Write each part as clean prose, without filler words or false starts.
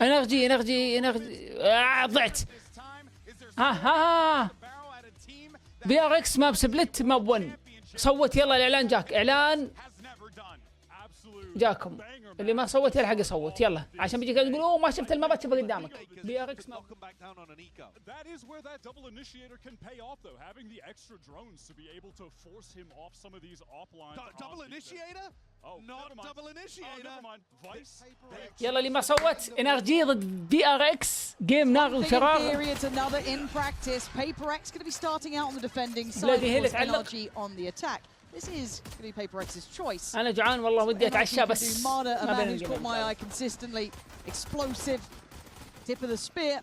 NRG ضعت. ها PRX ما بسبلت ما بون. صوت يلا الإعلان جاك. إعلان جاكم. اللي ما صوت يلحق يصوت يلا عشان بيجي تقول اوه ما شفت المابات تشوفها قدامك. PRX ما يلا اللي ما صوت NRG ضد PRX جيم نار وشرار. بلادي هيل تعلق. This is going to be PRX's choice. أنا جوعان والله ودي أتعشى بس ما بين الجيمين. Caught my eye consistently, explosive, tip of the spear.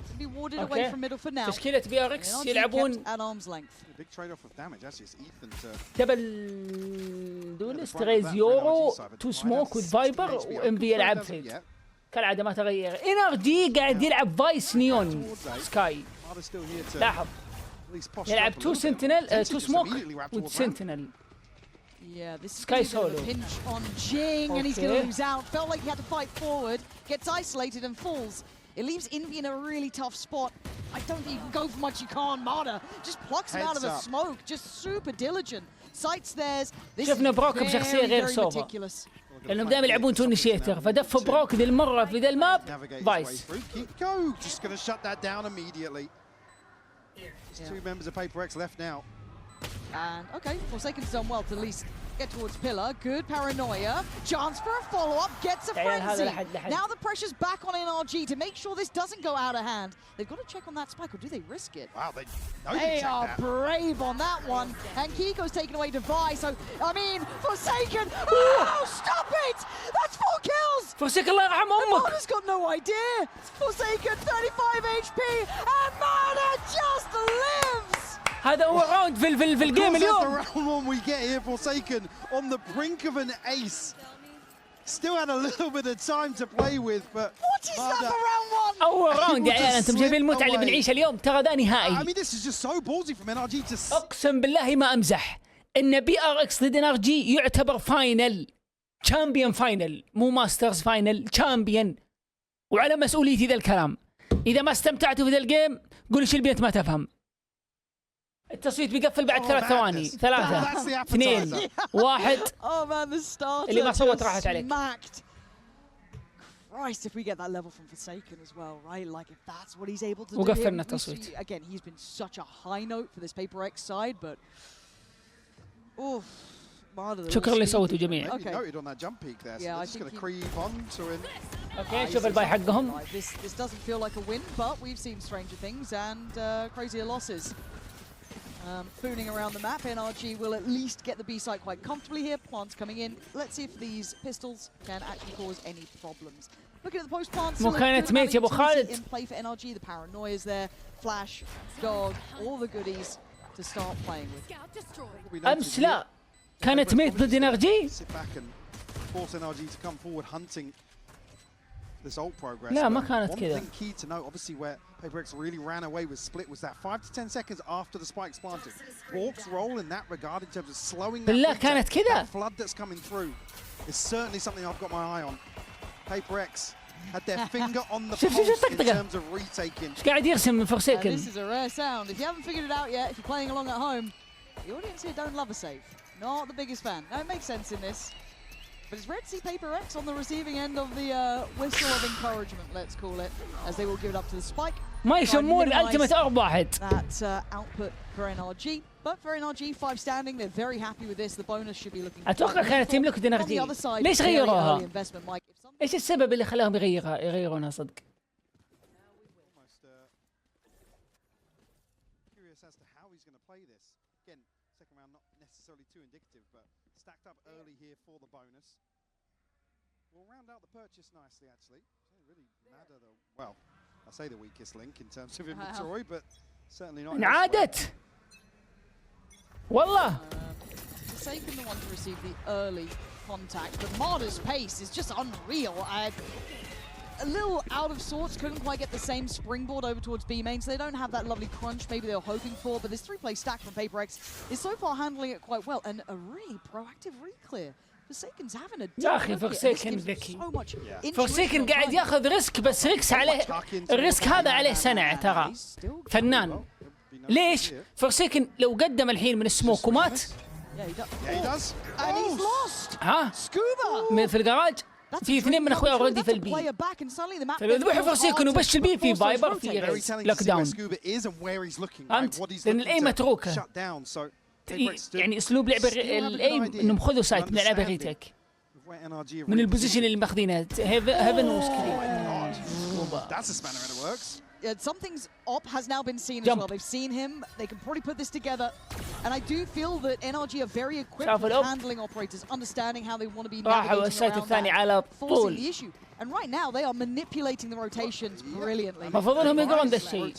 To be warded away from middle for now. تشكيلة PRX يلعبون at arm's length. Big trade-off of damage. Actually, it's Ethan to. دبل دولست غيز يورو تو سموك وذ فايبر وMV يلعب فيد. كالعادة ما تغير. NRG قاعد يلعب فايس نيون سكاي. لاحظ. يلعب تو سنتينل تو سموك with سنتينل. Yeah, this is Sky a solo. pinch on Jing, and he's going to lose out. Felt like he had to fight forward, gets isolated and falls. It leaves Envy in a really tough spot. I don't think you can go for much you can't. Marta just plucks him out of the smoke, just super diligent. Sights theirs. This شفنا بروك بشخصية غير سوفا. لأنهم دائما يلعبون تو انيشيتر فدف بروك ذي المرة في ذا الماب فايس. Just going to shut that down immediately. Just two members of PRX left now. And okay, Forsaken's done well to at least get towards Pillar. Good paranoia. Chance for a follow-up. Gets a frenzy. Now the pressure's back on NRG to make sure this doesn't go out of hand. They've got to check on that spike, or do they risk it? Wow, they are brave on that one. And Kiko's taken away Device. So, I mean, Forsaken. Oh, stop it! That's 4 kills! Forsaken الله يرحم أمك. Marta's got no idea. Forsaken 35 HP. And Marta just lives! هذا هو راوند في الجيم اليوم. Round one we get here, Forsaken on the brink of an ace. Still had a little bit of time to play with, but what is that for round one? أول راوند يا عيال أنتم جايبين المتعة اللي بنعيشها اليوم ترى ده نهائي. I mean this is just so ballsy from NRG to. أقسم بالله ما أمزح إن PRX ضد NRG يعتبر فاينل تشامبيون فاينل مو ماسترز فاينل تشامبيون وعلى مسؤوليتي ذا الكلام. إذا ما استمتعتوا في ذا الجيم قولوا شيلبي أنت ما تفهم. التصويت بيقفل بعد 3 ثواني 3 2 1 اللي ما صوت راحت عليك. Christ, if we get that level from Forsaken as well, right? Like if that's what he's able to do. وقفلنا التصويت. Again, he's been such a high note for this PRX side, but oof. شكرا اللي صوتوا جميعا. اوكي شوف الباي حقهم. This doesn't feel like a win, but we've seen stranger things and crazier losses. Booning around the map, NRG will at least get the B site quite comfortably here. Plants coming in. Let's see if these pistols can actually cause any problems. Looking at the post plants. مكانت ميت يا ابو خالد. In play for NRG, the paranoia is there. Flash, dog, all the goodies to start playing with. أمس لا كانت ميت ضد NRG. لا ما كانت كذا. One thing key to note, obviously, where PRX really ran away with split was that 5 to 10 seconds after the spikes planted. Bork's role in that regard, in terms of slowing بالله كانت كذا. that flood that's coming through, is certainly something I've got my eye on. PRX had their finger on the pulse in terms of retaking. ايش قاعد يرسم من Forsaken. This is a rare sound. If you haven't figured it out yet, if you're playing along at home, the audience here don't love a save. Not the biggest fan. Now it makes sense in this. But it's rare to see PRX on the receiving end of the whistle of encouragement, let's call it, as they will give it up to the spike. ما يسمون الالتيميت ارب واحد. That output for NRG, but for NRG 5 standing, they're very happy with this. The bonus should be looking. اتوقع كانت تملك NRG. ليش غيروها؟ ايش السبب اللي خلاهم يغيرونها صدق؟ Stacked up early here for the bonus. We'll round out the purchase nicely, actually. Doesn't really matter, though. Well, I say the weakest link in terms of inventory, but certainly not. انعادت. والله. Forsaken the one to receive the early contact, but Marta's pace is just unreal. A little out of sorts, couldn't quite get the same springboard over towards B main, so they don't have that lovely crunch maybe they were hoping for, but this 3-play stack from PRX is so far handling it quite well, and a really proactive re-clear for Forsaken's having a يا أخي difficult Forsaken hit. This gives ذكي. so much intuition فورسيكن on قاعد timing. ياخذ ريسك، بس ريكس عليه، الريسك هذا عليه سنة ترى. فنان. ليش؟ فورسيكن لو قدم الحين من السموك ومات، Yeah, he does. Yeah, he does. And he's lost. ها Scuba. من في الجراج في اثنين من اخويا اوريدي في البي، فلو ذبحوا فورسيكن وبش البي في فايبر في ريس لوك داون. فهمت؟ لان الاي متروكه، يعني اسلوب لعب الاي انهم خذوا سايت من لعبه ريتيك من البوزيشن اللي ماخذينه هيفن وسكريم. Something's op has now been seen as well. They've seen him. They can probably put this together. And I do feel that NRG are very equipped with handling operators, understanding how they want to be navigating around that, forcing the issue. And right now they are manipulating the rotations brilliantly. المفروض انهم يقرون ذا الشيء.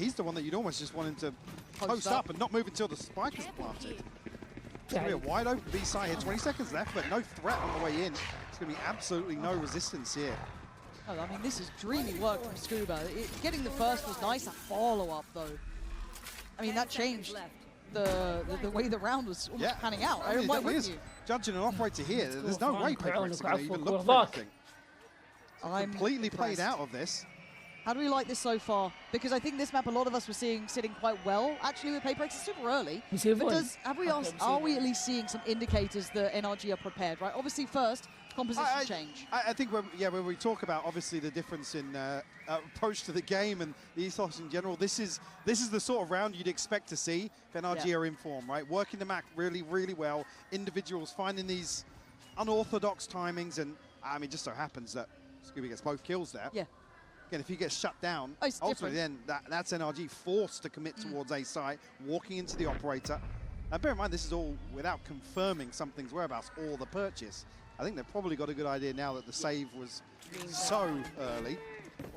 He's the one that you'd almost just want him to post up and not move until the spike is planted. It's going to be a wide open B side here. 20 seconds left, but no threat on the way in. It's going to be absolutely no resistance here. Oh, I mean, this is dreamy work from Scuba. Getting the first was nice. That follow-up, though. I mean, that changed the way the round was almost panning out. I mean, why wouldn't you? Judging an operator here, there's no way PRX is going to even look for anything. I'm completely played out of this. How do we like this so far? Because I think this map, a lot of us were seeing sitting quite well. Actually, with PRX, it's super early. But are we at least seeing some indicators that NRG are prepared, right? Obviously, first, composition change. I think when we talk about obviously the difference in approach to the game and the ethos in general, this is the sort of round you'd expect to see if NRG are in form, right? Working the map really, really well. Individuals finding these unorthodox timings, and I mean, just so happens that Scooby gets both kills there. Yeah. Again, if he gets shut down, ultimately then that's NRG forced to commit towards A site, walking into the operator. And bear in mind, this is all without confirming something's whereabouts or the purchase. I think they've probably got a good idea now that the save was so early.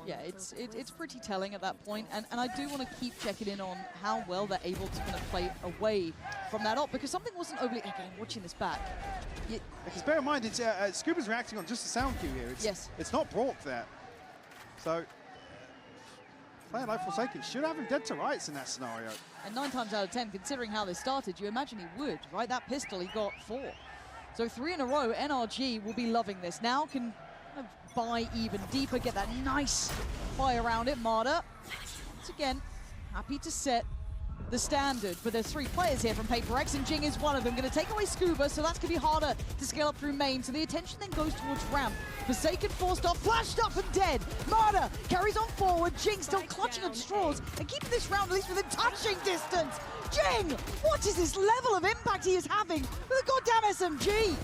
Yeah, it's pretty telling at that point, and I do want to keep checking in on how well they're able to kind of play away from that op, because something wasn't overly, again, watching this back. Because bear in mind, it's Scuba's reacting on just the sound cue here. It's not Brock there. So, player like Forsaken should have him dead to rights in that scenario. And 9 times out of 10, considering how this started, you imagine he would, right? That pistol, he got 4. So 3 in a row, NRG will be loving this. Now can kind of buy even deeper, get that nice fire around it. Marder, once again, happy to set the standard. But there's 3 players here from PRX, and Jing is one of them. Going to take away Scuba, so that's going to be harder to scale up through main. So the attention then goes towards ramp. Forsaken forced off, flashed up and dead. Marder carries on forward. Jing still clutching at straws and keeping this round at least within touching distance. Jing, what is this level of impact he is having with a goddamn SMG?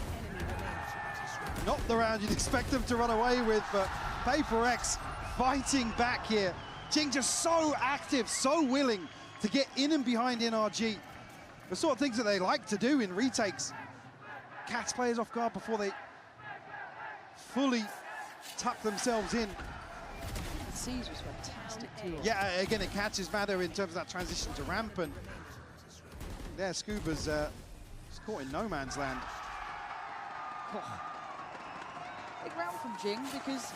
Not the round you'd expect them to run away with, but PRX fighting back here. Jing just so active, so willing to get in and behind NRG. The sort of things that they like to do in retakes. Catch players off guard before they fully tuck themselves in. The siege was fantastic too. Yeah, again, it catches Matter in terms of that transition to ramp, and there Scuba's just caught in no man's land. Big round from Jing, because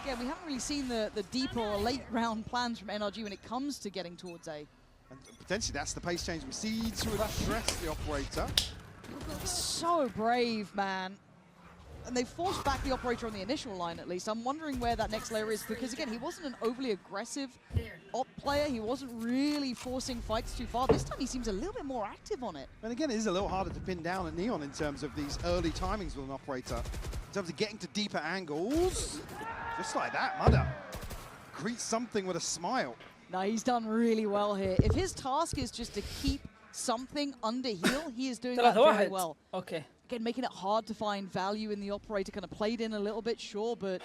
again, we haven't really seen the deeper or late round plans from NRG when it comes to getting towards A. And potentially that's the pace change we see to address the operator. So brave, man. And they forced back the operator on the initial line, at least. I'm wondering where that next layer is, because again, he wasn't an overly aggressive op player. He wasn't really forcing fights too far. This time he seems a little bit more active on it. And again, it is a little harder to pin down a Neon in terms of these early timings with an operator. In terms of getting to deeper angles. Just like that, Mudder greets something with a smile. No, he's done really well here. If his task is just to keep something under heal, he is doing that very well. Okay. Again, making it hard to find value in the operator, kind of played in a little bit, sure, but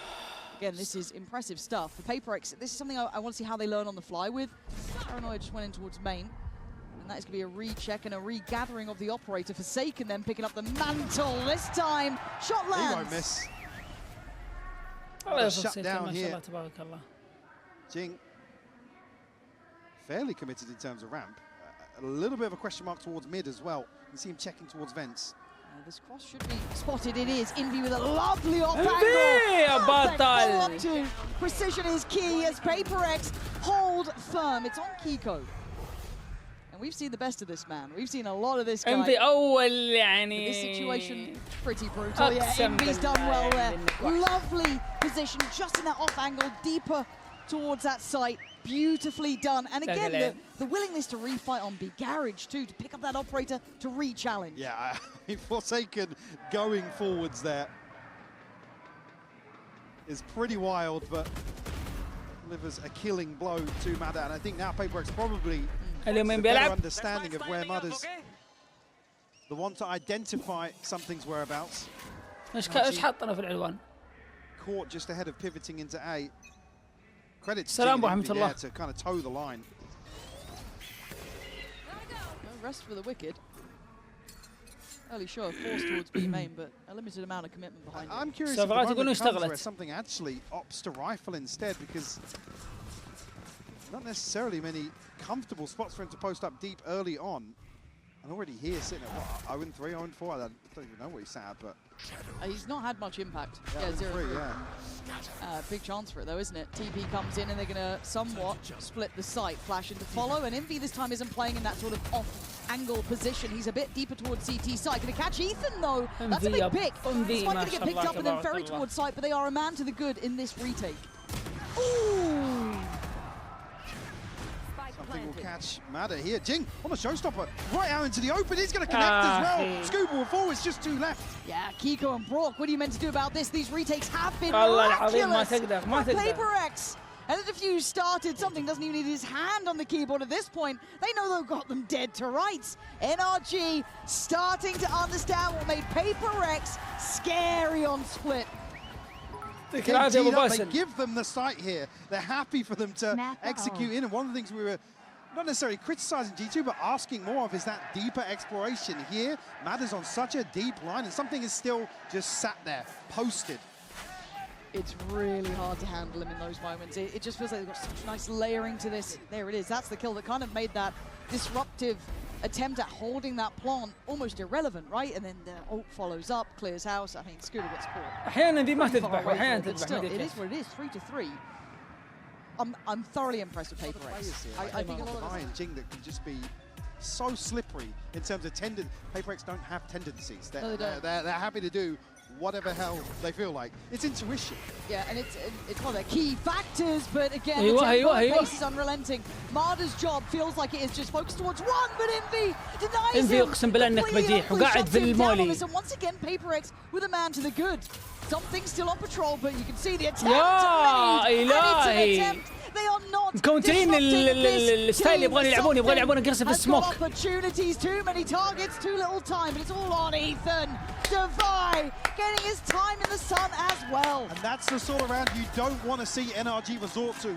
again, this is impressive stuff. For PRX, this is something I want to see how they learn on the fly with. Paranoia just went in towards main, and that is going to be a recheck and a regathering of the operator. Forsaken then picking up the mantle this time. Shot lands. He won't miss. Shut down here. Jing, fairly committed in terms of ramp. A little bit of a question mark towards mid as well. You see him checking towards vents. This cross should be spotted. It is. Envy with a lovely off angle. Precision is key as PRX hold firm. It's on Kiko. And And we've seen the best of this man. We've seen a lot of this guy. انفي اول يعني This situation pretty brutal. Yeah, Envy's done well there. Lovely position, just in that off angle, deeper towards that site. Beautifully done. And again, the willingness to refight on B Garage too, to pick up that operator to re-challenge. Yeah, I mean, Forsaken going forwards there is pretty wild, but delivers a killing blow to Mada. And I think now PRX probably has a better understanding of where Mada's the one to identify something's whereabouts. ايش حطنا في العنوان؟ Caught just ahead of pivoting into A. Credit to سلام ورحمة الله. to kind of toe the line. No rest for the wicked. Early show of force towards B main, but a limited amount of commitment behind it. I'm curious So if the Varati moment يقولون comes where اشتغلت. something actually opts to rifle instead, because not necessarily many comfortable spots for him to post up deep early on. And already here sitting at what, 0-3, 0-4, I don't even know where he's at, but He's not had much impact. yeah, 0-3, 0-3. yeah. Big chance for it though, isn't it? TP comes in and they're going to somewhat split the site. Flash into follow, and Envy this time isn't playing in that sort of off-angle position. He's a bit deeper towards CT site. Going to catch Ethan though. That's a big pick. This might going to get picked up and then ferried towards site, but they are a man to the good in this retake. Ooh! Something will catch Mada here. Jing on the showstopper, right out into the open. He's going to connect as well. Scuba will forwards, just two left. Yeah, Kiko and Brock, what are you meant to do about this? These retakes have been miraculous for PRX. And the defuse started, something doesn't even need his hand on the keyboard at this point. They know they've got them dead to rights. NRG starting to understand what made PRX scary on split. They give them the site here. They're happy for them to execute in. And one of the things we were not necessarily criticizing G2, but asking more of is that deeper exploration here. Mada's on such a deep line, and something is still just sat there, posted. It's really hard to handle him in those moments. It just feels like they've got such nice layering to this. There it is. That's the kill that kind of made that disruptive attempt at holding that plant almost irrelevant, right? And then the ult follows up, clears house. I think Scuba gets caught. احيانا دي ما تذبح واحيانا But still, تذبح. it is what it is. 3-3. I'm thoroughly impressed with PRX. I think a lot of and Jing that can just be so slippery in terms of PRX don't have tendencies. No, they don't. They're happy to do whatever hell they feel like. It's intuition. Yeah, and it's one of their key factors, but again, أيوة, the tempo أيوة. pace is unrelenting. Mada's job feels like it is just focused towards one, but Envy denies Envy him. أقسم بالله إنك مديح وقاعد في المولي. And once again, PRX with a man to the good. Something still on patrol, but you can see the attempt. يا إلهي. They are not مكونترين الستايل يبغون يلعبون اجريسيف في السموك. Opportunities, too many targets, too little time, but it's all on Ethan. Defy getting his time in the sun as well. And that's the sort of round you don't want to see NRG resort to.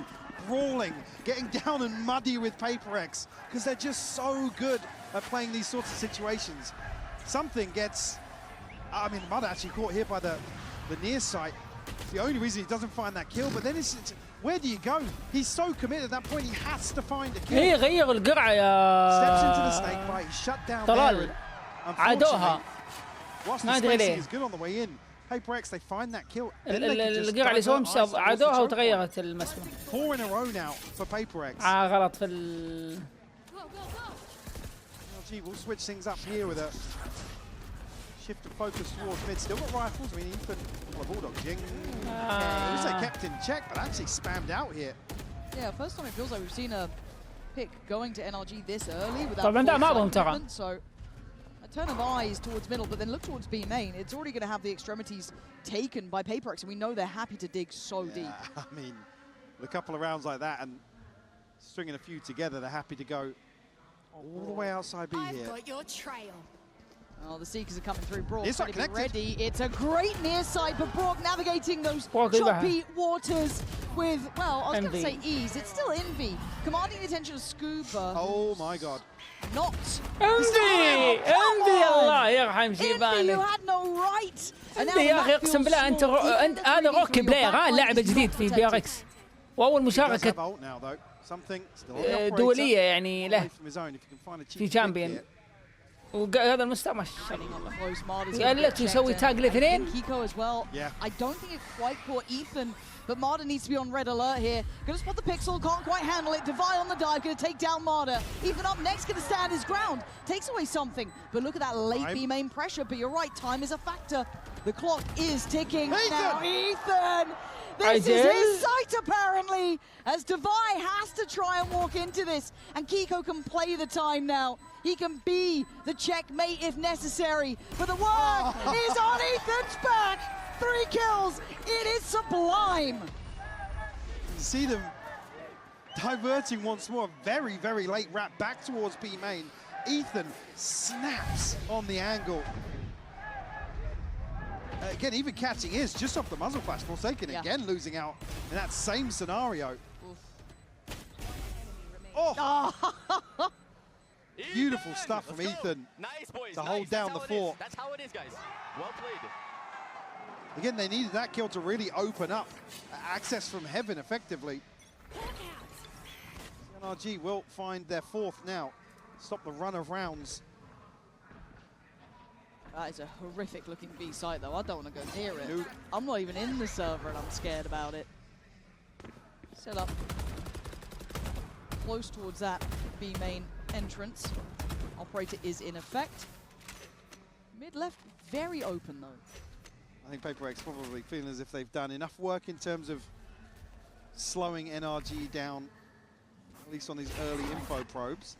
Brawling, getting down and muddy with PRX, because they're just so good at playing these sorts of situations. Something gets, I mean, Mud actually caught here by the near site. The only reason he doesn't find that kill, but then it's where do you go? He's so committed at that point, he has to find a kill. هي غير القرعة Steps into the يا snake bite, he's shut down طلال. there. عادوها. Whilst ما the أدري spacing ليه. is good on the way in, PRX, they find that kill. القرعة اللي سوهم عادوها وتغيرت المسمى. 4 in a row now for PRX. غلط في ال. NRG will switch things up here with a shift of focus towards mid. Still got rifles. I mean, Ethan, well, Bulldog Jing. Also kept in check, but actually spammed out here. Yeah, first time it feels like we've seen a pick going to NRG this early without طبعا ده معهم full ترى. movement, so a turn of eyes towards middle, but then look towards B main. It's already going to have the extremities taken by PRX, and we know they're happy to dig so deep. I mean, a couple of rounds like that and stringing a few together, they're happy to go all the way outside B here. I've got your trail. Oh, the Seekers are coming through. Brock Near side trying to be connected. ready. It's a great near side, but Brock navigating those Brock choppy waters with, well, I was going to Envy. say ease. It's still Envy. Commanding the attention of Scuba. Oh my God. Not. انفي الله يرحم Envy, you شيبانك. had no right. And now انت يا the اخي map اقسم feels بالله انت small. انت Even هذا the 3v3 روكي your بلاير backline لاعب is not جديد في protected. PRX واول Does have مشاركة ult now though. Something still on the operator. دولية يعني Away له from his own, if you can find a cheap في pick champion. here. وهذا المستوى ما شاء Getting الله. up close, Marder's قال gonna لك get يسوي checked تاج in. I الاثنين. think Kiko as well. Yeah. I don't think it quite caught Ethan, but Marder needs to be on red alert here. Gonna spot the pixel, can't quite handle it. Devi on the dive, gonna take down Marder. Ethan up next, gonna stand his ground. Takes away something, but look at that late B main pressure. But you're right, time is a factor. The clock is ticking. Now Ethan! This is his sight apparently, as Devi has to try and walk into this, and Kiko can play the time now. He can be the checkmate if necessary, but the work is on Ethan's back. 3 kills, it is sublime. You see them diverting once more. Very, very late wrap back towards B main. Ethan snaps on the angle. Again, even catching his just off the muzzle flash. Forsaken again losing out in that same scenario. Oh! Beautiful stuff from Ethan to hold down the fort. That's how it is, guys. Well played. Again, they needed that kill to really open up access from heaven effectively. NRG will find their 4th now. Stop the run of rounds. That is a horrific looking B site though. I don't want to go near it. I'm not even in the server and I'm scared about it. Set up close towards that B main entrance. Operator is in effect. Mid left very open though. I think PRX probably feeling as if they've done enough work in terms of slowing NRG down, at least on these early info probes.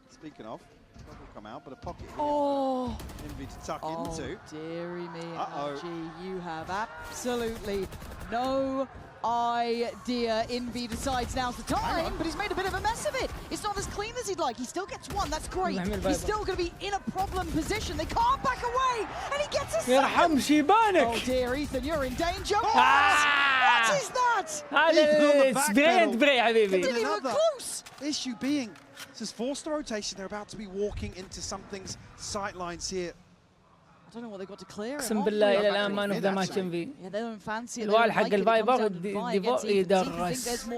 Speaking of, will come out, but a pocket here. Envy to tuck into. Dearie me, NRG, you have absolutely no idea. Envy decides now's the time, but he's made a bit of a mess of it. It's not as clean as he'd like. He still gets 1, that's great. He's still going to be in a problem position. They can't back away, and he gets a يرحم شيبانك. Oh dear, Ethan, you're in danger. What is that? هذا سبرنت بري حبيبي. Didn't even close. Issue being, this is forced the rotation. They're about to be walking into something's sight lines here. I don't know what they got to clear. اقسم بالله الى الان ما نفذ ماتش انفي. Yeah, they don't fancy it. الوال حق الفايبر يدرس.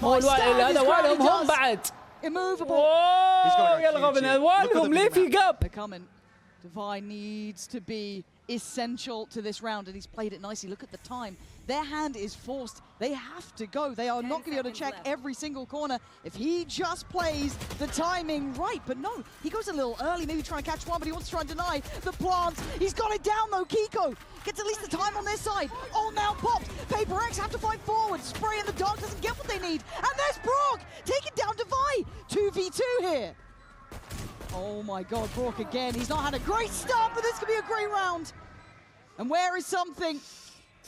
هو الوال هذا والهم هم بعد. Immovable. اوه يا الغبن والهم ليه في قاب. They're coming. Devi needs to be essential to this round, and he's played it nicely. Look at the time. Their hand is forced. They have to go. They are not going to be able to check every single corner if he just plays the timing right. But no, he goes a little early, maybe trying to catch one, but he wants to try and deny the plant. He's got it down though. Kiko gets at least the time on their side. All now popped. PRX have to fight forward. Spray in the dark doesn't get what they need. And there's Brock taking down Devi. 2v2 here. Oh my God, Brock again. He's not had a great start, but this could be a great round. And where is something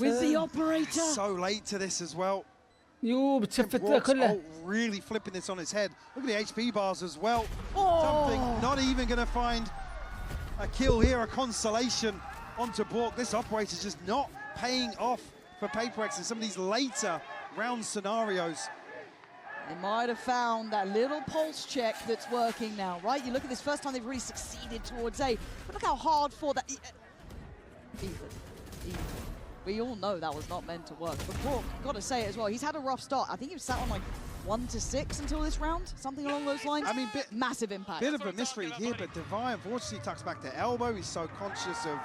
with the operator? So late to this as well. يو بتشفت له كله. Really flipping this on his head. Look at the HP bars as well. Something not even going to find a kill here, a consolation onto Bork. This operator's just not paying off for PRX in some of these later round scenarios. They might have found that little pulse check that's working now, right? You look at this first time they've really succeeded towards A, but look how hard for that. Ethan. We all know that was not meant to work. But Brock, got to say it as well, he's had a rough start. I think he was sat on like 1 to 6 until this round, something along those lines. I mean, massive impact. Bit of a mystery here, but Devi unfortunately tucks back to elbow. He's so conscious of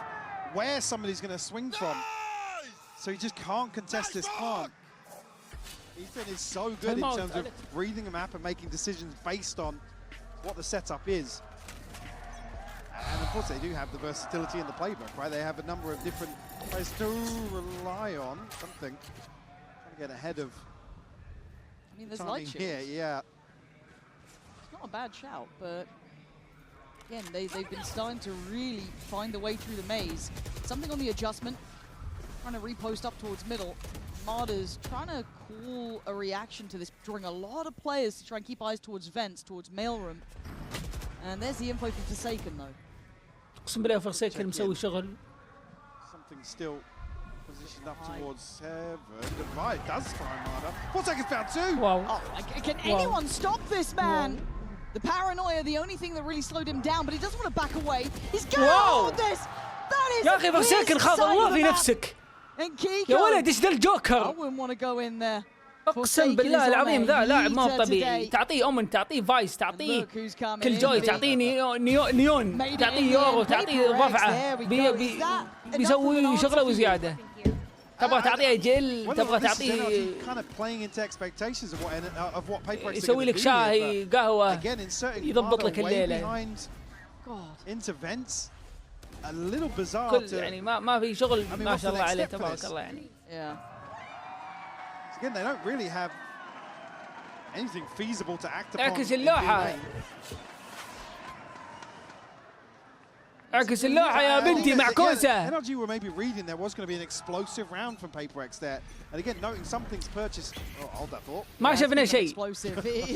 where somebody's going to swing from. So he just can't contest this plant. Ethan is so good in terms of reading a map and making decisions based on what the setup is. And of course they do have the versatility in the playbook, right? They have a number of different players to rely on. Something trying to get ahead of there's light shields here, yeah. It's not a bad shout, but again, they've been starting to really find the way through the maze. Something on the adjustment, trying to repost up towards middle. Marder's trying to call a reaction to this, drawing a lot of players to try and keep eyes towards vents, towards mailroom. And there's the info for Forsaken though. اقسم بالله Forsaken مسوي شغل. Something still positioned up towards heaven. Devi does find Marder. Forsaken's found 2. Wow. Oh, can anyone stop this man? The paranoia, the only thing that really slowed him down, but he doesn't want to back away. He's going with this. That is يا أخي Forsaken خاض الله في نفسك. And Kiko. يا ولد ايش ذا الجوكر؟ I wouldn't want to go in there. اقسم بالله العظيم ذا لاعب ما هو طبيعي. تعطيه اومن، تعطيه فايس، تعطيه كل جوي، تعطيه نيون، تعطيه يورو، تعطيه رفعه، بيسوي شغله وزياده. تبغى تعطيه جل، تبغى تعطيه يسوي لك شاي قهوه، يضبط لك الليله. كل يعني ما في شغل ما شاء الله عليه تبارك الله يعني. Again, they don't really have anything feasible to act upon. اعكس اللوحة. اعكس اللوحة يا بنتي معكوسة. NRG were maybe reading there was going to be an explosive round from PRX there. And again, noting something's purchased. Oh, hold that thought. ما شفنا شيء.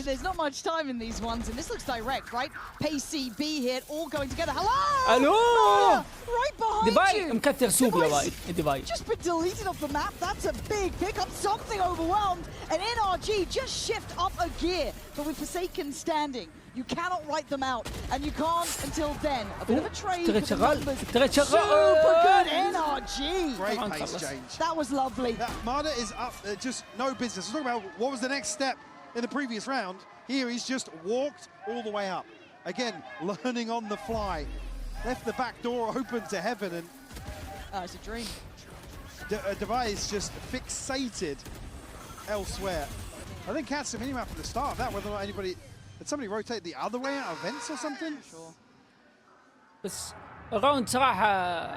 There's not much time in these ones, and this looks direct, right? PCB hit, all going together. Hello! الو! Right behind ديفاي you. مكثر سوق ديفاي. ديفاي. Just been deleted off the map. That's a big pickup. Something overwhelmed, and NRG just shift up a gear. But with Forsaken standing, you cannot write them out, and you can't until then. A bit of a trade for the numbers. Super good NRG. Great pace change. That was lovely. Marta is up, just no business. We're talking about what was the next step in the previous round. Here he's just walked all the way up. Again, learning on the fly. Left the back door open to heaven, and It's a dream. Device just fixated elsewhere. I think Cat's a minimap from the start of that, whether or not anybody... Did somebody rotate the other way out of vents or something? Sure. بس الراوند صراحة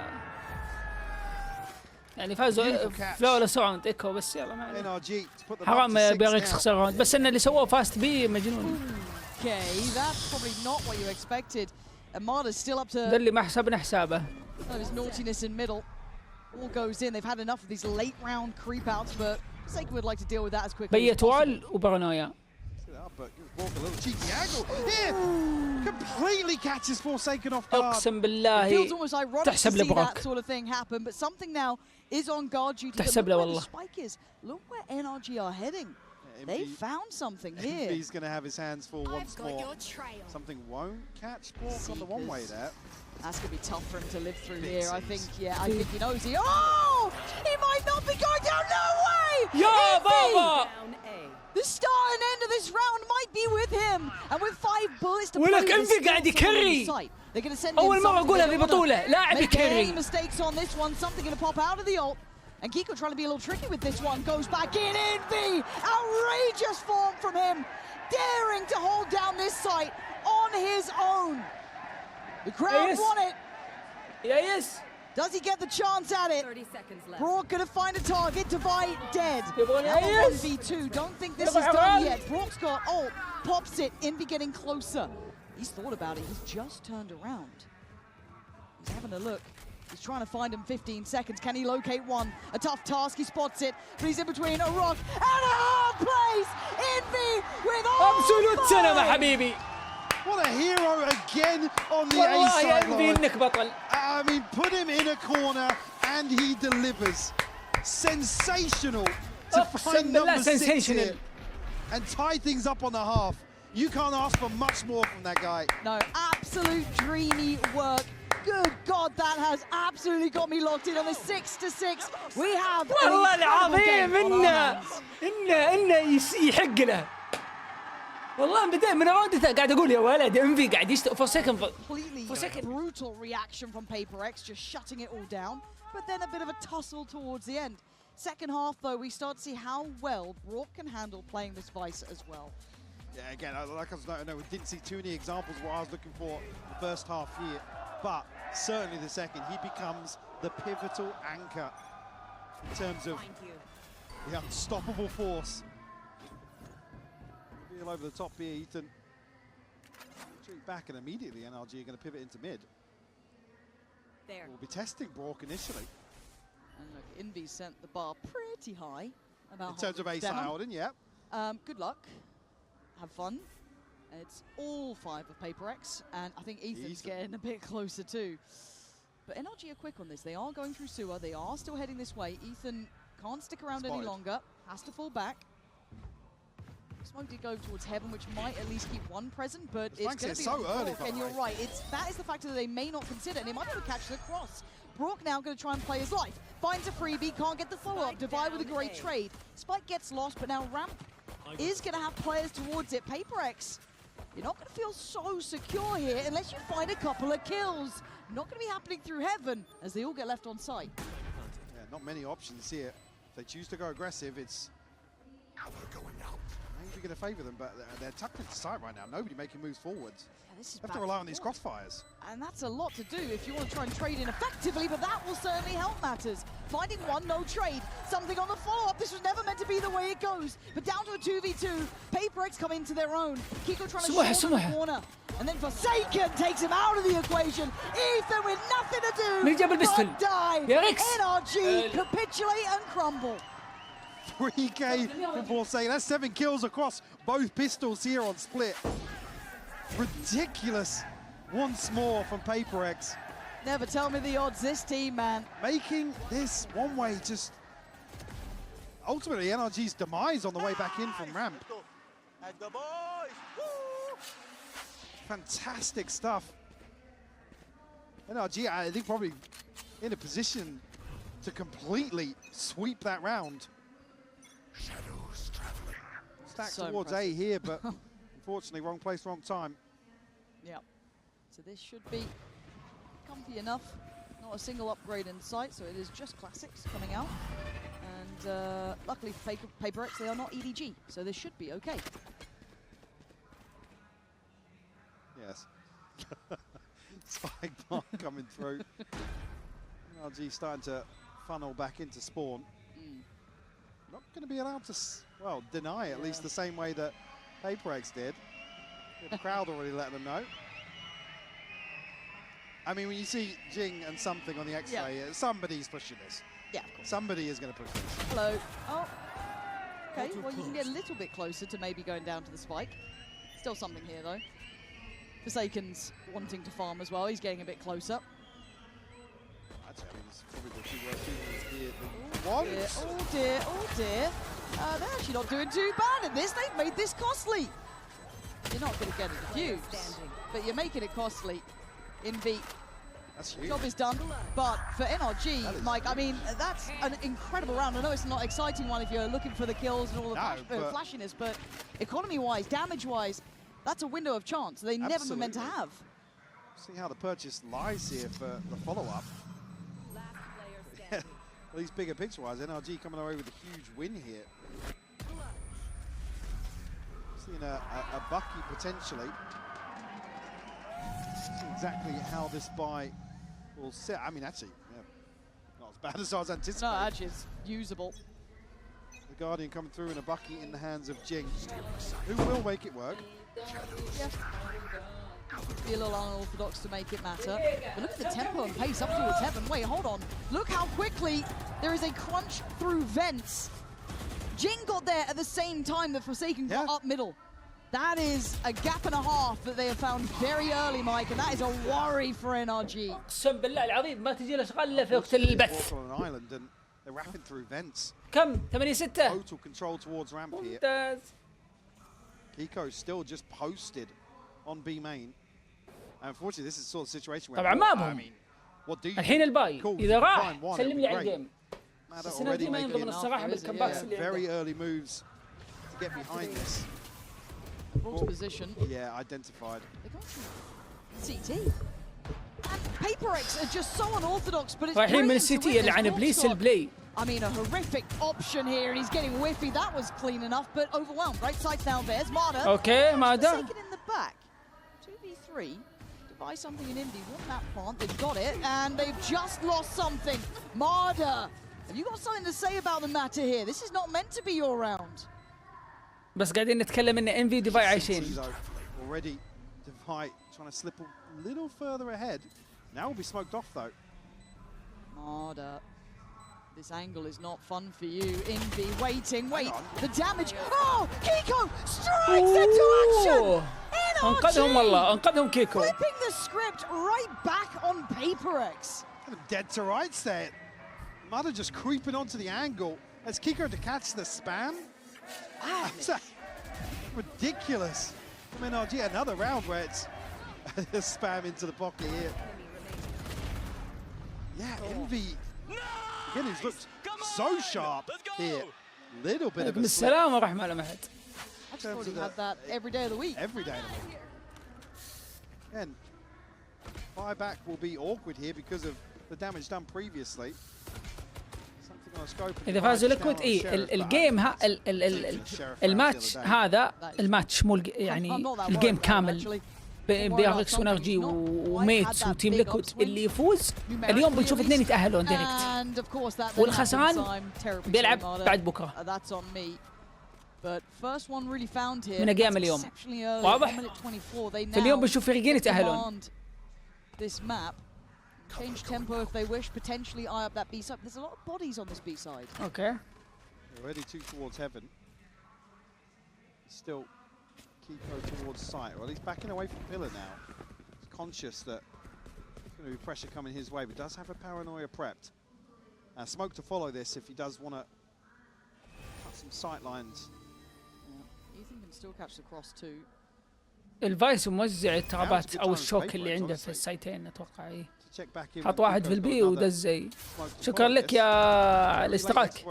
يعني فازوا فلولا راوند ايكو بس يلا ما عليه. حرام PRX خسر راوند بس ان اللي سووه فاست بي مجنون. Okay, that's probably not what you expected. Armada's still up to... ده اللي ما حسبنا حسابه. His naughtiness in middle. All goes in. They've had enough of these late round creep outs, but Forsaken would like to deal with that as quickly as بيت possible. وال وبارانويا. But gives Bork a little cheeky angle. Here, completely catches Forsaken off guard. اقسم بالله It feels almost ironic to تحسب see لبروك. that sort of thing happen, but something now is on guard duty. تحسب له والله. The spike is. Look where NRG are heading. They found something here. He's going to have his hands full once more. Something won't catch Bork on the one way there. That's going to be tough for him to live through here. I think, yeah, I think he knows he... Oh! He might not be going down. No way! يا بابا! The start and end of this round might be with him. And with 5 bullets to ولك play, انفي قاعد يكري. they're going to send أول مرة أقولها في بطولة لاعب make any يكري. mistakes on this one. Something going to pop out of the ult. And Kiko trying to be a little tricky with this one. Goes back in. Envy! Outrageous form from him. Daring to hold down this site on his own. The crowd want it. Yes. Does he get the chance at it? 30 seconds left. Brock gonna find a target. Divide dead. Yes. 1v2. Don't think this is done yet. Brock's got ult. Pops it. Envy getting closer. He's thought about it. He's just turned around. He's having a look. He's trying to find him 15 seconds. Can he locate one? A tough task. He spots it. But he's in between a rock and a hard place. Envy with all absolute cinema حبيبي. What a hero again on the A والله يا side انفي line. انك بطل. I mean, put him in a corner and he delivers. Sensational to find number 6 here and tie things up on the half. You can't ask for much more from that guy. No, absolute dreamy work. Good God, that has absolutely got me locked in on the 6-6. We have والله العظيم إنه يحق له. والله من بداية من راوند قاعد أقول يا ولد انفي قاعد يشتغل completely brutal reaction from PRX, just shutting it all down. But then a bit of a tussle towards the end. Second half, though, we start to see how well Brock can handle playing this Vice as well. Yeah, again, like I was noting, we didn't see too many examples of what I was looking for the first half here, but certainly the second, he becomes the pivotal anchor in terms of the unstoppable force. All over the top here, Ethan. Retreat back, and immediately NRG are going to pivot into mid. There. We'll be testing Brock initially. And look, Envy sent the bar pretty high. In terms of ace holding, yeah. Good luck. Have fun. It's all 5 of PRX, and I think Ethan's getting a bit closer too. But NRG are quick on this. They are going through sewer. They are still heading this way. Ethan can't stick around any longer. Has to fall back. Smoke did go towards heaven, which might at least keep one present, but it's going to be so early. And you're right. That is the factor that they may not consider, and they might be able to catch the cross. Brook now going to try and play his life. Finds a freebie, can't get the follow-up. Divide with a great trade. Spike gets lost, but now Ramp is going to have players towards it. PRX, you're not going to feel so secure here unless you find a couple of kills. Not going to be happening through heaven as they all get left on site. Yeah, not many options here. If they choose to go aggressive, it's maybe going to favour them, but they're tucked into site right now. Nobody making moves forwards. Yeah, this is Have to rely on these crossfires. And that's a lot to do if you want to try and trade in effectively, but that will certainly help matters. Finding one, no trade. Something on the follow-up. This was never meant to be the way it goes. But down to a 2v2. PRX come into their own. Kiko trying to shoulder the corner. And then Forsaken takes him out of the equation. Ethan with nothing to do but die. NRG capitulate and crumble. 3K from Forsaken. That's 7 kills across both pistols here on split. Ridiculous once more from PRX. Never tell me the odds, this team, man. Making this one way just ultimately NRG's demise on the way back in from Ramp. Let's go, boys! Woo! Fantastic stuff. NRG, I think, probably in a position to completely sweep that round. Shadows traveling. Stacked So towards impressive. A here, but unfortunately, wrong place, wrong time. Yeah. So this should be comfy enough. Not a single upgrade in sight, so it is just classics coming out. And luckily for PRX, they are not EDG, so this should be okay. Yes. Spike bomb coming through. NRG starting to funnel back into spawn. Not going to be allowed to, well, deny at least the same way that PRX did. The crowd already let them know. I mean, when you see Jing and something on the X-ray, somebody's pushing this. Yeah, of course. Somebody is going to push this. Hello. Oh. Okay, well, you can get a little bit closer to maybe going down to the spike. Still something here, though. Forsaken's wanting to farm as well. He's getting a bit closer. Actually, I mean, it's probably the two worst teams here. One. Oh dear, oh dear. They're actually not doing too bad in this. They've made this costly. You're not going to get a defuse, but you're making it costly. In V. That's huge. Job is done, but for NRG, Mike, I mean, that's an incredible round. I know it's not an exciting one if you're looking for the kills and all the flashiness, but economy-wise, damage-wise, that's a window of chance they never were meant to have. See how the purchase lies here for the follow-up. At least bigger picture-wise, NRG coming away with a huge win here. Seeing a Bucky potentially. See exactly how this buy will sit. I mean, actually, yeah, not as bad as I was anticipating. No, actually, it's usable. The Guardian coming through in a Bucky in the hands of Jing, who will make it work. Yeah. Be a little unorthodox to make it matter. But look at the tempo and pace up towards heaven. Wait, hold on. Look how quickly there is a crunch through vents. Jing got there at the same time that Forsaken got up middle. That is a gap and a half that they have found very early, Mike, and that is a worry for NRG. اقسم بالله العظيم ما تجي له شغله في وقت البث. On an island and they're rapping through vents. كم 8-6 Total control towards ramp here. ممتاز. Kiko still just posted on B main. And unfortunately, this is the sort of situation where طبعا ما I بهم. mean, what do you الحين الباي Cool, اذا راح fine, one, سلم لي على great. الجيم. Madder السنة already دي ما making ينضمن الصراحه بالكمباكس اللي very عنده. early moves to get behind this. Brook's position. Yeah, identified. They got some CT. And PRX are just so unorthodox, but it's رايحين من brilliant to السيتي اللي witness عن Brook's ابليس got- البلاي. I mean, a horrific option here, and he's getting whiffy. That was clean enough, but overwhelmed. Right sides now, there's Marder. اوكي ما دا. Taken in the back. 2v3. Devise something in Indy. Want that plant. They've got it, and they've just lost something. Marder, have you got something to say about the matter here? This is not meant to be your round. بس قاعدين نتكلم ان ام في ديفاي عايشين. Already, Divide trying to slip a little further ahead. Now will be smoked off though. Marder. This angle is not fun for you. Envy waiting. Wait, on. the damage. Oh, Kiko strikes into action. انقذهم والله NRG انقذهم كيكو. flipping the script right back on PRX. Kind of dead to rights there. Mother just creeping onto the angle as Kiko to catch the spam. That's ridiculous from NRG. Another round where it's a spam into the pocket here. Yeah, Envy. Again, he's looked so sharp here. Little bit of a slip. السلام ورحمة الله محد. I just thought he had that every day of the week. Every day of the week. Again, buyback will be awkward here because of the damage done previously. Something on a scope. إذا فازوا ليكويد الجيم الماتش هذا الماتش مو يعني الجيم كامل بي ار اكس ونر جي وميتس وتيم ليكويد اللي يفوز اليوم بنشوف اثنين يتأهلون دايركت والخسران بيلعب بعد بكره من اجيام اليوم واضح في اليوم بنشوف فريقين يتأهلون change tempo if they wish, potentially eye up that B side. There's a lot of bodies on this B side. Okay. Already two towards heaven. Still Kiko towards sight. Well, he's backing away from Pillar now. He's conscious that there's going to be pressure coming his way, but does have a paranoia prepped. Smoke to follow this if he does want to cut some sight lines. Yeah. Ethan can still catch the cross too. الفايس موزع الترابات او الشوك اللي عنده في السايتين اتوقع ايه حط واحد في البي ودزي شكرا لك يا الاشتراك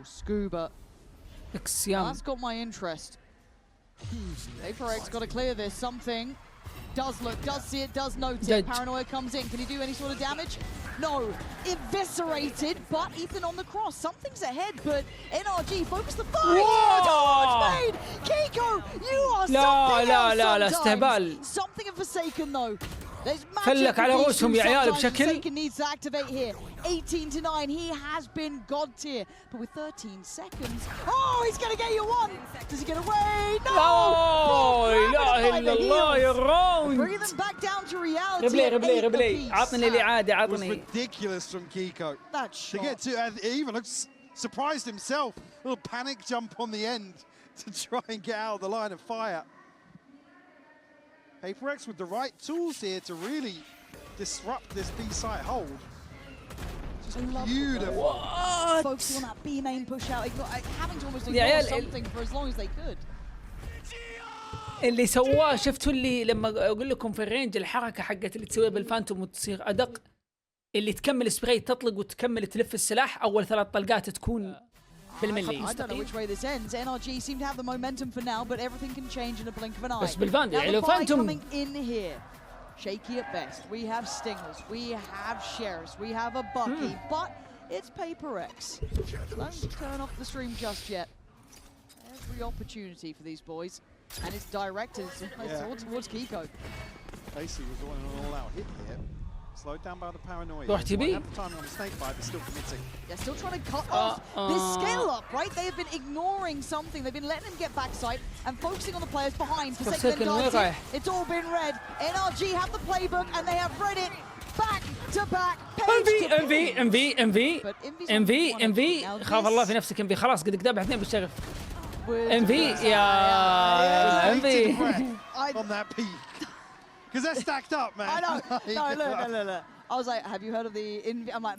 Scuba اكسيام that's got my interest. PRX got to clear this. Something does see it, does note it. Paranoia comes in. Can he do any sort of damage? No. Eviscerated, but Ethan on the cross. Something's ahead, but NRG focus the fight. Dodge made. Kiko, you are something else sometimes. Something of Forsaken though. فلك على رؤوسهم يا عيال بشكل. Forsaken needs to activate here. 18-9. He has been god tier, but with 13 seconds. Oh, he's gonna get you one. Does he get away? No. لا اله الا الله يا راوند. Bringing them back down to reality. ربلي عطني الإعادة عطني. Was ridiculous from Kiko. That shot. To get to, he even looks surprised himself. A little panic jump on the end to try and get out of the line of fire. PRX with the right tools here to really disrupt this B site hold. Just beautiful. What? Focusing on that B main push out, having to almost ignore something for as long as they could. اللي سواه شفتوا اللي لما اقول لكم في الرينج الحركه حقت اللي تسويها بالفانتوم وتصير ادق اللي تكمل سبراي تطلق وتكمل تلف السلاح اول 3 طلقات تكون بالملي. I don't know which way this ends. NRG seem to have the momentum for now, but everything can change in a blink of an eye. بس بالفاندي يعني لو coming فانتوم in here. Shaky at best. We have Stingers. We have Sheriffs. We have a Bucky, but it's PRX. Don't turn off the stream just yet. Every opportunity for these boys, and it's directed towards Kiko. Basically, was doing an all-out hit here. Slowed down by the paranoia. Have the time on the snake bite, but still committing. They're still trying to cut off this scale up, right? They have been ignoring something. They've been letting them get backside and focusing on the players behind. It's all been read. NRG have the playbook and they have read it back to back. MV خاف الله في نفسك MV خلاص قد قدام اثنين بالشغف. MV يا MV. On that peak. Because they're stacked up, man. I know. No. I was like, have you heard of the I'm like,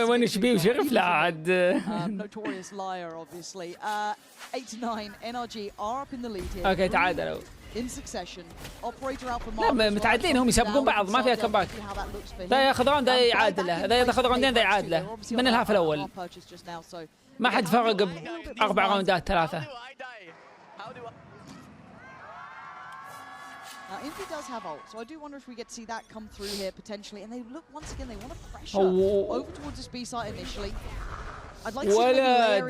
وين يشبيه وشرف لا عاد. Notorious liar, obviously. 8-9, NRG are up in the lead here. اوكي تعادلوا. In succession. Operator out for لا متعادلين هم يسابقون بعض ما فيها كمباك. ده ياخذ راوند ده يعادله، ده ياخذ راوندين ده يعادله من الهاف الأول. ما حد فرق بأربع راوندات 3. Now, Infi does have ult, so I do wonder if we get to see that come through here potentially. And they look once again, they want to pressure over towards this B site initially. I'd like to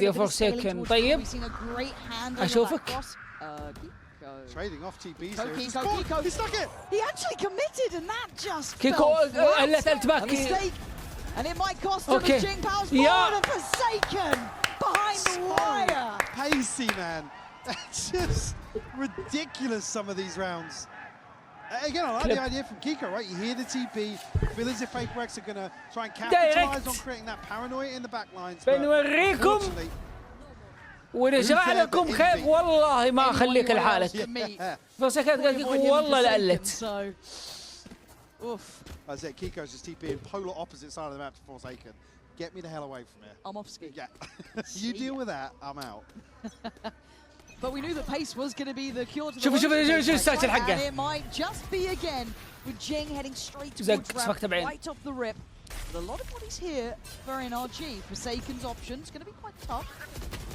see Forsaken. طيب. أشوفك. Trading off TBs here. Kiko. He stuck it. He actually committed, and that just Kiko, a mistake. And it might cost him the Jing Powers forward and Forsaken behind the wire. Pacey, man. That's just ridiculous, some of these rounds. Again, I like the idea from Kiko, right? You hear the TP, feel as if PRX are going to try and capitalize on creating that paranoia in the back lines. بنوريكم ونشرح لكم كيف والله ما أخليك لحالك. فورساكن قال لكم والله لقلت. I said Kiko's just TPing polar opposite side of the map to Forsaken. Get me the hell away from here. I'm off ski. Yeah. You deal with that, I'm out. But we knew that pace was going to be the cure to the شوف الساتشل and حقه. it might just be again with Jing heading straight زق towards سفكت بعين. right off the rip. But a lot of bodies here for NRG. Forsaken's option is going to be quite tough.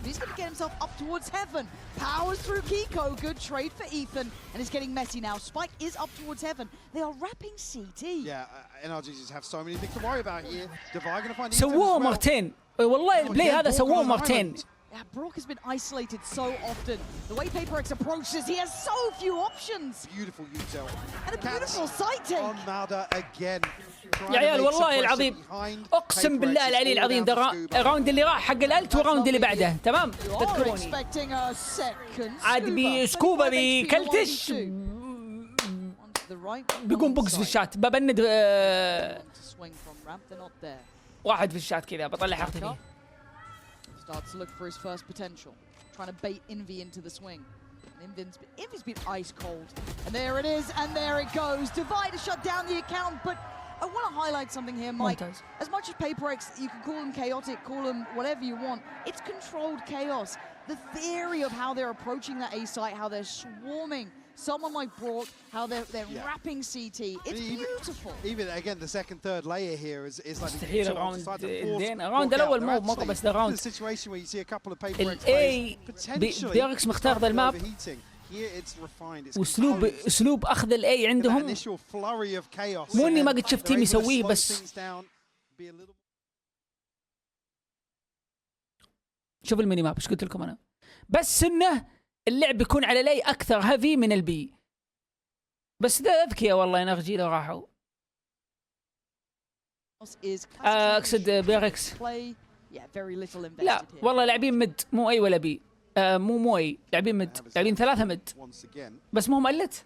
He's going to get himself up towards heaven. Powers through Kiko. Good trade for Ethan. And it's getting messy now. Spike is up towards heaven. They are wrapping CT. Yeah, NRG just have so many things to worry about here. Divide going to find سووه مرتين والله البلاي هذا سووه مرتين. Yeah, Brock has been isolated so often. The way PRX approaches, he has so few options. Beautiful util. And a beautiful side take. On Mauda again. يا عيال والله العظيم اقسم بالله العلي العظيم ده الراوند اللي راح حق الالت والراوند اللي بعده تمام تذكروني عاد بسكوبا بكلتش بيقوم بوكس في الشات ببند واحد في الشات كذا بطلع حقتي فيه. Starts to look for his first potential, trying to bait Envy into the swing. Envy's been ice cold, and there it is, and there it goes. Divide to shut down the account, but I want to highlight something here, Mike. As much as PRX, you can call them chaotic, call them whatever you want. It's controlled chaos. The theory of how they're approaching that A site, how they're swarming someone like Brock, how they're wrapping CT. It's beautiful. Even again, the second, third layer here is like مستحيل الراوند الأول مو بس ده راوند. situation where you see a couple of PRX PRX مختار ذا الماب. واسلوب اخذ الاي عندهم مو اني ما قد شفت تيم يسويه بس شوف الميني ماب ايش قلت لكم انا بس انه اللعب بيكون على الاي اكثر هافي من البي بس ده اذكياء والله NRG لو راحوا اقصد بيركس لا والله لاعبين مد مو اي ولا بي مو اي لاعبين مد لاعبين ثلاثة مد بس مو مقلت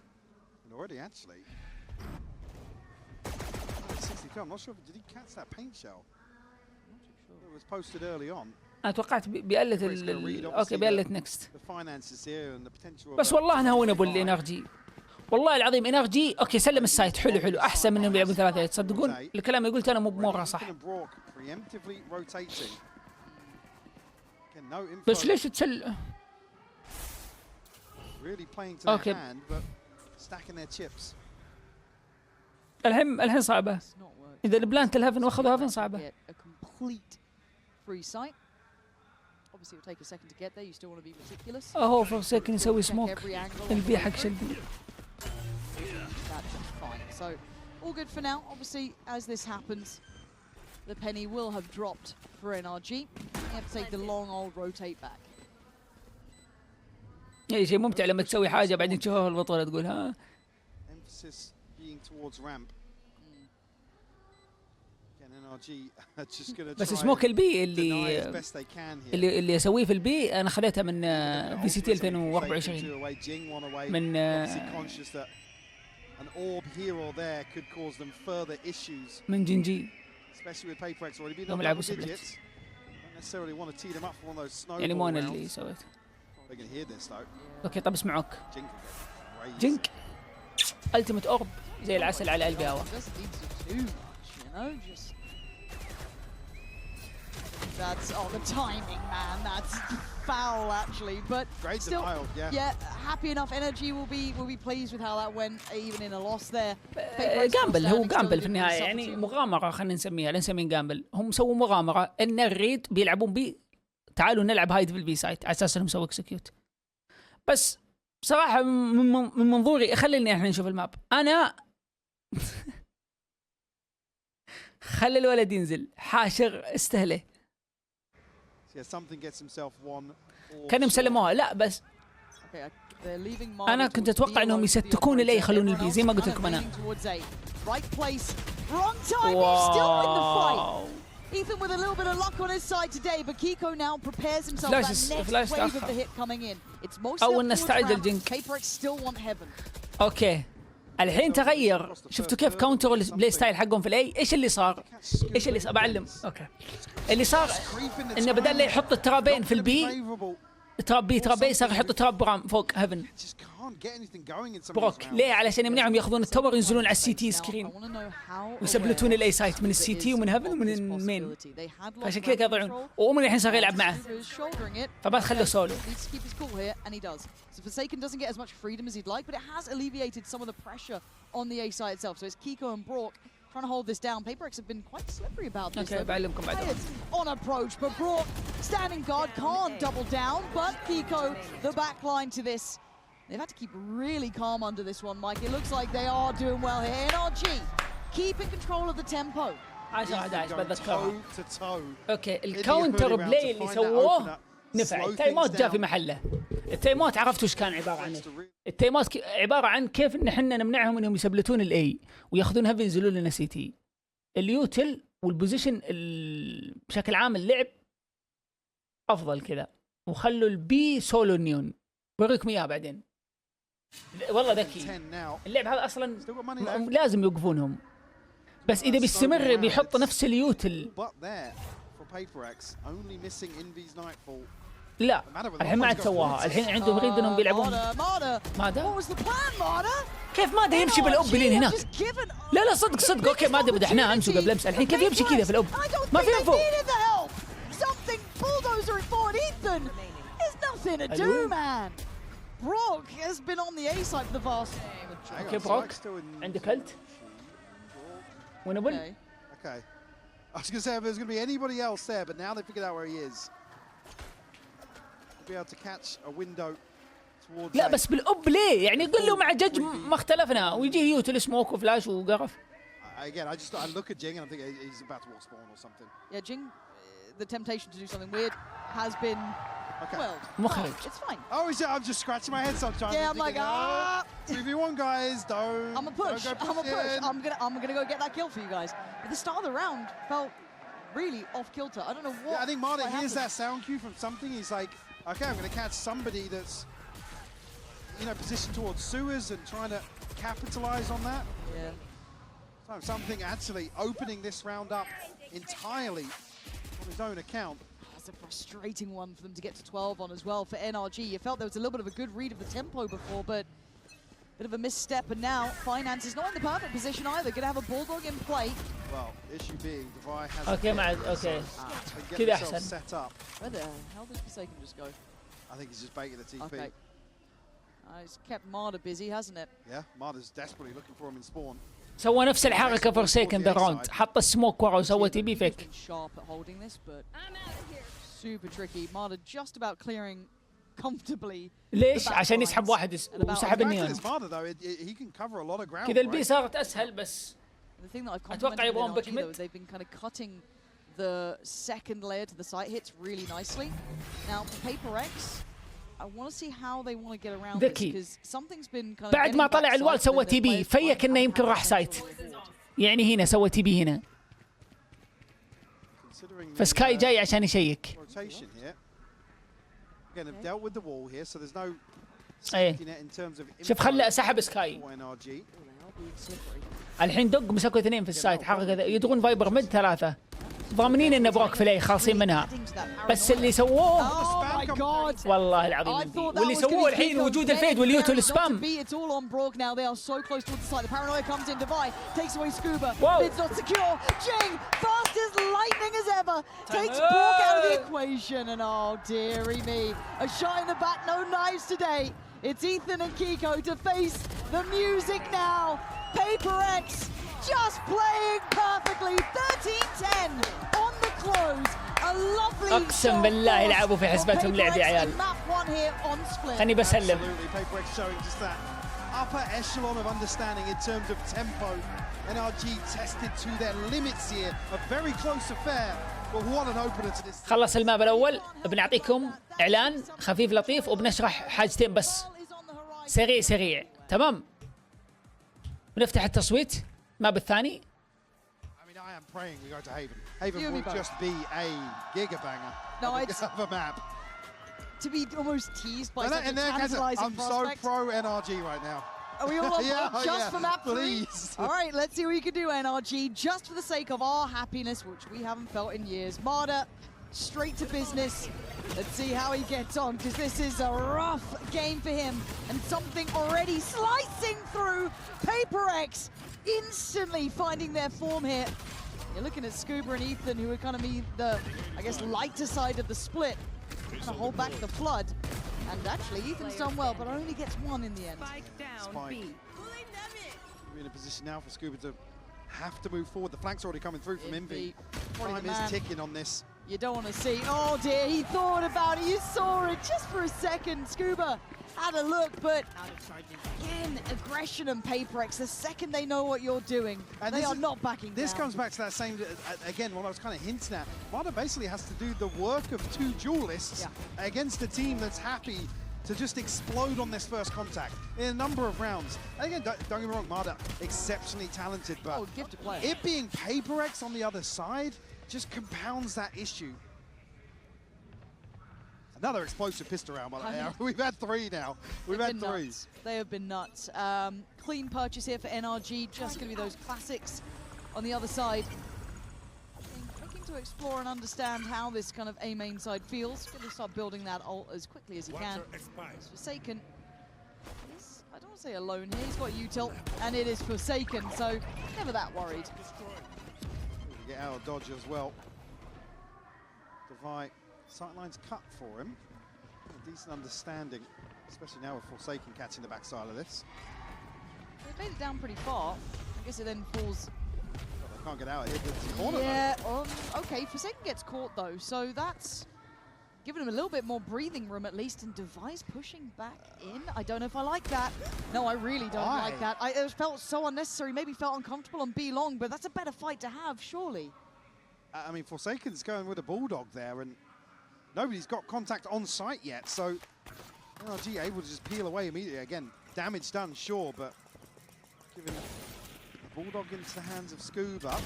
انا توقعت بيقلت اوكي بيقلت نكست بس والله انا هون ابو NRG والله العظيم NRG اوكي سلم السايت حلو احسن من انهم يلعبون ثلاثة تصدقون الكلام اللي قلته انا مو بمره صح بس ليش تسل اوكي الحين صعبة اذا البلانت الهافن واخذوا هافن صعبة اهو فور سكن يسوي سموك البي حق شلبي So, all good for now. Obviously, as this happens, the penny will have dropped for NRG. You have to take the long old rotate back. يعني شيء ممتع لما تسوي حاجة بعدين تشوفها في البطولة تقول ها. بس سموك البي اللي يسويه في البي أنا خذيتها من في سي تي 2024 من An orb here or there could cause them further issues. من جنجي. Especially with PRX already been on double digits. Don't necessarily want to tee them up for one of those snowball يعني مو أنا rounds. اللي سويت. They can hear this though. أوكي طب اسمعوك. جنك. Ultimate orb زي العسل على قلبي هوا. That's the timing, man. That's foul, actually. But great still, denial, yeah, happy enough. NRG will be pleased with how that went, even in a loss there. جامبل هو جامبل في النهاية يعني مغامرة خلينا نسميها لا نسميه جامبل هم سووا مغامرة إن الريد بيلعبون بي تعالوا نلعب هايد في البي سايت على أساس إنهم سووا اكسكيوت بس صراحة من منظوري خليني احنا نشوف الماب أنا خلي الولد ينزل حاشر استهله كانوا مسلموها لا بس انا كنت اتوقع انهم يستكون الاي يخلون البي زي ما قلت لكم انا واو Ethan with a little bit of luck on his side today, but Kiko now prepares himself for that next wave of the hit coming in. It's mostly أول نستعد الجنك. PRX still want heaven. اوكي الحين تغير شفتوا كيف كاونتر البلاي ستايل حقهم في الاي ايش اللي صار بعلم اوكي اللي صار انه بدل لا يحط الترابين في البي تراب بي تراب بي، صار يحطوا تراب برام فوق هيفن. Just can't get anything going in some of these بروك rounds. ليه؟ علشان يمنعهم ياخذون التور وينزلون على السي تي سكرين ويثبتون الاي سايت من السي تي ومن هيفن ومن المين. عشان كذا قاعد يضيعون، وأومن الحين صار يلعب معه فما تخلوا سولو. Needs to keep his cool here, and he does. So Forsaken doesn't get as much freedom as he'd like, but it has alleviated some of the pressure on the A side itself. So it's Kiko and Brock trying to hold this down. PRX have been quite slippery about this. Okay, بعلمكم بعد. On approach, but Brock standing guard can't double down, but Kiko the back line to this. They've had to keep really calm under this one, Mike. It looks like they are doing well here. NRG keeping control of the tempo. 10-11 بتذكرها. Toe to toe. اوكي الكاونتر بلاي اللي سووه نفع. التايمات جاء في محله. التايمات عرفتوا ايش كان عباره عنه؟ التايمات عباره عن كيف ان احنا نمنعهم انهم يسبلتون الاي وياخذون هيفن ينزلون لنا سي تي. اليوتل والبوزيشن بشكل عام اللعب افضل كذا، وخلوا البي سولو نيون. بوريكم اياه بعدين. والله ذكي اللعب هذا اصلا لازم يوقفونهم، بس اذا بيستمر بيحط نفس اليوتل. لا الحين ما عاد سواها، الحين عندهم يريد انهم بيلعبون مادا. كيف مادا يمشي بالأوب لين هناك؟ لا لا صدق صدق. اوكي مادا بدحناها امس وقبل امس، الحين كيف يمشي كذا في الأوب؟ ما في انفو. Brock has been on the A side for the vast. اوكي بروك عندك هلت ونبل. Okay. I was going to say if there's going to be anybody else there, but now they figured out where he is. Be able to catch a window towards. لا بس بالأوب ليه؟ يعني قل له مع جج ما اختلفنا ويجي يوتل سموك وفلاش وقرف. Again, I look at Jing and I think he's about to walk spawn or something. Yeah, Jing, the temptation to do something weird has been quelled. مخرج. It's fine. Oh, I'm just scratching my head sometimes. Yeah, I'm like, 3v1 guys, don't. I'm a push. I'm a push. I'm gonna go get that kill for you guys. But the start of the round felt really off kilter. I don't know what. Yeah, I think Marta hears that sound cue from something. He's like, okay, I'm gonna catch somebody that's, you know, positioned towards sewers and trying to capitalize on that. Yeah. So something actually opening this round up entirely on his own account. That's a frustrating one for them to get to 12 on as well for NRG. You felt there was a little bit of a good read of the tempo before, but a bit of a misstep, and now Finance is not in the perfect position either. Gonna have a Bulldog in play. Well, issue being Devi has اوكي مع اوكي كذا احسن. set up. Where the hell did Forsaken just go? I think he's just baiting the TP. Okay. It's kept Marta busy, hasn't it? Yeah, Marta's desperately looking for him in spawn. سوى نفس الحركة فورسيكن ذا راوند، حط السموك ورا وسوى تي بي فيك. Sharp at holding this, but super tricky. Marta just about clearing comfortably. ليش؟ عشان يسحب واحد وسحب النيون. كذا البي صارت اسهل بس. اتوقع يبغون باك ميد. They've been kind of cutting the second layer to the site hits really nicely. Now for PRX, I want to see how they want to get around this because something's been kind of. بعد ما طلع الوال سوى تي بي، فيك انه يمكن راح سايت. يعني هنا سوى تي بي هنا. فسكاي جاي عشان يشيك. ايه شوف خلى سحب سكاي. الحين دق مسكوا اثنين في السايت، حقق يدغون فايبر ميد ثلاثة. ضامنين ان بروك فلاي خالصين منها، بس اللي سووه والله العظيم واللي سووه الحين وجود الفيد واليوتو السبام. It's Ethan and Kiko to face the music now. PRX just playing perfectly. 13-10 on the close. A lovely أقسم بالله يلعبوا في حسبتهم لعب يا عيال. خلني بسلم. PRX showing just that upper echelon of understanding in terms of tempo. NRG tested to their limits here. A very close affair. But what an opener to this. خلص الماب الأول، بنعطيكم إعلان خفيف لطيف وبنشرح حاجتين بس. سريع سريع، تمام؟ بنفتح التصويت ماب الثاني. I mean, I am praying we go to Haven. Haven will just be a gigabanger of a map. To be almost teased by such a I'm tantalizing prospect. so pro NRG right now. Are we all on board just for map 3? Please. All right, let's see what you can do, NRG, just for the sake of our happiness, which we haven't felt in years. Marta, straight to business. Let's see how he gets on, because this is a rough game for him. And something already slicing through. PRX instantly finding their form here. You're looking at Scuba and Ethan, who are kind of the, I guess, lighter side of the split. Trying to hold back the flood. And actually, Ethan's done well, but only gets one in the end. Spike down Spike. B. We're in a position now for Scuba to have to move forward. The flank's already coming through from Envy. Probably Time the is man ticking on this. You don't want to see. Oh dear, he thought about it. You saw it just for a second. Scuba had a look, but Out of charges. again, aggression and PRX. The second they know what you're doing, And they this are is- not backing This down. comes back to that same, again, what I was kind of hinting at. Marta basically has to do the work of two duelists against a team that's happy to just explode on this first contact in a number of rounds. And again, don't get me wrong, Marta, exceptionally talented, but Oh, gifted player. it being PRX on the other side just compounds that issue. Another explosive pistol round, by the way. We've had three now. We've They've had been three. nuts. They have been nuts. Clean purchase here for NRG. Just going to be those classics on the other side. Looking to explore and understand how this kind of A main side feels. Going to start building that ult as quickly as he can. Forsaken. He's, I don't want to say alone here. He's got util, and it is Forsaken, so never that worried. Get out of dodge as well. Devi, sightline's cut for him. A decent understanding, especially now with Forsaken catching the backside of this. They made it down pretty far. I guess it then falls. They can't get out of here. It's a corner, Yeah, okay, Forsaken gets caught though, so that's giving him a little bit more breathing room at least, and Device pushing back in. I don't know if I like that. No, I really don't Why? like that. It felt so unnecessary, maybe felt uncomfortable on B long, but that's a better fight to have, surely. I mean, Forsaken's going with a Bulldog there, and nobody's got contact on site yet, so NRG able to just peel away immediately. Again, damage done, sure, but giving Bulldog into the hands of Scuba.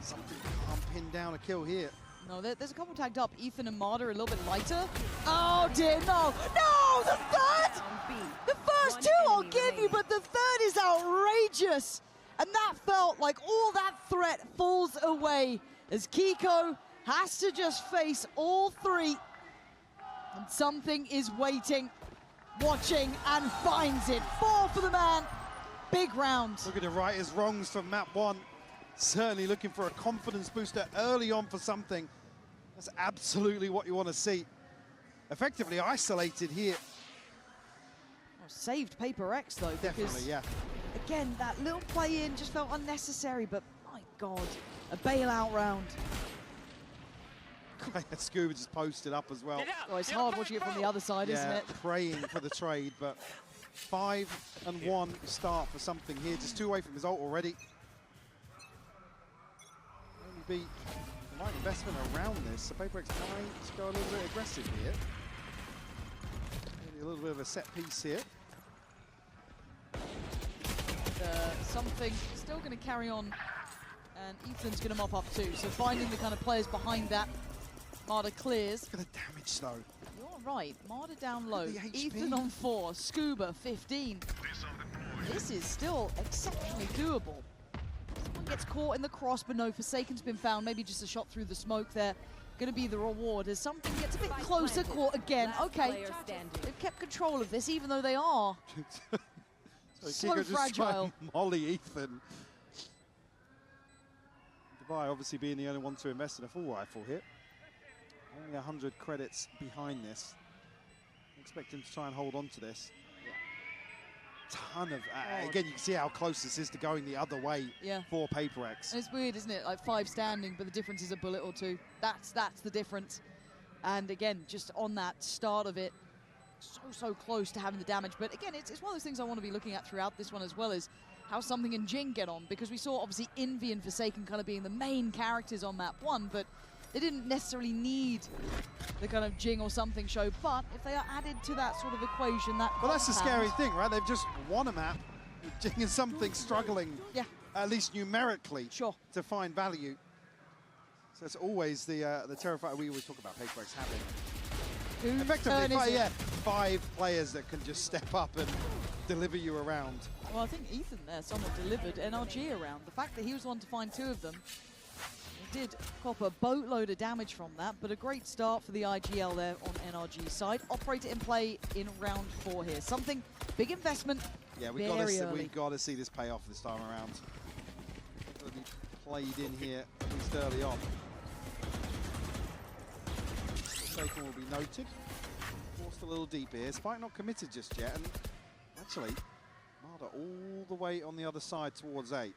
Something can't pin down a kill here. No, there's a couple tagged up. Ethan and Marta are a little bit lighter. Oh dear, no! No, the third! On B. The first One two I'll enemy give you, remaining. but the third is outrageous. And that felt like all that threat falls away as Kiko has to just face all three. And something is waiting, watching, and finds it. 4 for the man. Big round. Look at the righters wrongs from map 1. Certainly looking for a confidence booster early on for something. That's absolutely what you want to see. Effectively isolated here. Oh, saved PRX though, Definitely, because yeah. again, that little play in just felt unnecessary, but my God, a bailout round. Scuba just posted up as well. Oh, it's hard watching it from the other side, isn't Yeah, it? praying for the trade, but 5-1 start for something here. Just 2 away from his ult already. Only be the right investment around this. So PRX might go a little bit aggressive here. Maybe a little bit of a set piece here. Something still going to carry on, and Ethan's going to mop up too. So finding the kind of players behind that. Marta clears. Look at the damage though. You're right. Marta down low. The HP. Ethan on 4. Scuba 15. This is still exceptionally doable. Someone gets caught in the cross, but no, Forsaken's been found. Maybe just a shot through the smoke there. Going to be the reward as something gets a bit closer. Caught again. Last Okay. player standing. They've kept control of this, even though they are so Kiko just trying fragile. to molly Ethan. Dubai obviously being the only one to invest in a full rifle here. Only 100 credits behind this. Expect him to try and hold on to this. Ton of, again, you can see how close this is to going the other way for PRX. And it's weird, isn't it? Like 5 standing, but the difference is a bullet or 2. That's the difference. And again, just on that start of it, so close to having the damage. But again, it's one of those things I want to be looking at throughout this one as well, is how Something and Jing get on, because we saw obviously Envy and Forsaken kind of being the main characters on map 1, but they didn't necessarily need the kind of Jing or Something show. But if they are added to that sort of equation, that Well, that's the compound- scary thing, right? They've just won a map. Jing and Something struggling, at least numerically, to find value. So it's always the terrifying. We always talk about PRX having effectively 5 players that can just step up and deliver you around. Well, I think Ethan there somewhat delivered NRG around. The fact that he was the one to find 2 of them, did cop a boatload of damage from that, but a great start for the IGL there on NRG's side. Operator in play in round 4 here. Something, big investment. Yeah, we've got to see this pay off this time around. It's going to be played in here at least early on. Taken will be noted. Forced a little deep here. Spike not committed just yet, and actually, Marder all the way on the other side towards 8.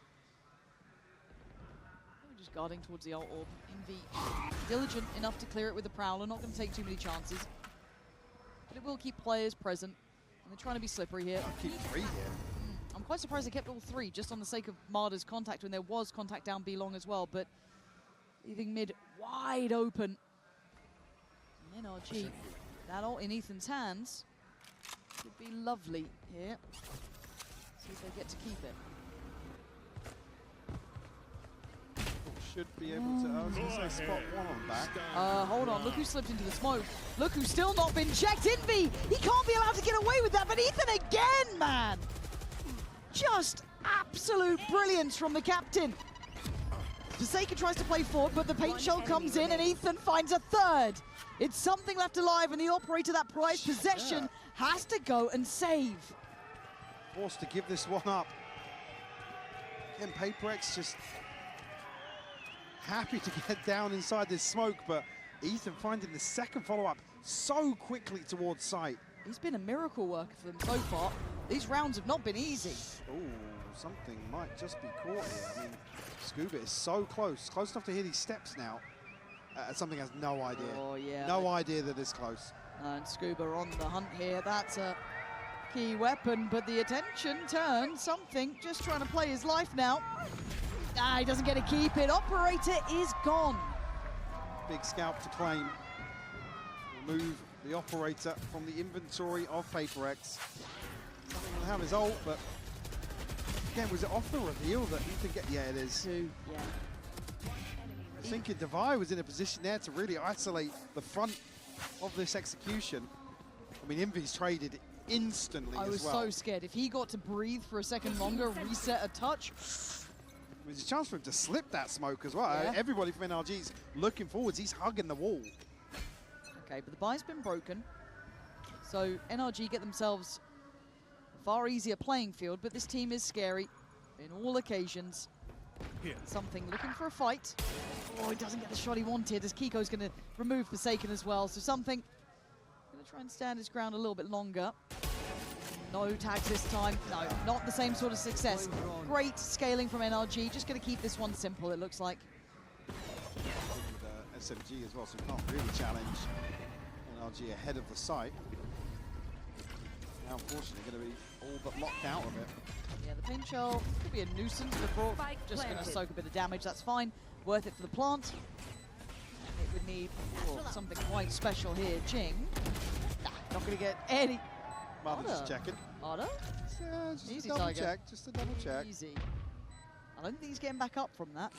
Just guarding towards the alt orb. Envy diligent enough to clear it with the Prowler. Not going to take too many chances, but it will keep players present. And they're trying to be slippery here. Keep 3 here. I'm quite surprised they kept all 3 just on the sake of Marder's contact when there was contact down B long as well. But leaving mid wide open. And NRG, that ult in Ethan's hands would be lovely here. See if they get to keep it. Should be able to, I was going to say spot 1 on back. Hold on, look who slipped into the smoke. Look who's still not been checked. Envy, he can't be allowed to get away with that, but Ethan again, man. Just absolute brilliance from the captain. Forsaken tries to play forward, but the paint shell comes in and Ethan finds a 3rd. It's something left alive, and the operator, that prized possession, has to go and save. Forced to give this one up. Again, PRX just happy to get down inside this smoke, but Ethan finding the second follow-up so quickly towards sight. He's been a miracle worker for them so far. These rounds have not been easy. Oh, something might just be caught here. I mean, Scuba is so close enough to hear these steps now. Something has no idea. Oh, yeah. No idea that it's close. And Scuba on the hunt here. That's a key weapon, but the attention turned. Something just trying to play his life now. He doesn't get to keep it. Operator is gone. Big scalp to claim. Remove the operator from the inventory of PRX. Something will have his ult, but again, was it off the reveal that Ethan get? Yeah, it is. 2, yeah. I think Devi was in a position there to really isolate the front of this execution. I mean, Envy's traded instantly as well. I was so scared. If he got to breathe for a second longer, reset a touch. There's a chance for him to slip that smoke as well. Yeah. Everybody from NRG's looking forwards. He's hugging the wall. Okay, but the buy's been broken. So NRG get themselves a far easier playing field, but this team is scary in all occasions. Here. Something looking for a fight. Oh, he doesn't get the shot he wanted, as Kiko's going to remove Forsaken as well. So something going to try and stand his ground a little bit longer. No tags this time. No, not the same sort of success. Great scaling from NRG. Just going to keep this one simple, it looks like. With SMG as well, so we can't really challenge NRG ahead of the site. Now, unfortunately, going to be all but locked out of it. Yeah, the paint shell could be a nuisance before. Just going to soak a bit of damage. That's fine. Worth it for the plant. It would need something quite special here. Jing. Not going to get any. Mother's just checking. Arda? Just Easy, a double Tiger. check. Just a double check. Easy. I don't think he's getting back up from that.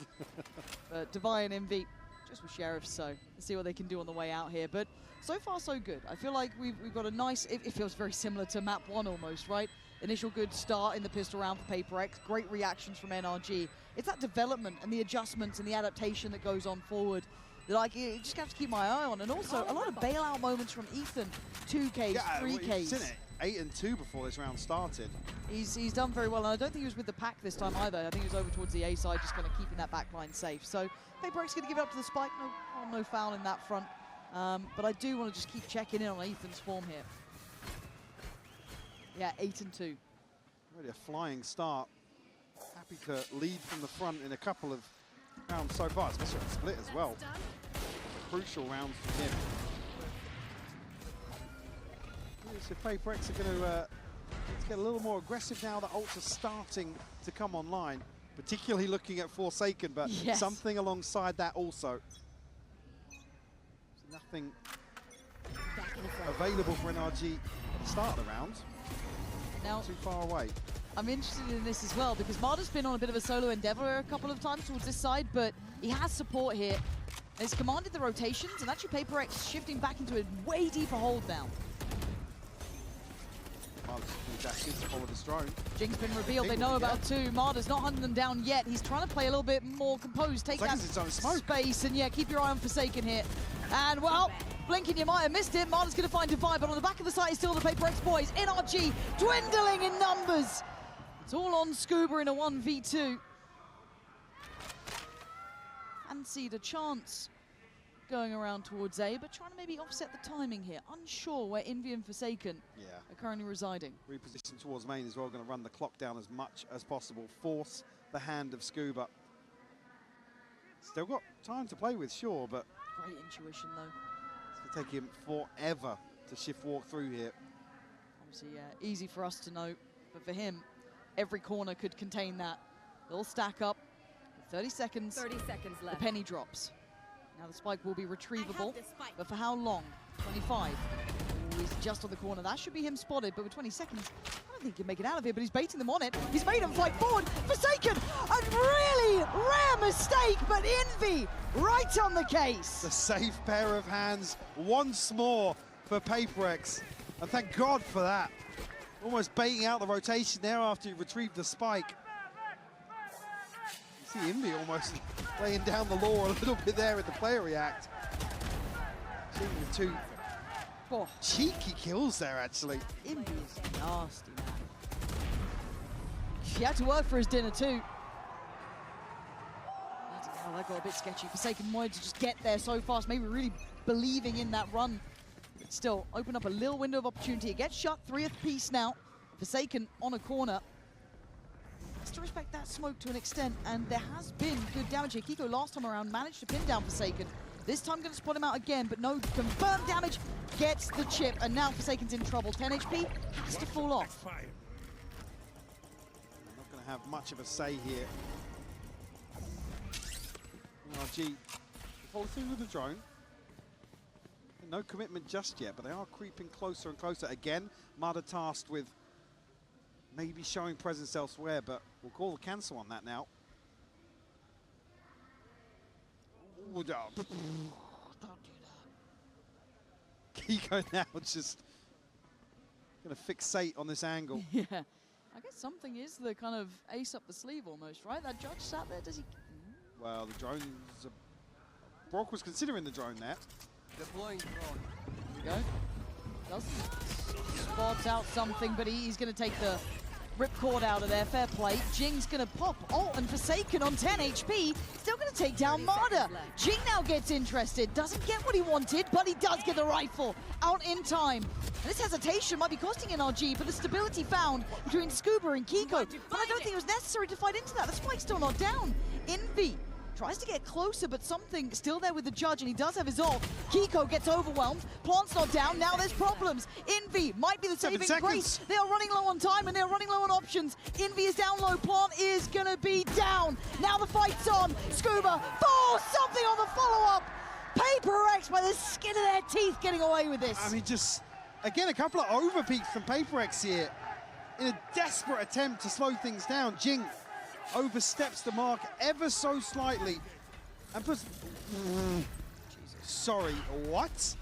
But Devi and Envy just with Sheriff, so let's see what they can do on the way out here. But so far, so good. I feel like we've got a nice, it feels very similar to map 1 almost, right? Initial good start in the pistol round for PRX. Great reactions from NRG. It's that development and the adjustments and the adaptation that goes on forward that you just have to keep my eye on. And also a lot of bailout moments from Ethan. 2Ks, Yeah, 3Ks. we've seen it 8 and 2 before this round started. He's done very well, and I don't think he was with the pack this time either. I think he was over towards the A side, just kind of keeping that back line safe. So PRX going to give it up to the spike. No foul in that front. But I do want to just keep checking in on Ethan's form here. Yeah, 8 and 2. Really a flying start. Happy to lead from the front in a couple of rounds so far, especially on split as well. Crucial rounds for him. So PRX are going to get a little more aggressive now that ults are starting to come online, particularly looking at Forsaken, but yes, something alongside that also. So nothing available for NRG at the start of the round. Now, too far away. I'm interested in this as well, because Marder's been on a bit of a solo endeavor a couple of times towards this side, but he has support here. He's commanded the rotations, and actually PRX shifting back into a way deeper hold now. Marder's going to dashes to follow this drone. Jinx been revealed, they know about two. Marder's not hunting them down yet. He's trying to play a little bit more composed, take that space, and yeah, keep your eye on Forsaken here. And well, blinking, you might have missed it. Marder's going to find Divide, but on the back of the site is still the PRX boys. NRG dwindling in numbers. It's all on Scuba in a 1v2. Fancied a chance going around towards A, but trying to maybe offset the timing here. Unsure where Envy and Forsaken are currently residing. Reposition towards main as well, going to run the clock down as much as possible, force the hand of Scuba. Still got time to play with, sure, but Great intuition though. it's going to take him forever to shift walk through here. Obviously, yeah, easy for us to know, but for him, every corner could contain that. They'll stack up. 30 seconds. 30 seconds left. The penny drops. Now the spike will be retrievable, but for how long? 25. Ooh, he's just on the corner. That should be him spotted, but with 20 seconds, I don't think he can make it out of here, but he's baiting them on it. He's made him fight forward. Forsaken! A really rare mistake, but Envy right on the case. The safe pair of hands once more for PRX, and thank God for that. Almost baiting out the rotation there after he retrieved the spike. You see Envy almost laying down the law a little bit there in the player react. Seeing the two cheeky kills there, actually. Envy is nasty, man. He had to work for his dinner too. Oh, that got a bit sketchy. Forsaken wanted to just get there so fast, maybe really believing in that run. But still, open up a little window of opportunity. It gets shut, 3th piece now. Forsaken on a corner. Has to respect that smoke to an extent, and there has been good damage here. Kiko last time around managed to pin down Forsaken. This time going to spot him out again, but no confirmed damage. Gets the chip, and now Forsaken's in trouble. 10 HP has to fall off. Not going to have much of a say here. NRG follow through with the drone. No commitment just yet, but they are creeping closer and closer. Again, Mada tasked with maybe showing presence elsewhere, but we'll call the cancel on that now. Ooh, don't do that. Kiko now just going to fixate on this angle. Yeah, I guess something is the kind of ace up the sleeve almost, right? That judge sat there, does he? Well, the drone's... Brock was considering the drone there. Deploying drone. There we go. Doesn't spot out something, but he's going to take the ripcord out of there. Fair play. Jing's going to pop ult, and Forsaken on 10 HP. Still going to take down Marder. Jing now gets interested. Doesn't get what he wanted, but he does get the rifle out in time. And this hesitation might be costing NRG, but the stability found between Scuba and Kiko. But I don't think it was necessary to fight into that. The spike's still not down. Envy tries to get closer, but something still there with the judge, and he does have his ult. Kiko gets overwhelmed. Plant's not down. Now there's problems. Envy might be the saving grace. They are running low on time, and they're running low on options. Envy is down low. Plant is going to be down. Now the fight's on. Scuba falls something on the follow-up. PRX by the skin of their teeth getting away with this. I mean, just, again, a couple of overpeaks from PRX here in a desperate attempt to slow things down. Jing oversteps the mark ever so slightly and puts... Sorry, what? Jeez.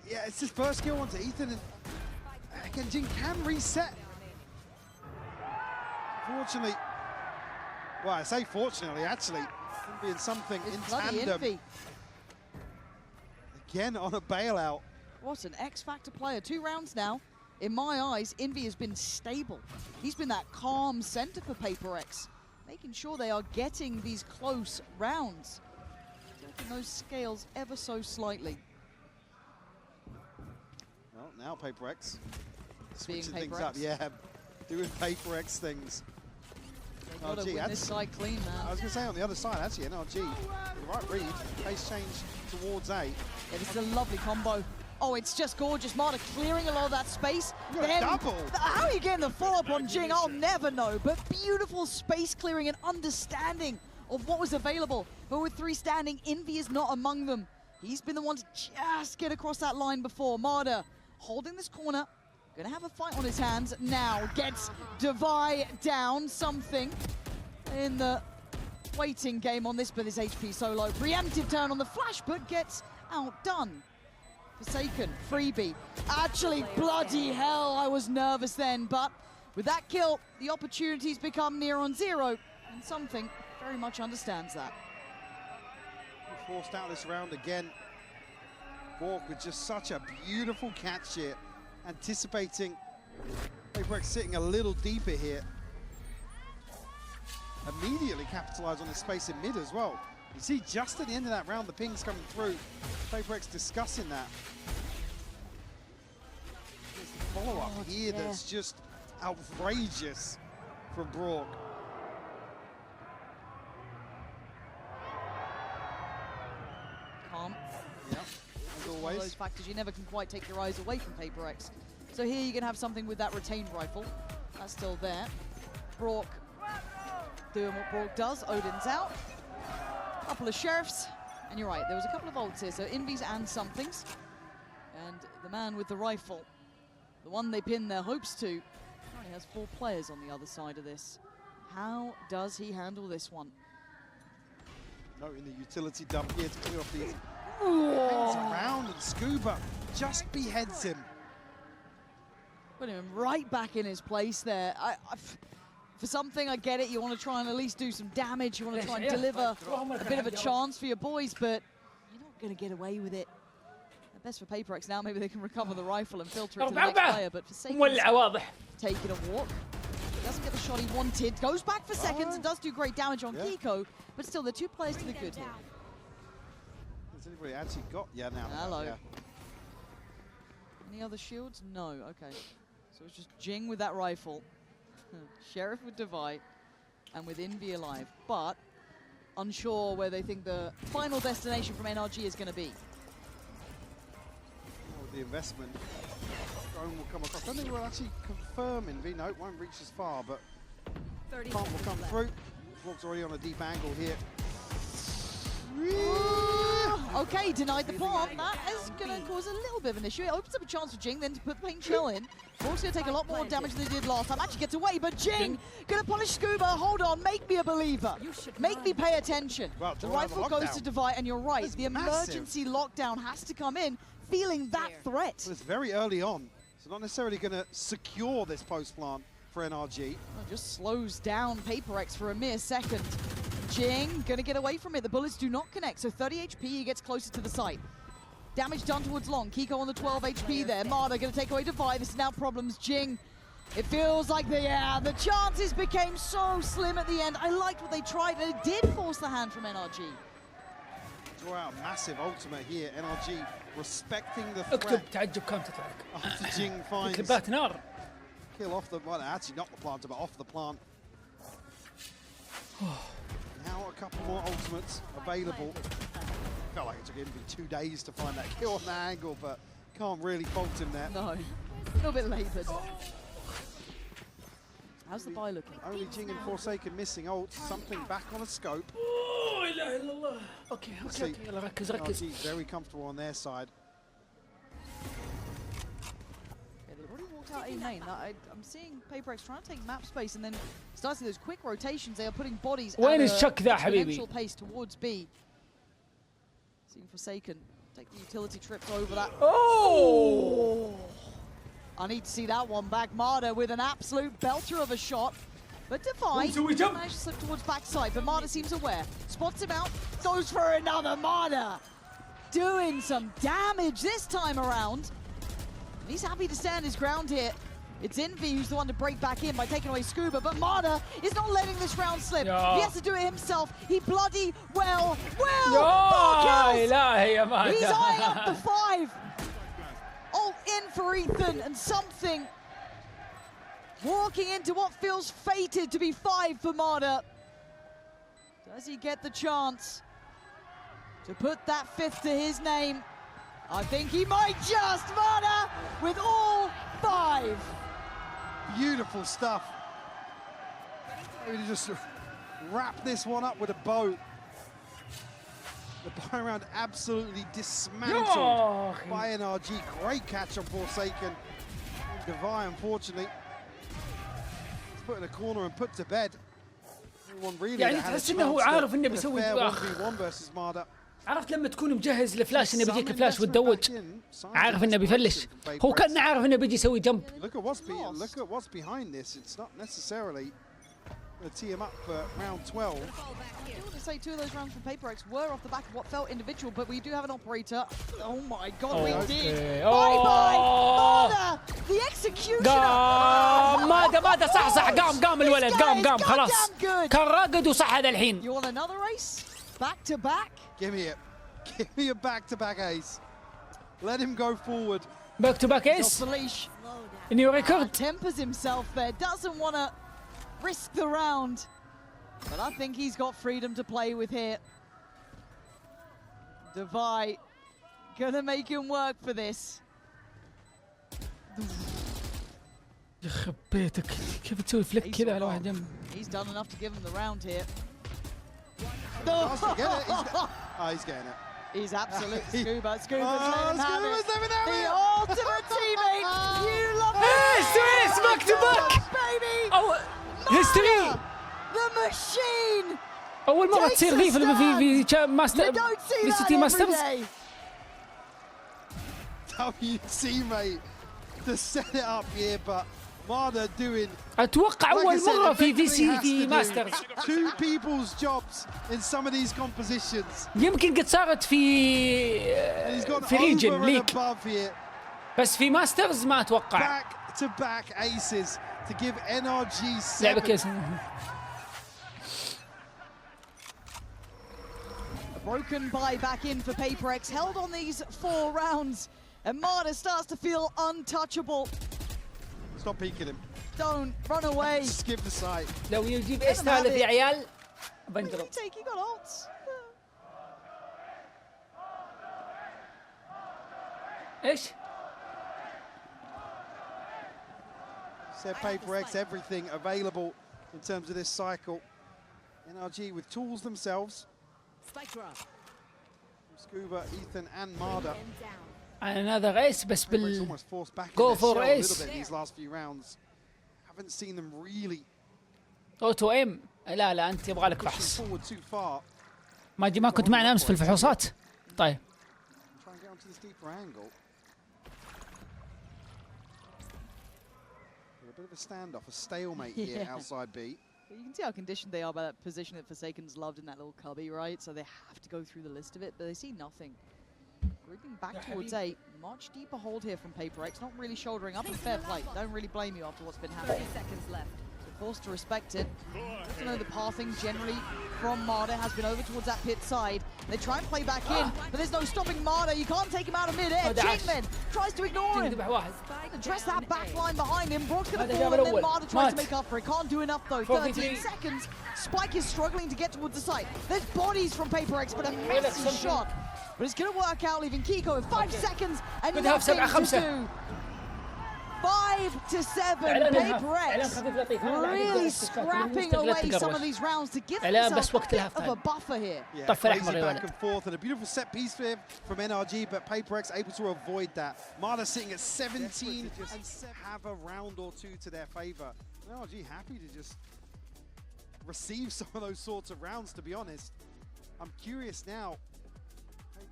Yeah, it's his first kill onto Ethan, and again, Jing can reset. Fortunately, well, I say fortunately, actually, being something It's in bloody tandem. Envy. Again on a bailout. What an X-Factor player. 2 rounds now. In my eyes, Envy has been stable. He's been that calm center for PRX, making sure they are getting these close rounds. Tilting those scales ever so slightly. Well, now PRX Being switching things up. PRX. Yeah, doing PRX things. They've got to NRG, win this side clean, I man. was going to say on the other side, actually, NRG, the right read, pace change towards A. Yeah, this is a lovely combo. Oh, it's just gorgeous. Marta clearing a lot of that space. You got a double. How are you getting the follow-up on Jing? I'll never know. But beautiful space clearing and understanding of what was available. But with 3 standing, Envy is not among them. He's been the one to just get across that line before. Marta holding this corner. Gonna have a fight on his hands now. Gets Divide down. Something in the waiting game on this, but his HP so low. Preemptive turn on the flash, but gets outdone. Forsaken, freebie. Actually, bloody hell, I was nervous then, but with that kill, the opportunities become near on zero, and something very much understands that. Forced out this round again. Walk with just such a beautiful catch here, anticipating PRX sitting a little deeper here. Immediately capitalize on the space in mid as well. You see just at the end of that round, the pings coming through. PRX discussing that. There's the follow-up here that's just outrageous from Brock. Calm. Yeah, as One of always. those factors you never can quite take your eyes away from PRX. So here you can have something with that retained rifle. That's still there. Brock doing what Brock does. Odin's out. Couple of sheriffs. And you're right, there was a couple of ults here. So Invies and somethings. And the man with the rifle, the one they pin their hopes to, only has 4 players on the other side of this. How does he handle this one? Noting the utility dump here to clear off these. Hangs around and Scuba just beheads him. Put him right back in his place there. For something, I get it. You want to try and at least do some damage. You want to try and deliver a bit of a chance for your boys, but you're not going to get away with it. The best for PRX now, maybe they can recover the rifle and filter it to the next player, but for Satan's taking a walk. Doesn't get the shot he wanted. Goes back for seconds and does do great damage on Kiko, but still, they're 2 players to the good here. Has anybody actually got? Yeah, now. Hello. Yeah. Any other shields? No. Okay. So it's just Jing with that rifle. Sheriff with Divide. And with Envy alive. But unsure where they think the final destination from NRG is going to be. With the investment, drone will come across. I don't think we'll actually confirm Envy. No, it won't reach as far, but 30 plant will come left. through. Walk's already on a deep angle here. Okay, denied the plant. That is going to cause a little bit of an issue. It opens up a chance for Jing then to put the paint shell in. Walk's going to take a lot more damage than they did last time. Actually gets away, but Jing going to punish Scuba. Hold on, make me a believer. Make me pay attention. Well, The rifle goes to Divide, and you're right. That's The emergency lockdown has to come in, feeling that threat. Well, it's very early on, so not necessarily going to secure this post plant for NRG. Well, just slows down PRX for a mere second. Jing gonna get away from it. The bullets do not connect, so 30 HP, he gets closer to the site. Damage done towards Long. Kiko on the 12 HP there. Marta gonna take away Divide. This is now problems. Jing. It feels like the chances became so slim at the end. I liked what they tried, and it did force the hand from NRG. Draw out a massive ultimate here. NRG respecting the اكتب threat تعجب كاونتر after Jing finds كليبات نار. kill off the, well, actually not the planter, but off the plant. Now a couple more ultimates available. Felt like it took him 2 days to find that kill on the angle, but can't really fault him there. No, a little bit laboured. How's the buy looking? Only Jing and Forsaken missing ult. Something back on a scope. لا اله الا الله. اوكي اوكي يلا ركز ركز. NRG very comfortable on their side. Yeah, they've already walked out A main. I'm seeing PRX trying to take map space and then starting those quick rotations. They are putting bodies وين at الشك ذا حبيبي؟ exponential pace towards B. Seeing Forsaken take the utility trips over that. Oh! I need to see that one back. Marta with an absolute belter of a shot. But Divide So we jump. managed to slip towards backside, but Marta seems aware. Spots him out, goes for another. Marta doing some damage this time around. And he's happy to stand his ground here. It's Envy who's the one to break back in by taking away Scuba, but Marta is not letting this round slip. Yeah. He has to do it himself. He bloody well. يا إلهي يا ماتا. He's eyeing up the 5. Ult in for Ethan, and something walking into what feels fated to be 5 for Marta. Does he get the chance to put that 5th to his name? I think he might just. Marta with all 5. Beautiful stuff. Maybe to just wrap this one up with a bow. The buy round absolutely dismantled by NRG. Great catch on Forsaken. Divide, unfortunately, is put in a corner and put to bed. Anyone really يعني that had a تحس إنه chance عارف to إنه get a بيسوي fair آخ. 1v1 versus Marta. عرفت لما تكون مجهز لفلاش انه بيجيك فلاش وتدوج، عارف انه بيفلش، هو كان عارف انه بيجي يسوي جمب. Look at what's behind this. It's not necessarily going to tee him up for round 12. I want to say 2 of those rounds from PRX were off the back of what felt individual, but we do have an operator. Oh my god, we did! Bye-bye! Mada! The executioner! قام ماذا صح قام الولد قام خلاص كان راقد وصح هذا الحين. You want another race? Back to back? Give me a back-to-back ace. Let him go forward. باك تو باك Off ايس the leash. نيو ريكورد. Tempers himself there, doesn't want to risk the round. But I think he's got freedom to play with here. Devi gonna make him work for this. يخرب بيتك كيف تسوي فليك كذا على واحد جنب. He's done enough to give him the round here. Has to get it. He's getting it. He's absolutely Scuba's let him have it. Scuba's having The it. ultimate teammate. You love ايس باك تو باك. baby. او هيستوري. The machine. اول مرة تصير ذي في ماستر You don't see في that سيتي every ماسترز. day. WC mate to set it up here, but Mada doing. اتوقع Like I اول said, مرة effectively has في to do ماسترز. 2 people's jobs in some of these compositions. يمكن قد صارت And he's في gone في ريجن over and ليك، above here. بس في ماسترز ما اتوقع. Back-to-back aces to give NRG 7. لعبة كيس. A broken buy back in for PRX, held on these 4 rounds, and Mada starts to feel untouchable. Stop peeking him. Don't run away. Just give the sight. لو يجيب ايس ثالث يا عيال بنضرب. He got ults. ايش؟ Said PRX, everything available in terms of this cycle. NRG with tools themselves. Spike drop. Scuba, Ethan, and Mada. another ايس بس PRX بال almost forced back Go in their for shell a ace. little bit these last few rounds. Haven't seen them really اوتو ام. لا انت يبغى لك pushing فحص. forward too far. ما كنت معنا امس في الفحوصات. طيب Try and get onto this deeper angle. A bit of a standoff, a stalemate here Yeah. outside B. You can see how conditioned they are by that position that Forsaken's loved in that little cubby, right? So they have to go through the list of it, but they see nothing. Grouping back towards A, much deeper hold here from PRX, not really shouldering up, and fair play. Don't really blame you after what's been 30 happening. seconds left. Forced to respect it. Also know the pathing generally from Mada has been over towards that pit side. They try and play back in, but there's no stopping Mada. You can't take him out of mid-air. Jingman tries to ignore him. تذبح واحد. Address that back line behind him. Brock's going to هذا fall, جاب and then الأول. Mada tries to مات. make up for it. Can't do enough though. 13 seconds. Spike is struggling to get towards the site. There's bodies from PRX, but a messy shot. But it's going to work out, leaving Kiko in 5 seconds and بدها في nothing 7-5. to do. 5 to 7. PRX really scrapping away some of these rounds to give themselves a bit of a buffer here. Yeah, طف الأحمر crazy يا back ولد. and forth, and a beautiful set piece here from NRG, but PRX able to avoid that. Mada sitting at 17 and have a round or two to their favour. NRG happy to just receive some of those sorts of rounds, to be honest. I'm curious now,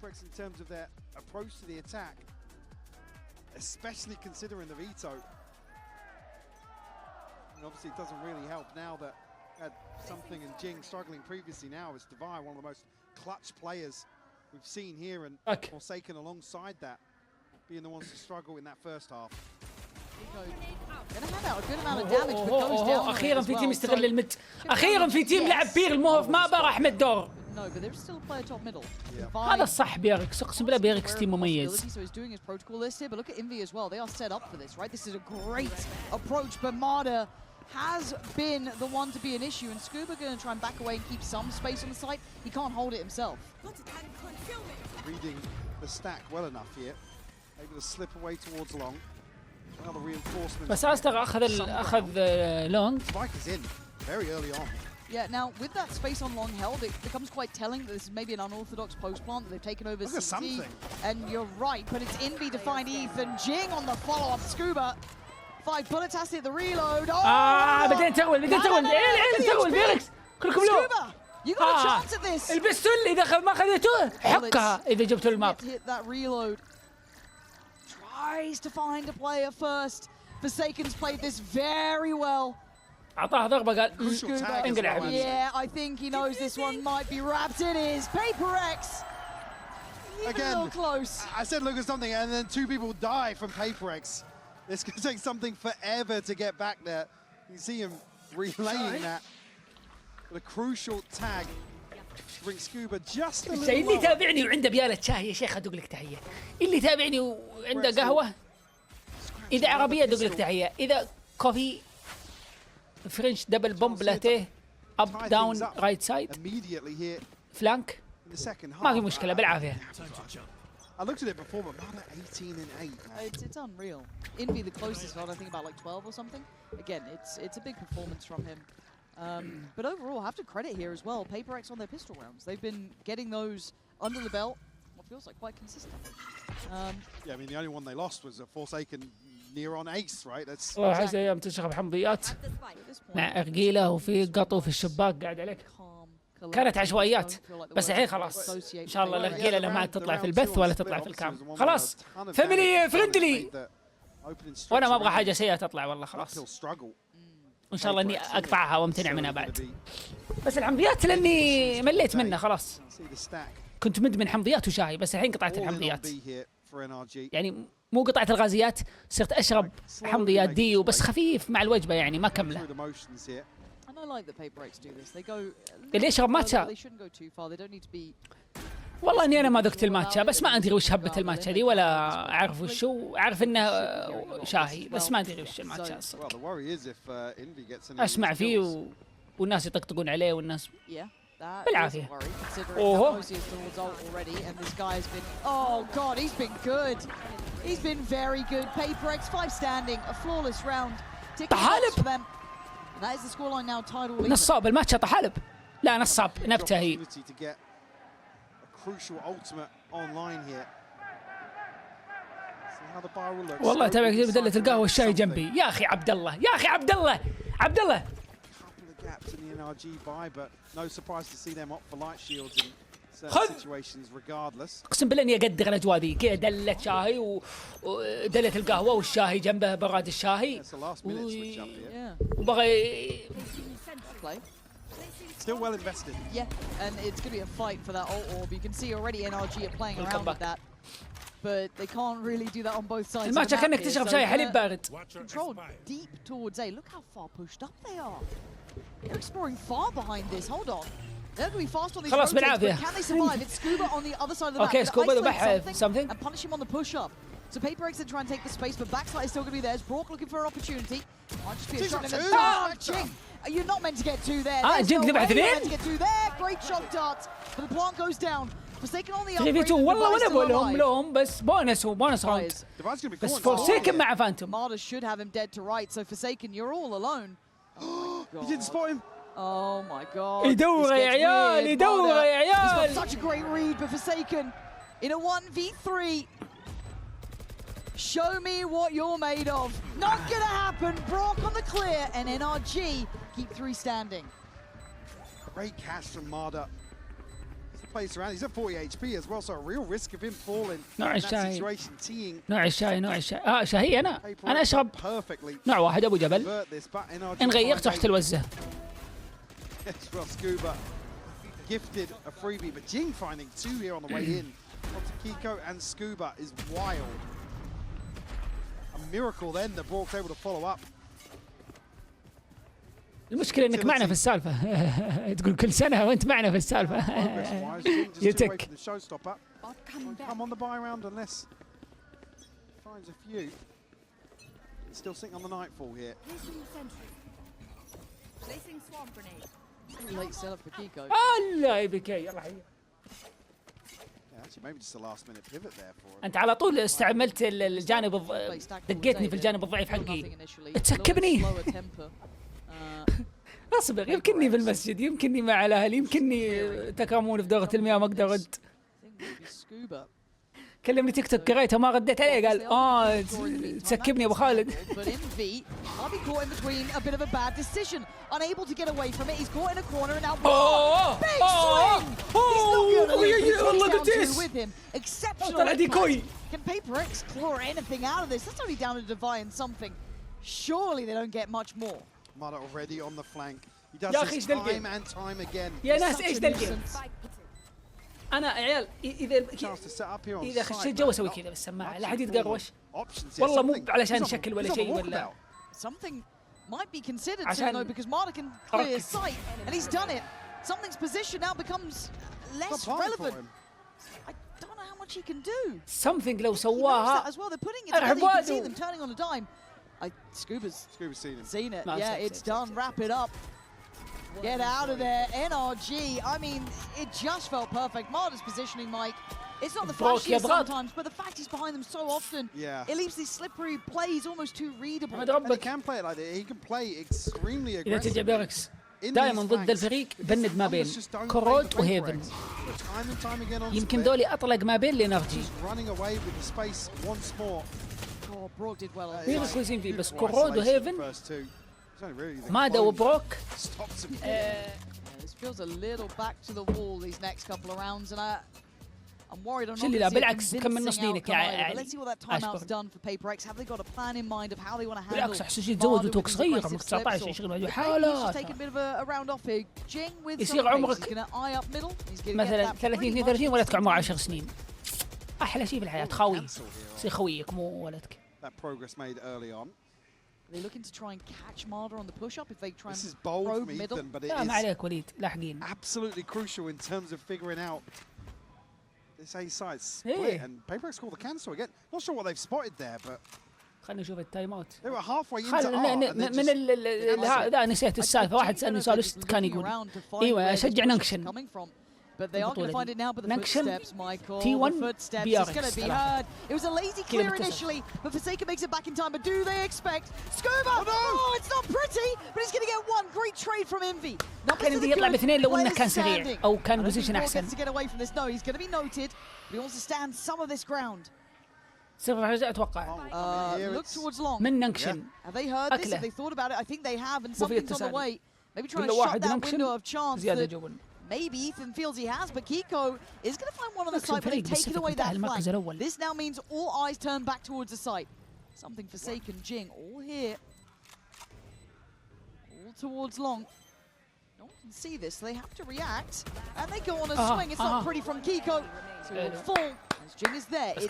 PRX in terms of their approach to the attack, especially considering the veto. And obviously it doesn't really help now that had something and Jing struggling previously. Now is Devi, one of the most clutch players we've seen here, and Okay. Forsaken alongside that being the ones to struggle in that first half. Gonna have out a good amount of damage, but goes down. اخيرا في تيم as well. يستغل المد. اخيرا في تيم لعب بير الموف ما راح من الدور. No, but there's still a player top middle. هذا الصح بيركس، اقسم بالله بيركس تيم مميز. So he's doing his protocol list here, but look at Envy as well. They are set up for this, right? This is a great approach, but Mada has been the one to be an issue, and Scuba going to try and back away and keep some space on the site. He can't hold it himself. Reading the stack well enough here, able to slip away towards long. Another reinforcement. بس أستغ أخذ لونج. Spike is in very early on. Yeah, now with that space on long held, it becomes quite telling that this is maybe an unorthodox post plant that they've taken over Look at CT. something. And you're right, but it's Envy to find Ethan. Jing on the follow-up. Scuba. 5 bullets, has to hit the reload. Oh! بعدين تغول تغول بيركس كلكم لو. Scuba You got a chance at this. البستول اللي دخل ما خذيته حقها اذا جبتوا الماب. Hit that reload. Tries to find a player first. Forsaken's played this very well. اعطاها ضربه قال Crucial tag as انقلع. well, Yeah, I think he knows this one might be wrapped. It is. PRX. Even Again, a little close. I said look at something, and then 2 people die from PRX. It's going to take something forever to get back there. You see him relaying that. But a crucial tag to bring Scuba just a little اللي lower. تابعني وعنده بيالة شاي يا شيخ ادق لك تحيه. اللي تابعني وعنده قهوه اذا عربيه ادق لك تحيه، اذا كوفي فرنش دبل بومب لاتيه اب داون رايت سايد Immediately here فلانك in the second half. ما في مشكله بالعافيه. I looked at it before, but Mada 18 and 8. Man. It's unreal. Envy the closest one, I think about like 12 or something. Again, it's a big performance from him. But overall, I have to credit here as well. PRX on their pistol rounds. They've been getting those under the belt. What feels like quite consistently. Yeah, I mean the only one they lost was a Forsaken near on ace, right? That's والله احس ايام تشرب حمضيات At the spike. At this point, مع ارجيله وفي قطو في الشباك قاعد عليك. calm, كانت collected, عشوائيات don't feel like the بس words الحين are خلاص associated ان شاء الله with it. الارجيله لا ما تطلع في البث ولا تطلع في الكام. خلاص فاميلي فريندلي وانا ما ابغى حاجه سيئه تطلع والله خلاص. وان شاء الله اني اقطعها وامتنع منها بعد. بس الحمضيات لاني مليت منها خلاص. كنت مدمن حمضيات وشاي بس الحين قطعت الحمضيات. يعني مو قطعت الغازيات، صرت اشرب حمضيات ديو بس خفيف مع الوجبه يعني ما كمله. And I like that PRX do this. They go اللي يشرب ماتشا. They shouldn't go too far. They don't need to be. والله اني انا ما ذقت الماتشا بس ما ادري وش هبه الماتشا دي ولا اعرف وشو، اعرف انه شاي بس ما ادري وش الماتشا اصلا. اسمع فيه والناس يطقطقون عليه والناس Yeah, that بالعافية. is a worry considering أوه. how close he is towards ult already, and this guy's been. Oh God, he's been good. He's been very good. PRX 5 standing, a flawless round. Ticking box for them. And that is the scoreline now. Title lead. نصاب الماتشا طحالب. لا نصاب نبته هي. والله تابعك بدلة القهوة والشاي جنبي. يا اخي عبد الله، يا اخي عبد الله، عبد الله. خذ. اقسم بالله اني اقدر الاجواء ذي كذا دلة شاي ودلة القهوة والشاي جنبه براد الشاي. Yeah. وبغى Play. Still well invested. Yeah, and it's going to be a fight for that ult orb. You can see already NRG are playing around with that, but they can't really do that on both sides. الماتشا كأنك تشرب شاي حليب بارد. Controlled deep towards A. Look how far pushed up they are. They're exploring far behind this. Hold on. They're going to be fast on these خلاص rotates, بالعافية. but can they survive? It's Scuba on the other side of the map. Okay, Gonna Scuba isolate ذبح something. and punish him on the push-up. So PRX then try and take the space, but backside is still going to be theirs. Brock looking for an opportunity. Might just be a shot in the Jing. You're not meant to get two there. There's Jing no ذبح way you're اثنين. meant to get two there. Great shot darts. But the plant goes down. Forsaken on the upgrade. 3v2 والله وانا بقول لهم بس بونس وبونس راوند. بس فورسيكن مع فانتوم. Marta should have him dead to right. So Forsaken, you're all alone. He didn't spot him. Oh my God. يدور يا عيال، يدور يا عيال. He's got such a great read, but Forsaken in a 1v3. Show me what you're made of. Not gonna happen. Brock on the clear, and NRG keep 3 standing. Great catch from Marda. Plays around. He's at 40 HP as well, so a real risk of him falling in that situation. Teeing. نوع الشاي نوع الشاي. شاهي أنا أشرب نوع واحد أبو جبل. إن غيرت رحت الوزة. Yes, well, Scuba gifted a freebie, but Jing finding 2 here on the way in. Kiko and Scuba is wild. A miracle then that Brock's able to follow up. المشكلة إنك معنا في السالفة. تقول كل سنة وأنت معنا في السالفة. يتك. Come on the buy round unless finds a few. Still sitting on the nightfall here. Placing swamp grenade. Late setup for Kiko. الله يبكي يلا حي. Actually, maybe just a last minute pivot there for him. أنت على طول استعملت الجانب دقيتني في الجانب الضعيف حقي. تسكبني. اصبر يمكنني في المسجد، يمكنني مع الاهل، يمكنني تكرموني في دورة المياه ما اقدر ارد. كلمني تيك توك قريته ما رديت عليه قال تسكبني يا ابو خالد. But Envy might be caught in between a bit of a bad decision. Unable to get away from it. He's caught in a corner and now big swing! He's not going to leave. He takes down two with him. Exceptional play. Can PRX claw anything out of this? That's only down to Divine something. Surely they don't get much more. Mada already on the flank. He does this time and time again. يا ناس ايش ذا الجيم؟ انا عيال اذا خشيت جو اسوي كذا بالسماعه لا حد يتقروش والله مو علشان شكل ولا شيء ولا something might be considered though because Mada can clear sight and he's done it. Something's position now becomes less relevant. I don't know how much he can do. something لو سواها as well. They're putting it together. You can see them turning on a dime. Scuba's seen it. Yeah, it's done. Wrap it up. Get out of there, NRG. I mean, it just felt perfect. Mada's positioning, Mike. It's not the flashiest sometimes, but the fact he's behind them so often, it leaves these slippery plays almost too readable. And he can play it like that. He can play extremely aggressive. إذا تجي بيركس دائما ضد الفريق بند ما بين كورود وهيفن. يمكن دولي أطلق ما بين لإنرجي. مين كويسين فيه بس كورود وهيفن مادا وبروك. This feels a little back to the wall these next couple of rounds, and I'm worried I'm not شلي لا بالعكس كم من نص دينك يعني. Let's see what that timeout's done for PRX. Have they got a plan in mind of how they want to handle? بالعكس أحس يتزوج وتوك صغير عمرك 19 20 حالات. يصير عمرك مثلا 30 32 ولدك عمره 10 سنين. أحلى شيء في الحياة خوي. يصير خويك مو ولدك. That progress made early on. Are they looking to try and catch Mada on the push-up if they try and this is bold probe from middle? Ethan, but it لا is ما عليك وليد لاحقين. absolutely crucial in terms of figuring out this A side split. And PRX call the cancel again. Not sure what they've spotted there, but خلينا نشوف التايم اوت. they were halfway into من ذا نسيت السالفة واحد سألني سؤال كان يقول ايوه اشجع نكشن. But they aren't going to find it now, but the footsteps, Michael, T1 the footsteps, PRX it's going to be heard. It was a lazy clear initially, but Forsaken makes it back in time. But do they expect Scuba? Oh, it's not pretty, but he's going to get one. Great trade from Envy. كان يمدي يطلع باثنين لو انه كان سريع او كان بوزيشن احسن. To get away from this, no, he's going to be noted. But he wants to stand some of this ground. صفر اتوقع. Look towards long. من نكشن. Have they heard this? Have they thought about it? I think they have, and something's on the way. Maybe trying to shut that window of chance. Maybe Ethan feels he has, but Kiko is going to find one on the side when they've taken away that flank. This now means all eyes turn back towards the site. Something Forsaken, Jing, all here. All towards long. No one can see this, so they have to react. And they go on a swing. It's not pretty from Kiko. So it will fall. As Jing is there. It's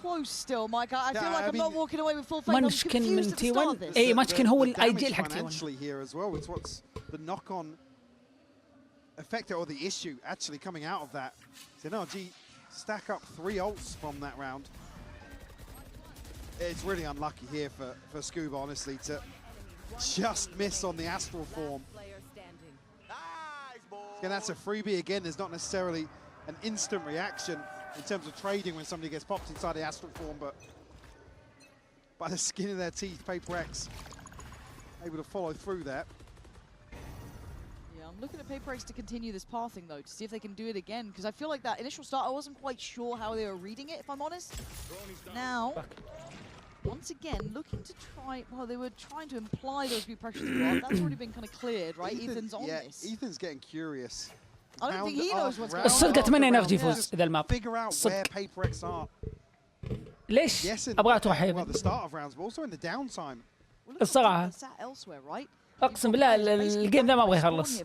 close still, Mike. I feel like I'm not walking away with full faith. I'm confused at the start of this. اي ماتشكن هو الايديال حق تي1. here as well. It's what's the knock-on effect or the issue actually coming out of that. So NRG stack up 3 ults from that round. It's really unlucky here for Scuba, honestly, to just miss on the Astral form. Again, that's a freebie. Again, there's not necessarily an instant reaction in terms of trading when somebody gets popped inside the Astral form, but by the skin of their teeth, PRX able to follow through that. I'm looking at PRX to continue this pathing, though, to see if they can do it again, because I feel like that initial start, I wasn't quite sure how they were reading it, if I'm honest. Now, once again, looking to try, well, they were trying to imply there was be pressure to go up. That's already been kind of cleared, right? Ethan's on this. Ethan's getting curious. I don't think he knows what's going on. الصدق اتمنى NRG يفوز ذا الماب. Figure out where PRX are. ليش؟ ابغى تروح هيفن. Well, the start of rounds, but also in the downtime. الصراحة. اقسم بالله الجيم ذا ما ابغى يخلص.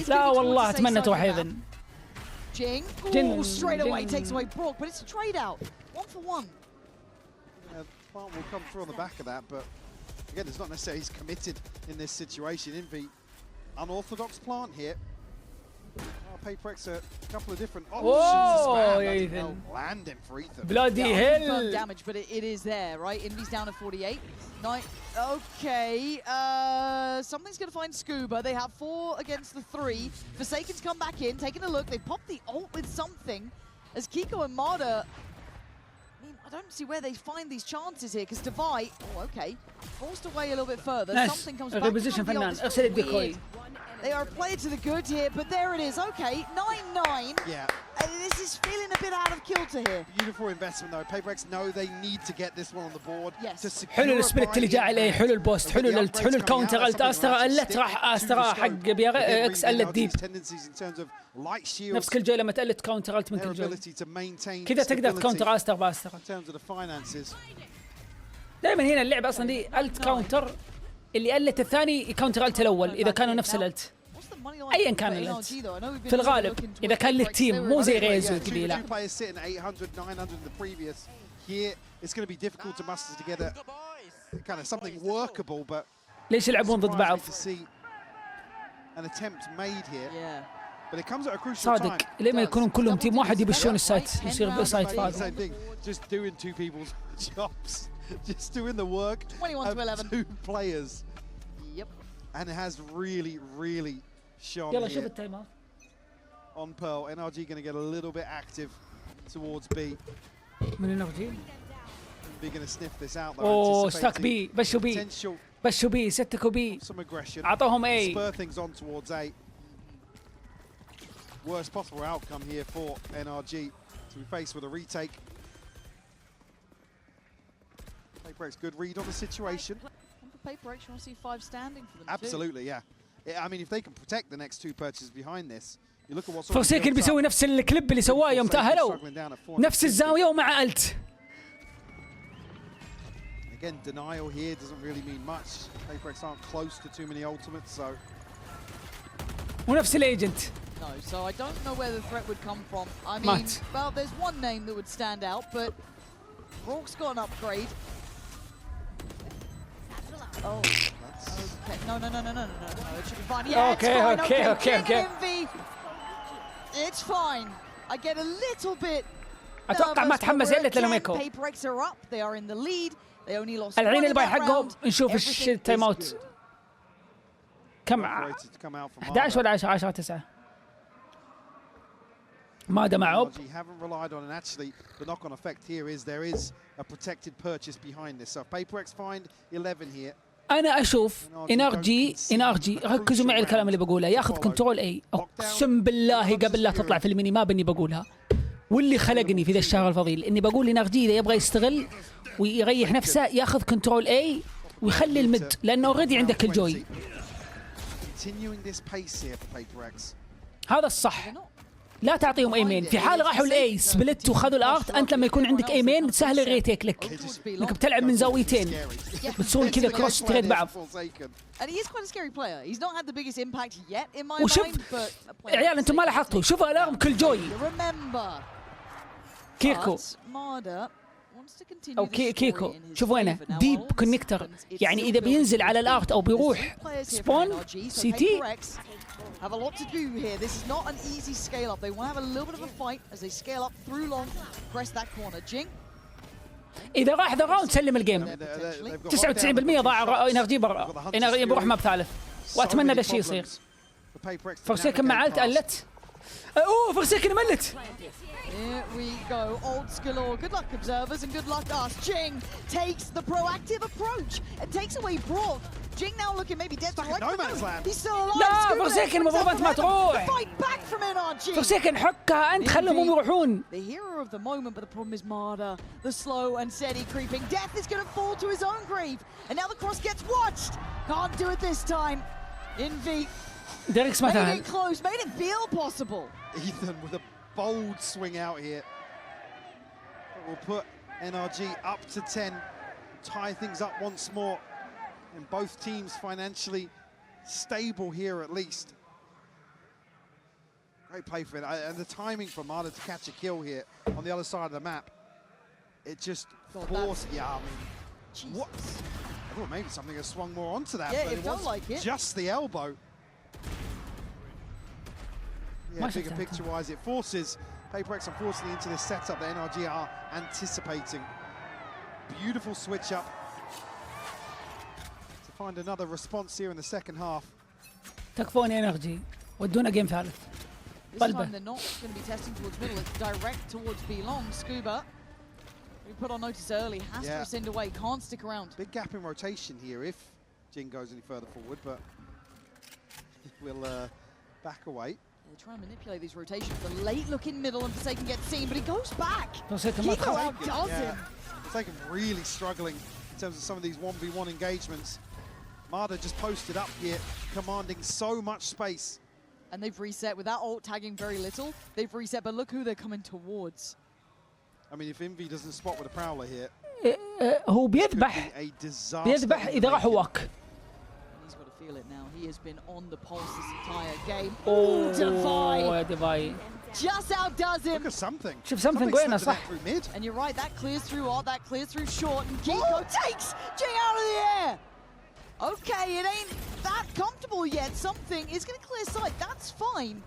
لا والله اتمنى تروح هيفن. Jing straight away takes away Brock, but it's a trade out. 1 for 1. Plant will come through on the back of that, but again, it's not necessarily he's committed in this situation. Envy, unorthodox plant here. PRX a couple of different options. Oh, Ethan. Landing for Ethan. Bloody hell. Damage, but it is there, right? Envy's down to 48. Okay, something's going to find Scuba. They have 4 against the 3. Forsaken's come back in, taking a look. They popped the ult with something. As Kiko and Mada, I mean, I don't see where they find these chances here, because Divide, okay, forced away a little bit further. Something comes back from the ult. They are played to the good here, but there it is. Okay, 9-9. Yeah. This is feeling a bit out of kilter here. Beautiful investment though. PRX know they need to get this one on the board. Yes. To secure حلو a السبريت اللي جاء عليه، حلو البوست، حلو الكاونتر. قلت استرا قلت راح استرا حق بي ار اكس قلت ديب. نفس كل جاي لما تقلت كاونتر قلت من كل جاي. كذا تقدر تكاونتر استر باسترا. دائما هنا اللعبه اصلا دي قلت كاونتر، اللي قلت الثاني يكاونتر قلت الاول اذا كانوا نفس القلت. ايا كان القلت في الغالب اذا كان للتيم مو زي غيزو قليله. ليش يلعبون ضد بعض؟ صادق لما يكونون كلهم تيم واحد يبشون السايت يصير سايت فاضي. Just doing the work 21 to 11. 2 players. Yep. And it has really shone يلا here شوف التايم اوت. on Pearl. NRG going to get a little bit active towards B. من NRG. They're going to sniff this out though. اوه ستاك بي، بشوا بي، Potential بشوا بي، ستكوا بي، some aggression. اعطوهم اي. Spur things on towards A. Worst possible outcome here for NRG to be faced with a retake. PRX, good read on the situation. PRX, you want to see 5 standing for them. Absolutely, yeah. I mean, if they can protect the next 2 purchases behind this, you look at what's فورسيكن بيسوي نفس الكليب اللي سواه يوم تأهلوا، نفس الزاوية ومع ألت. Again, denial here doesn't really mean much. PRX aren't close to too many ultimates, so. ونفس الايجنت. No, so I don't know where the threat would come from. I mean, well, there's one name that would stand out, but Rourke's got an upgrade. Oh, okay. No. It should be fine. Yeah, it's fine. Okay. It's fine. I get a little bit. أتوقع ما تحمس إلا لما يكون. PRX are up. They are in the lead. They only lost. الحين اللي باي حقهم نشوف التايم اوت. كم 11 ولا 10 9 ما دمعوا. haven't relied on, and actually the knock-on effect here is there is a protected purchase behind this. So PRX find 11 here. أنا أشوف NRG ركزوا معي الكلام اللي بقوله، ياخذ كنترول اي. أقسم بالله قبل لا تطلع في الميني ماب إني بقولها، واللي خلقني في ذا الشهر الفضيل إني بقول NRG إذا يبغى يستغل ويريح نفسه ياخذ كنترول اي ويخلي المد، لأنه اوريدي عندك الجوي. هذا الصح. لا تعطيهم اي مين، في حال راحوا الاي سبلت وخذوا الارت، انت لما يكون عندك اي مين تسهل الريتيك لك، انك بتلعب من زاويتين بتسوون كذا كروس تريد بعض. وشوف يا عيال انتم ما لاحظتوا، شوفوا الارم كل جوي كيكو او كيكو، شوفوا وينه ديب كونكتر، يعني اذا بينزل على الارت او بيروح سبون سي تي. Have a lot to do here. This is not an easy scale up. They want to have a little bit of a fight as they scale up through long, press that corner. Jing. إذا راح ذا راوند سلم الجيم. 99% ضاع NRG برا. NRG بروح ماب ثالث. وأتمنى ذا الشيء يصير. فورسيكن مع ألت قلت. أوه فورسيكن ملت. Here we go, olds galore. Good luck, observers, and good luck us. Jing takes the proactive approach and takes away Brock. Jing now looking maybe dead to right. He's still alive. لا فورسيكن المفروض أنت ما تروح. Fight back from NRG. فورسيكن حكها أنت خلهم يروحون. The hero of the moment, but the problem is Marder. The slow and steady creeping. Death is going to fall to his own grave. And now the cross gets watched. Can't do it this time. Envy. ديريكس ما made it close, made it feel possible. Ethan with a bold swing out here. That will put NRG up to 10, tie things up once more. And both teams financially stable here at least. Great play for it. And the timing for Marder to catch a kill here on the other side of the map. It just forced, yeah, I mean, Jesus. What? I thought maybe something has swung more onto that, yeah, but it felt like it. Just the elbow. Yeah, bigger picture-wise, it forces PRX unfortunately into this setup that NRG are anticipating. Beautiful switch up to find another response here in the second half. تكفون NRG ودونا جيم ثالث. This time they're not going to be testing towards middle, it's direct towards B long. Scuba, we put on notice early, has to rescind away, can't stick around. Big gap in rotation here if Jing goes any further forward, but will back away. They try and manipulate these rotations. The late look in middle and Forsaken gets seen, but he goes back. Forsaken Kiko outdoes him. Forsaken really struggling in terms of some of these 1v1 engagements. Marder just posted up here, commanding so much space. And they've reset with that ult tagging very little. They've reset, but look who they're coming towards. I mean, if Envy doesn't spot with a Prowler here, هو could be بيذبح a disaster. بيذبح إذا راح واك. He's got to feel it now. He has been on the pulse this entire game. Oh, Divide Divide. just outdoes him. Look at something. شوف something وينه slipped in صح. that through mid. And you're right, that clears through art, that clears through short, and Kiko takes Jing out of the air. Okay, it ain't that comfortable yet. Something is going to clear sight. That's fine.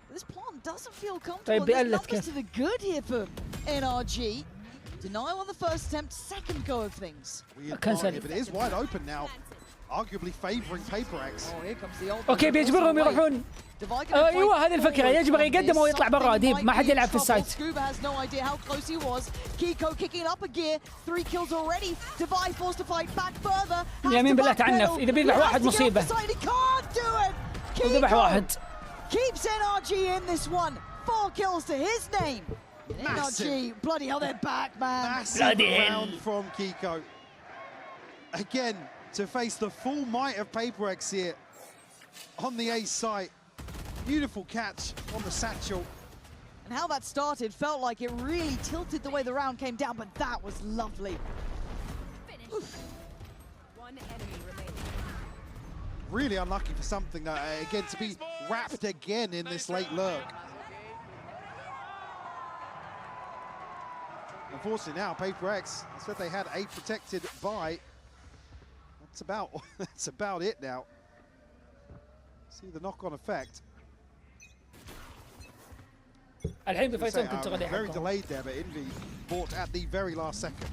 But this plant doesn't feel comfortable. طيب There's بيقلت numbers كيف. to the good here for NRG. Denial on the first attempt, second go of things. Weird Cancel. plant here, but it is wide open now, arguably favouring PRX. Oh, here comes the old. اوكي بيجبرهم يروحون. ايوه هذه الفكره يجبر يقدم او يطلع برا ديب ما حد يلعب في السايت. Scuba has no idea how close he was. Kiko kicking up a gear, 3 kills already. Divide forced to fight back further. اليمين بالله تعنف اذا بيذبح واحد مصيبه. He can't do it. وذبح واحد. Keeps NRG in this one. 4 kills to his name. Massive. NRG, bloody hell, they're back, man. Massive Bloody hell. round from Kiko. Again, to face the full might of PRX here on the A site. Beautiful catch on the satchel. And how that started felt like it really tilted the way the round came down, but that was lovely. One enemy remaining. Really unlucky for something, again, to be wrapped again in this late lurk. Unfortunately now, PRX said they had a protected buy. That's about it now. See the knock-on effect. الحين بفايتون كنت غادي Very حقهم. delayed there, but Envy bought at the very last second.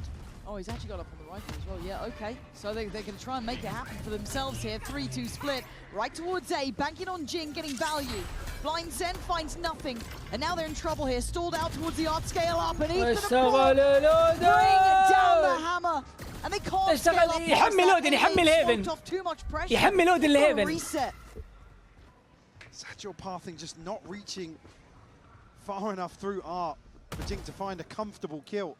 Oh, he's actually got up on the rifle as well. Yeah, okay. So they're going to try and make it happen for themselves here. 3-2 split. Right towards A. Banking on Jing, getting value. Blind Zen finds nothing. And now they're in trouble here. Stalled out towards the art, scale up. And he's going to bring down the hammer. And they can't scale up. يحمل لودن يحمل هيفن. Off too much pressure. يحمل لودن لهيفن. Reset. Satchel pathing just not reaching far enough through art for Jing to find a comfortable kill.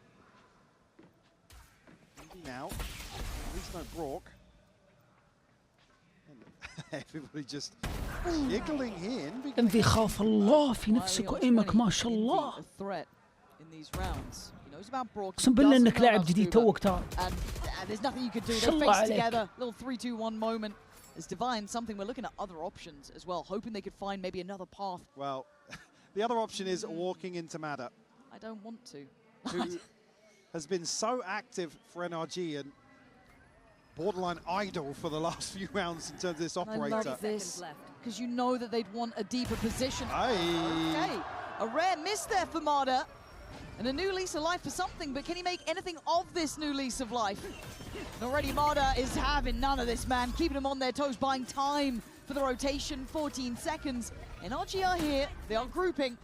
Now, at least no Brock. And everybody just giggling here. انفي خاف الله في نفسك وإيمك ما شاء الله. اقسم بالله انك لاعب جديد توك ترى. And there's nothing you could do. They الله face عليك. together. Little 3-2-1 moment. As Divine, something we're looking at other options as well, hoping they could find maybe another path. Well, the other option is walking into Mada, I don't want to. who has been so active for NRG and borderline idle for the last few rounds in terms of this I operator. love this because you know that they'd want a deeper position. Aye. Okay, a rare miss there for Marder. And a new lease of life for something, but can he make anything of this new lease of life? And already Marder is having none of this, man. Keeping them on their toes, buying time for the rotation, 14 seconds. NRG are here, they are grouping.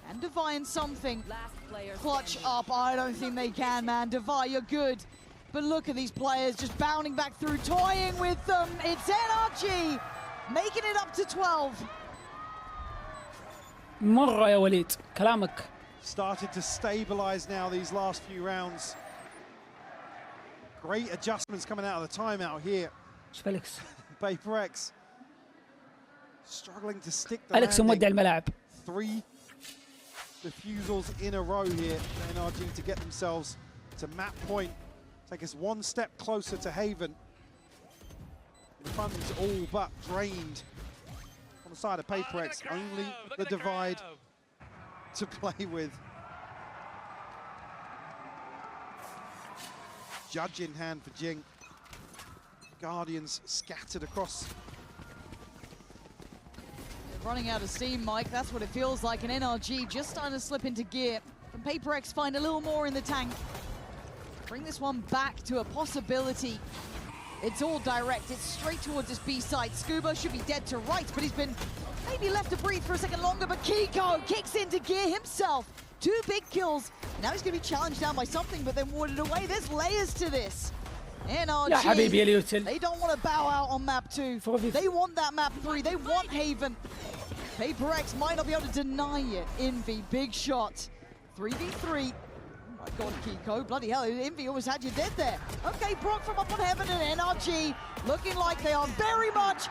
And Divine something. Last player Clutch standing. up, I don't think they can, man. Divine, you're good. But look at these players just bounding back through, toying with them. It's NRG, making it up to 12. مرة يا وليد كلامك. Started to stabilize now these last few rounds. Great adjustments coming out of the timeout here. ايش فيليكس؟ PRX struggling to stick the أليكس مودع landing. الملعب. 3 defusals in a row here for NRG to get themselves to map point. Take us one step closer to Haven. The funds all but drained on the side of PRX. Only the divide to play with. Judge in hand for Jing. Guardians scattered across. Running out of steam, Mike. That's what it feels like. And NRG just starting to slip into gear. Can PRX find a little more in the tank? Bring this one back to a possibility. It's all direct. It's straight towards this B side. Scuba should be dead to rights, but he's been maybe left to breathe for a second longer. But Kiko kicks into gear himself. 2 big kills. Now he's going to be challenged down by something, but then warded away. There's layers to this. NRG. يا حبيبي يا ليوتل. They don't want to bow out on map 2. They want that map 3. They want Haven. PRX might not be able to deny it. Envy, big shot. 3v3. Oh my god, Kiko. Bloody hell, Envy almost had you dead there. Okay, Brock from up on Heaven and NRG looking like they are very much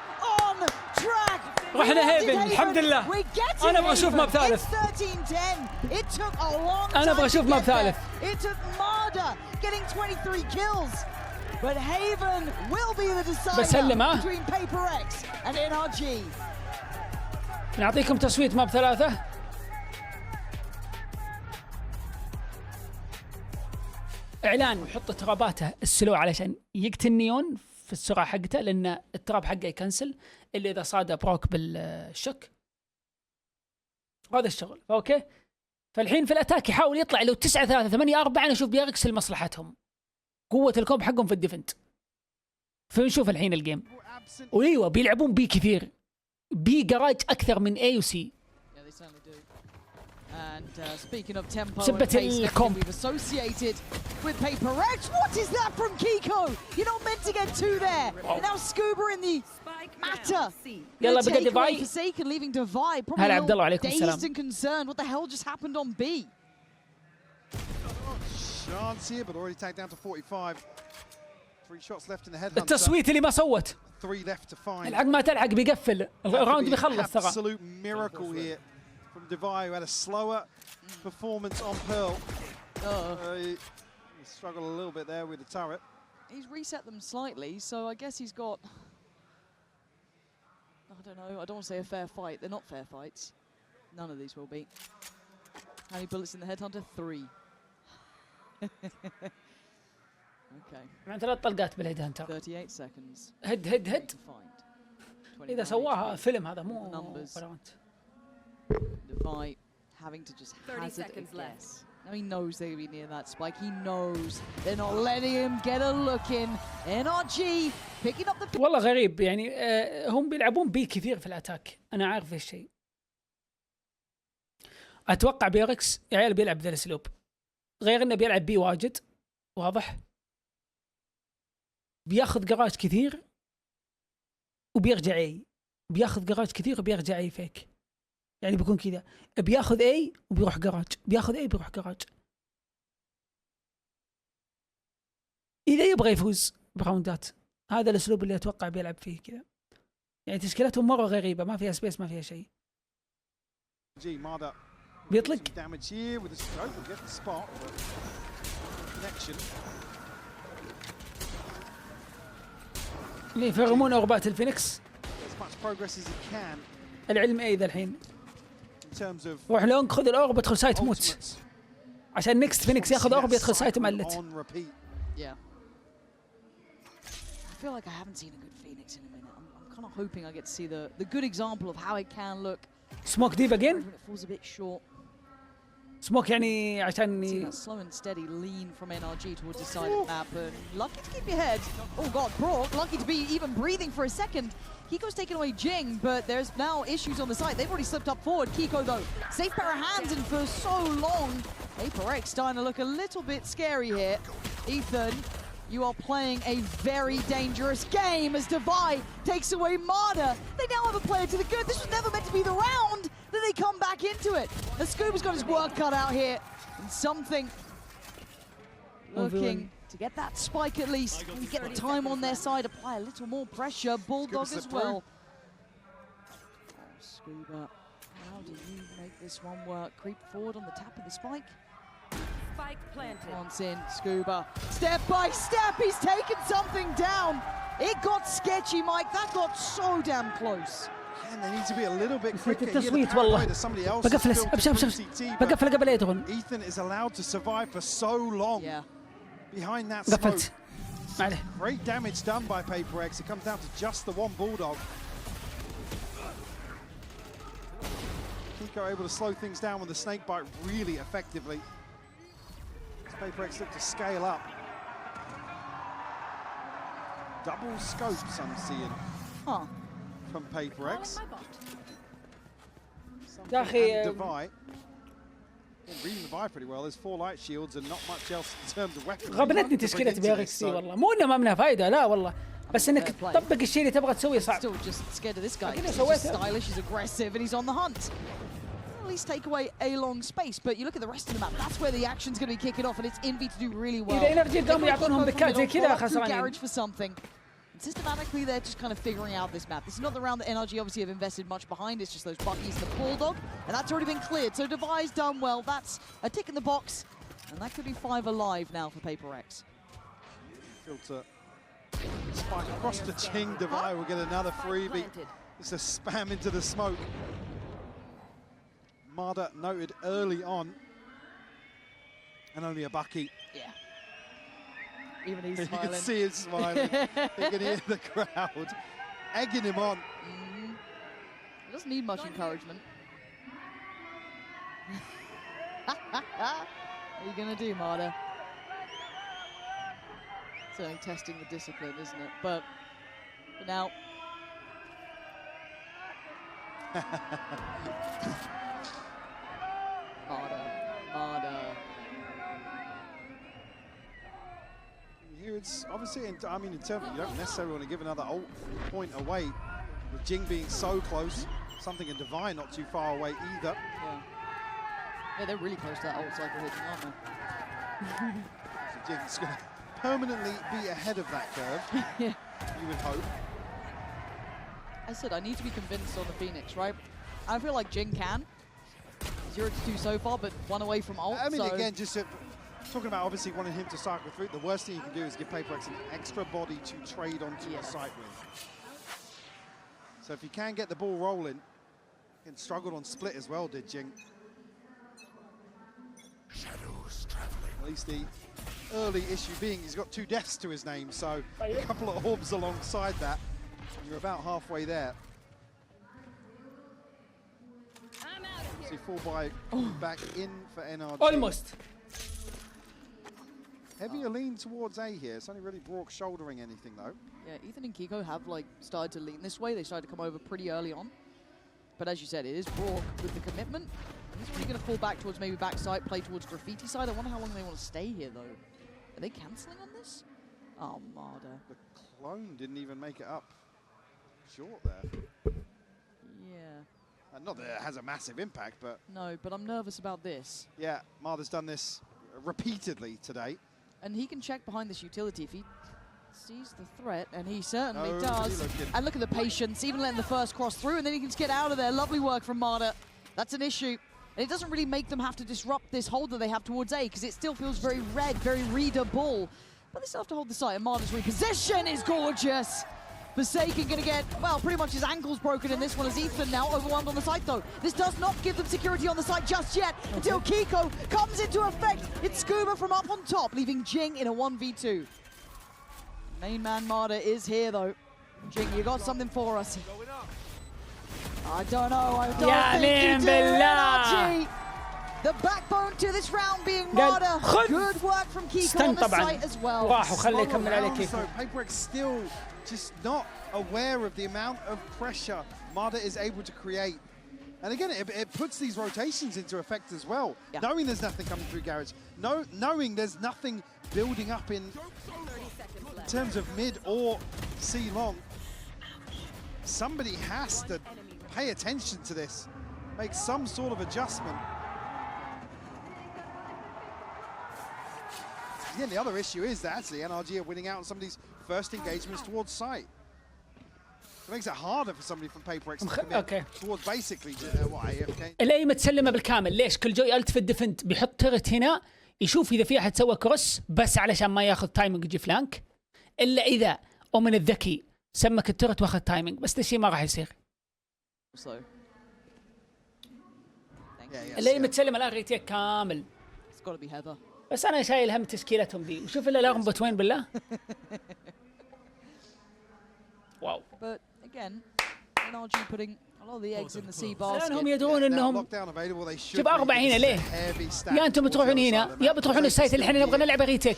on track. رحنا هيفن الحمد لله. أنا أبغى أشوف ماب ثالث. It took a long time. أنا أبغى أشوف ماب ثالث. It took Marder getting 23 kills. But Haven will be the decider between PRX and NRG. نعطيكم تصويت ماب ثلاثة. إعلان وحط تراباته السلو علشان يقتل نيون في السرعة حقته، لأن التراب حقه يكنسل اللي إذا صاد بروك بالشك. هذا الشغل أوكي. فالحين في الأتاك يحاول يطلع لو 9-3-8-4. أنا أشوف بيركس لمصلحتهم، قوة الكوب حقهم في الديفنت. فنشوف الحين الجيم. وأيوة بيلعبون بي كثير، بي جراج أكثر من A و C. And speaking of tempo سبة and pace, الكوم. we've associated with PRX. What is that from Kiko? You're not meant to get two there. And now Scuba in the matter. يلا بقى ديفاي. Forsaken leaving Divide. Probably هلا a عبد الله little عليكم السلام. dazed and concerned. What the hell just happened on B? Chance here, but already tagged down to 45. 3 shots left in the headhunter. التصويت اللي ما صوت. 3 left to find. الحق ما تلحق بيقفل الراوند بيخلص ترى. Absolute miracle here from Divide, who had a slower performance on Pearl. He struggled a little bit there with the turret. He's reset them slightly, so I guess he's got, I don't know, I don't want to say a fair fight. They're not fair fights. None of these will be. How many bullets in the headhunter? 3. Okay. مع 3 طلقات بالهيد هانتر. 38 seconds. هد. إذا سواها فيلم هذا مو فالورانت. Divide having to just hazard a guess. Now he knows they're going to be near that spike. He knows they're not letting him get a look in. NRG picking up the... والله غريب يعني هم بيلعبون بي كثير في الاتاك. أنا عارف هالشيء. أتوقع بيركس يا عيال بيلعب ذا الأسلوب، غير إنه بيلعب بي واجد واضح. بياخذ جراج كثير وبيرجع اي، بياخذ جراج كثير وبيرجع اي فيك. يعني بيكون كذا، بياخذ اي وبيروح جراج، بياخذ اي بيروح جراج. اذا يبغى يفوز براوندات هذا الاسلوب اللي اتوقع بيلعب فيه كذا. يعني تشكيلتهم مره غريبه، ما فيها سبيس، ما فيها شيء. بيطلق اللي يفرمون اوربات الفينيكس. العلم ايه ذا الحين. روح لونج خذ الاورب ادخل سايت موت، عشان نيكست فينيكس ياخذ اورب يدخل سايت ملت. I feel like I haven't seen a good Phoenix in a minute. I'm kind of hoping I get to see the good example of how it can look. Smoke deep again. It falls a bit short. Smoke يعني عشان that slow and steady lean from NRG towards the side of the map, and lucky to keep your head. Oh god, Brock, lucky to be even breathing for a second. Kiko's taken away Jing, but there's now issues on the side. They've already slipped up forward. Kiko though, safe pair of hands, and for so long, PRX starting to look a little bit scary here. Ethan, you are playing a very dangerous game as Divide takes away Marder. They now have a player to the good. This was never meant to be the round. Then they come back into it. The Scuba's got his work cut out here. And something looking to get that spike at least. Maybe get the time on their side, apply a little more pressure. Bulldog as well. Oh, Scuba, how do you make this one work? Creep forward on the tap of the spike. Spike planted. Once in, Scuba. Step by step, he's taken something down. It got sketchy, Mike. That got so damn close. And they need to be a little bit quicker. التصويت والله. بقفل بقفل قبل يدخل. Ethan is allowed to survive for so long. Yeah. Behind that smoke. قفلت. ما عليه. Great damage done by PRX. It comes down to just the one Bulldog. Kiko able to slow things down with the snake bite really effectively. PRX look to scale up. Double scopes I'm seeing. Huh. From PRX. يا أخي Reading the buy pretty well. There's 4 light shields and not much else in terms of weapons. غبنتني تشكيلة PRX والله، مو انه ما منها فايدة لا والله، بس انك تطبق الشيء اللي تبغى تسويه صعب. Still just scared of this guy. لكن He's سويته. just stylish, he's aggressive, and he's on the hunt. At least take away a long space, but you look at the rest of the map. That's where the action's going to be kicking off, and it's Envy to do really well. إذا NRG قاموا يعطونهم بكات زي كذا خسرانين. Garage for something. And systematically, they're just kind of figuring out this map. This is not the round that NRG obviously have invested much behind. It's just those Buckies and the Bulldog, and that's already been cleared. So Devi's done well. That's a tick in the box, and that could be 5 alive now for PRX. Filter. Spike across the Ching. Devi will get another freebie. It's a spam into the smoke. Marder noted early on, and only a Bucky. Yeah. Even he's You smiling. can see him smiling. You can hear the crowd egging him on. He doesn't need much encouragement. What are you going to do, Marder? Certainly testing the discipline, isn't it? But now... Marder. Here it's obviously, I mean, in terms of, you don't necessarily want to give another ult point away. With Jing being so close, something in Divine not too far away either. Yeah, they're really close to that ult cycle hitting, aren't they? So Jing's going to permanently be ahead of that curve, Yeah. you would hope. I said I need to be convinced on the Phoenix, right? I feel like Jing can. 0-2 so far, but 1 away from ult. I mean, so again, just talking about obviously wanting him to cycle through, the worst thing you can do is give PRX an extra body to trade onto the site with. So if you can get the ball rolling, and struggled on split as well, did Jing. Shadows traveling. At least the early issue being he's got 2 deaths to his name, so a couple of orbs alongside that. You're about halfway there. See, full buy back in for NRG. Almost. Heavier lean towards A here. It's only really Brock shouldering anything though. yeah, Ethan and Kiko have like started to lean this way. They started to come over pretty early on. But as you said, it is Brock with the commitment. He's really going to fall back towards maybe backside, play towards graffiti side. I wonder how long they want to stay here though. Are they cancelling on this? Oh, Marder. The clone didn't even make it up short there. Yeah. Not that it has a massive impact, but No, but I'm nervous about this. yeah, Marder's done this repeatedly today. And he can check behind this utility if he sees the threat, and he certainly Oh, does. really looking. And look at the patience, even letting the first cross through, and then he can just get out of there. Lovely work from Marder. That's an issue. And it doesn't really make them have to disrupt this hold that they have towards A, because it still feels very red, very readable. But they still have to hold the site, and Marder's reposition is gorgeous. Forsaken going to get, well, pretty much his ankles broken in this one as Ethan now overwhelmed on the site, though. This does not give them security on the site just yet until Kiko comes into effect. It's Scuba from up on top, leaving Jing in a 1v2. Main man Marder is here, though. Jing, you got something for us. I don't know. I don't think you do. NRG. The backbone to this round being Marder. Good work from Kiko on the site as well. راح وخليه يكمل عليه So كيكو. PRX still just not aware of the amount of pressure Marder is able to create. And again, it puts these rotations into effect as well. Yeah. Knowing there's nothing coming through garage, knowing there's nothing building up in terms of mid or C long, somebody has to pay attention to this, make some sort of adjustment. Yeah, the other issue is that actually NRG are winning out on some of these first engagements towards site. It makes it harder for somebody from PRX to commit towards basically what AFK. اللي متسلمه بالكامل. ليش؟ كل جوي الت في الديفنت بيحط تغت هنا يشوف اذا في احد سوى كروس بس علشان ما ياخذ تايمنج يجي فلانك، الا اذا اومن الذكي سمك التغت واخذ تايمنج، بس ده الشيء ما راح يصير. اللي متسلمه الان ريتيك كامل. بس انا شايل هم تشكيلتهم دي، وشوف الا لغمبت وين بالله. واو. But again, NRG putting a lot of the eggs in the C basket. لانهم يدرون انهم شوف 4 هنا ليه؟ يا انتم بتروحون هنا يا بتروحون السايت اللي احنا نبغى نلعب ريتيك.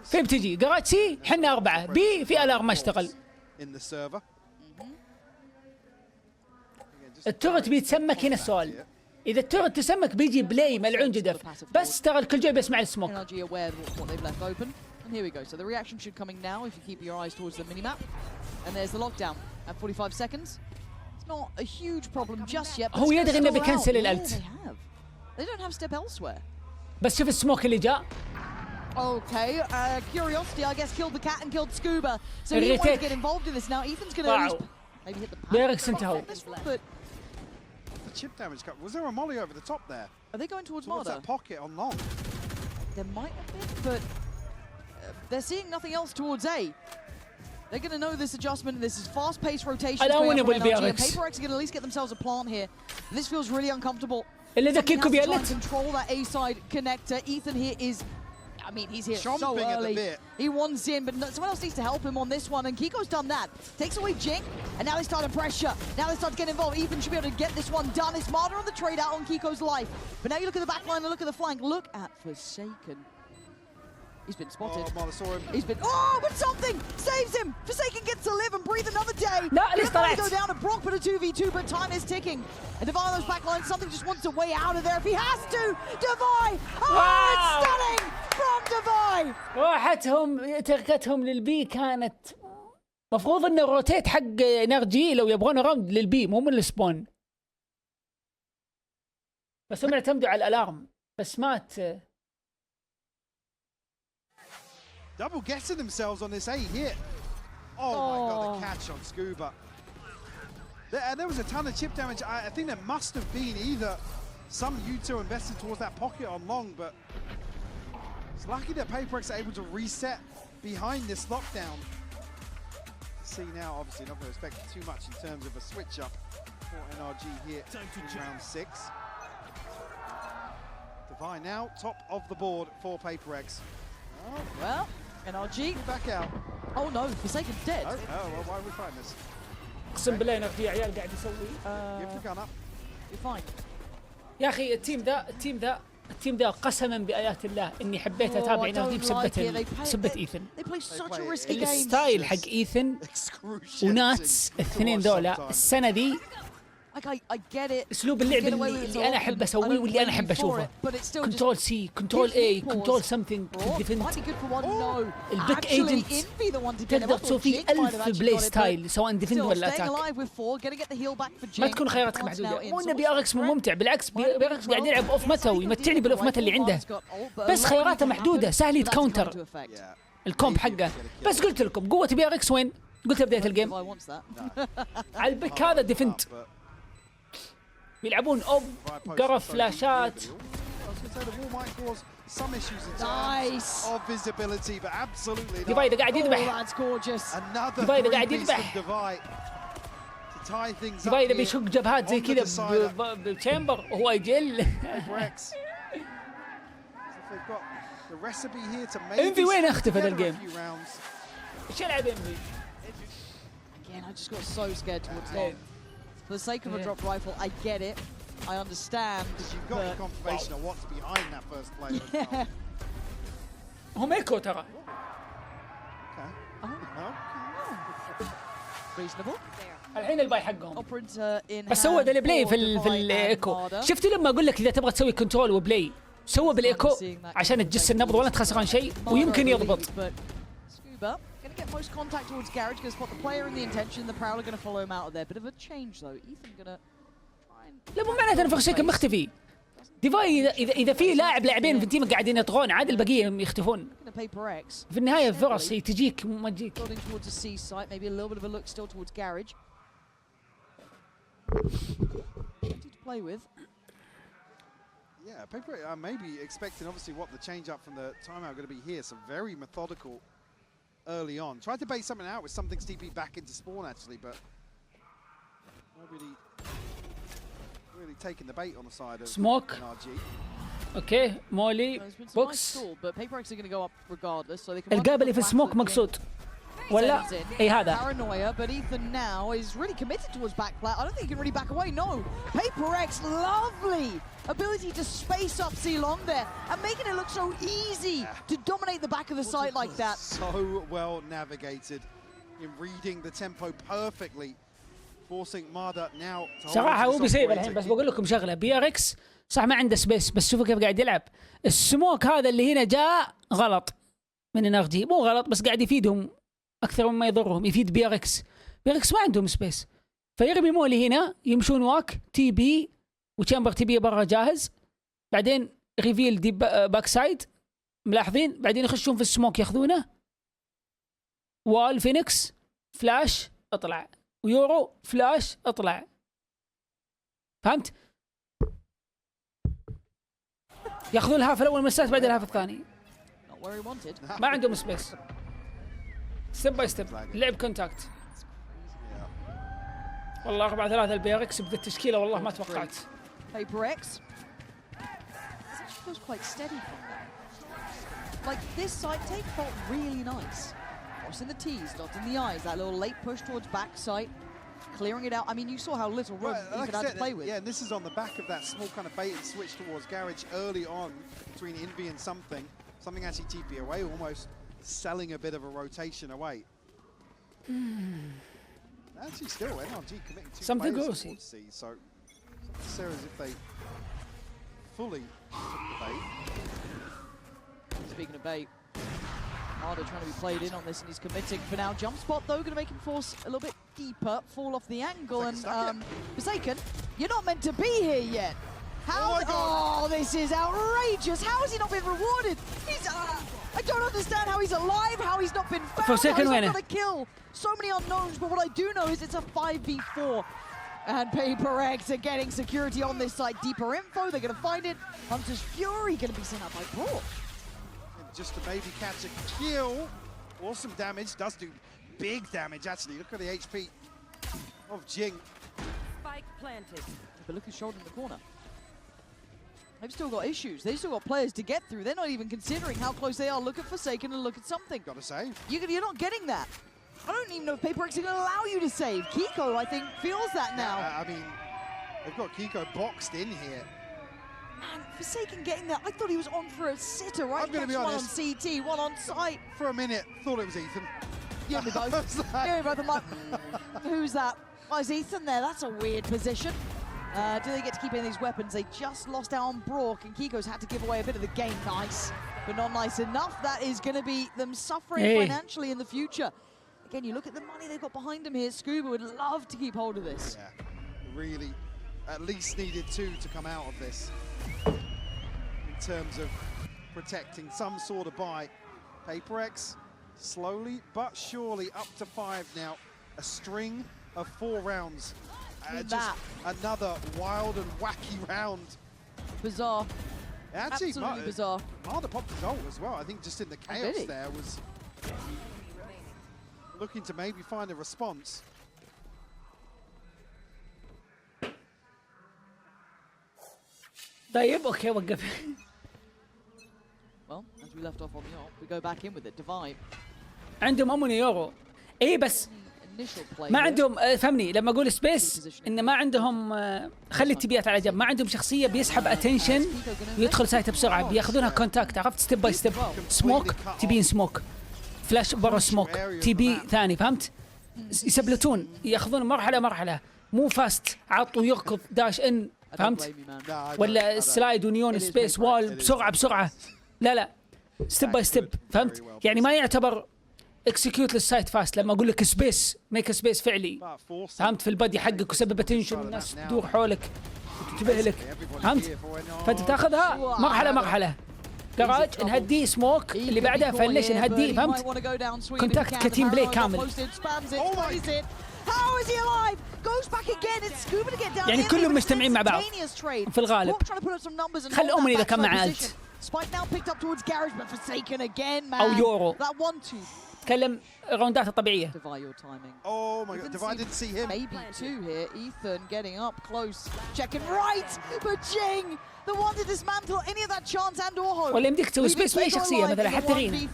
فين بتجي؟ جراج سي احنا 4 بي في الارم ما اشتغل. التورت بيتسمك هنا السؤال. اذا التورنت تسمك بيجي بلاي ملعون جدف، بس ترى الكل جاي بيسمع السموك. NRG aware of what they've left open. And here we go. So the reaction should coming now if you keep your eyes towards the minimap. And there's the lockdown at 45 seconds. It's not a huge problem just yet. هو يدري انه بيكنسل Yeah, الالت. they don't have step elsewhere. بس شوف السموك اللي جاء. Okay, Curiosity, I guess, killed the cat and killed Scuba. So he wanted to get involved in this now. Ethan's going to at least maybe hit the PRX انتهوا. but The chip damage cut. Was there a molly over the top there? are they going towards Towards Marder? that pocket on long. There might have been, but they're seeing nothing else towards A. They're going to know this adjustment. This is fast-paced rotation. I don't want to NRG, PRX. and PRX are going to at least get themselves a plant here. This feels really uncomfortable. اللي ذا كيكو Something has to try and بيلت. control that A-side connector. Ethan here is, I mean, he's here so Chomping at the early. bit. He wants in, but someone else needs to help him on this one. And Kiko's done that. Takes away Jink, and now they start to pressure. Now they start to get involved. Ethan should be able to get this one done. It's Marder on the trade out on Kiko's life. But now you look at the back line and look at the flank. Look at Forsaken. He's been spotted. Oh, Marder saw him. He's been, oh, but something saves him. Forsaken gets to live and breathe another day. لا ليش Gonna طلعت؟ go down and Brock put a 2v2, but time is ticking. And Divine on those back lines, something just wants a way out of there if he has to. Divine! Oh, it's Wow. stunning from Divine! راحتهم تركتهم للبي كانت مفروض انه الروتيت حق NRG لو يبغون راوند للبي مو من السبون. بس هم يعتمدوا على الالارم بس مات. Double guessing themselves on this A hit. Oh, my God, the catch on Scuba. There was a ton of chip damage. I think there must have been either some U2 invested towards that pocket on long, but it's lucky that PRX are able to reset behind this lockdown. See now, obviously not going to expect too much in terms of a switch up for NRG here in round 6. Divine now top of the board for PRX. Oh, Well, NRG. back out. Oh no, Forsaken's dead. Oh, well, why are we fighting this? اقسم بالله NRG يا عيال قاعد يسوي. Give the gun up. You're fine. يا اخي التيم ذا قسما بايات الله اني حبيت اتابع NRG بسبة ايثن. They play such a play risky game. الستايل حق ايثن Excruciating. وناتس الاثنين ذولا السنه ذي Like I get it. اسلوب اللعب Get away with it اللي so انا often. احب I اسويه don't واللي انا blame احب you for اشوفه. it, but it's still كنترول just سي كنترول اي كنترول سمثينج might be ديفنت. good for one. No. البيك Actually, ايجنت Envy the one to get him تقدر up. تسوي فيه 1000 بلاي ستايل سواء ديفنت ولا Staying اتاك. alive with 4, gonna get the heal back for Jink. ما تكون خياراتك Plants محدوده. now in. مو So انه what's PRX مو the ممتع بالعكس PRX قاعد يلعب اوف متى ويمتعني بالاوف متى اللي عنده. threat? بس خياراته محدوده سهل That's يتكاونتر come to effect. Yeah. الكومب حقه. بس قلت لكم قوه PRX وين؟ قلت بدايه الجيم If I wants that. على البيك هذا ديفنت But بيلعبون اوب قرف فلاشات. I was going to say the wall might cause some issues in Nice. terms of visibility, but absolutely not. ديفاي قاعد Oh, يذبح. that's gorgeous. Another ديفاي three قاعد piece يذبح. from Divide to tie things up ديفاي اذا here. بيشق جبهات زي On the كذا decider. بالتشامبر وهو يجل. PRX. As if they've got the recipe here to maybe انفي وين string اختفى ذا together a الجيم؟ few rounds. ايش يلعب انفي؟ Again, I just got so scared towards long. For the sake of a drop rifle, I get it. I understand. You've got the but confirmation of what's behind that first player as well. هم ايكو ترى. Okay. Oh. Well, reasonable. الحين الباي حقهم. Operator in بس سوى ذا hand البلاي for في Divine and الايكو. Marder. شفت لما اقول لك اذا تبغى تسوي كنترول وبلاي سوى بالايكو عشان تجس النبض ولا تخسران شيء ويمكن يضبط. But Scuba gonna get most contact towards Garage, gonna spot the player and the intention. The Prowler gonna follow him out of there. Bit of a change though. Ethan gonna try and. لا مو معناته ان فخشيكن مختفي. ديفاي اذا في لاعبين في التيم قاعدين يطغون عاد البقيه يختفون. Gonna pay PRX. في النهايه الفرص هي تجيك ما تجيك. Building towards the C site, maybe a little bit of a look still towards Garage. Plenty to play with. yeah, Paper maybe expecting obviously what the change up from the timeout going to be here. So very methodical early on. Tried to bait something out with something TP back into spawn actually, but not really taking the bait on the side of Smoke. NRG. اوكي مولي There's been some nice بوكس. stall, but PRX are gonna go up regardless, so they can. القابل اللي في السموك مقصود ولا اي هذا. Paranoia, but Ethan now is really committed towards back plat. I don't think he can really back away. No, PRX, lovely ability to space up C long there and making it look so easy to dominate the back of the site like that. So well navigated in reading the tempo perfectly forcing Mada now to hold صراحه on to هو this بيسيب operator. الحين، بس بقول لكم شغله، PRX صح ما عنده سبيس، بس شوفوا كيف قاعد يلعب. السموك هذا اللي هنا جاء غلط من NRG، مو غلط بس قاعد يفيدهم اكثر مما يضرهم، يفيد PRX ما عندهم سبيس، فيرمي مولي هنا يمشون واك تي بي وتشامبر تي بي برا جاهز، بعدين ريفيل دي باك سايد ملاحظين، بعدين يخشون في السموك ياخذونه، وال فينيكس فلاش اطلع، ويورو فلاش اطلع، فهمت؟ ياخذون الهاف الاول من السات بعدين الهاف الثاني، Not where he wanted. ما عندهم سبيس. ستيب باي ستيب لعب كونتاكت. والله 4-3 الPRX بذا التشكيله والله ما توقعت. PRX. This actually feels quite steady from there. Like this side take felt really nice. Crossing the T's, dotting the I's, that little late push towards backside, clearing it out. I mean, you saw how little room Right, he like could I have said, to play with. yeah, and this is on the back of that small kind of bait and switch towards Garage early on between Envy and something actually TP away, almost selling a bit of a rotation away. Actually, still NRG committing 2 Something players goosey. towards C, so it's not necessarily as if they fully took the bait. Speaking of bait, Harder trying to be played in on this, and he's committing for now. Jump spot though, going to make him force a little bit deeper, fall off the angle, and Forsaken, you're not meant to be here yet. How? Oh, this is outrageous! How has he not been rewarded? He's. I don't understand how he's alive, how he's not been found, Forsaken how he's winner. not got a kill. So many unknowns, but what I do know is it's a 5v4. And PRX are getting security on this side. Deeper info, they're going to find it. Hunter's Fury going to be sent out by Brock. Just to maybe catch a kill. Awesome damage, does do big damage actually. Look at the HP of Jing. Spike planted. But look who's shoulder in the corner. They've still got issues. They've still got players to get through. They're not even considering how close they are. Look at Forsaken and look at something. Gotta save. You're not getting that. I don't even know if PRX are going to allow you to save. Kiko, I think, feels that now. I mean, they've got Kiko boxed in here. Man, Forsaken getting that. I thought he was on for a sitter, right? I'm gonna be One on honest. CT, one on site. For a minute, thought it was Ethan. You and me both. You and me both. I'm like, who's that? Why is Ethan there? That's a weird position. Do they get to keep any of these weapons? They just lost out on Brock, and Kiko's had to give away a bit of the game. Nice, but not nice enough. That is going to be them suffering financially in the future. Again, you look at the money they've got behind them here. Scuba would love to keep hold of this. Yeah, really, at least needed 2 to come out of this in terms of protecting some sort of buy. PRX slowly but surely up to 5 now. A string of 4 rounds. Just another wild and wacky round. Bizarre. Actually, absolutely bizarre. Marder popped his ult as well. I think just in the chaos there was looking to maybe find a response. طيب اوكي وقف. Well, as we left off on the ult, we go back in with it. Divide. عندهم امون يورو. اي بس Initial play ما here. عندهم فهمني لما اقول سبيس ان ما عندهم خلي التبيات على جنب، ما عندهم شخصيه بيسحب اتنشن ويدخل سايته بسرعه، بياخذونها كونتاكت، عرفت؟ ستيب باي ستيب، سموك تبين سموك، فلاش برا سموك، تي بي ثاني، فهمت؟ يسبلتون، ياخذون مرحله مرحله، مو فاست عط ويركض داش ان، فهمت؟ ولا سلايد ونيون سبيس وال بسرعه بسرعه، لا ستيب باي ستيب، فهمت؟ يعني ما يعتبر اكسكيوت للسايت فاست. لما اقول لك سبيس ميك سبيس فعلي، فهمت؟ في البادي حقك وسبب تنشن الناس تدور حولك وتنتبه لك، فهمت؟ فانت تاخذها مرحله مرحله، جراج نهدي، سموك اللي بعدها فلش نهدي، فهمت؟ كونتاكت كتيم بلاي كامل. يعني كلهم مجتمعين مع بعض في الغالب. خل أمني إذا كان مع ألت أو يورو، تكلم راوندات الطبيعية. Oh my god, Divide didn't see him. Maybe 2 here. Ethan getting up close, checking right, but Jing, the one to dismantle any of that chance and or hope. ولا يمديك تسوي سبيس في أي شخصية مثلا حتى رينا،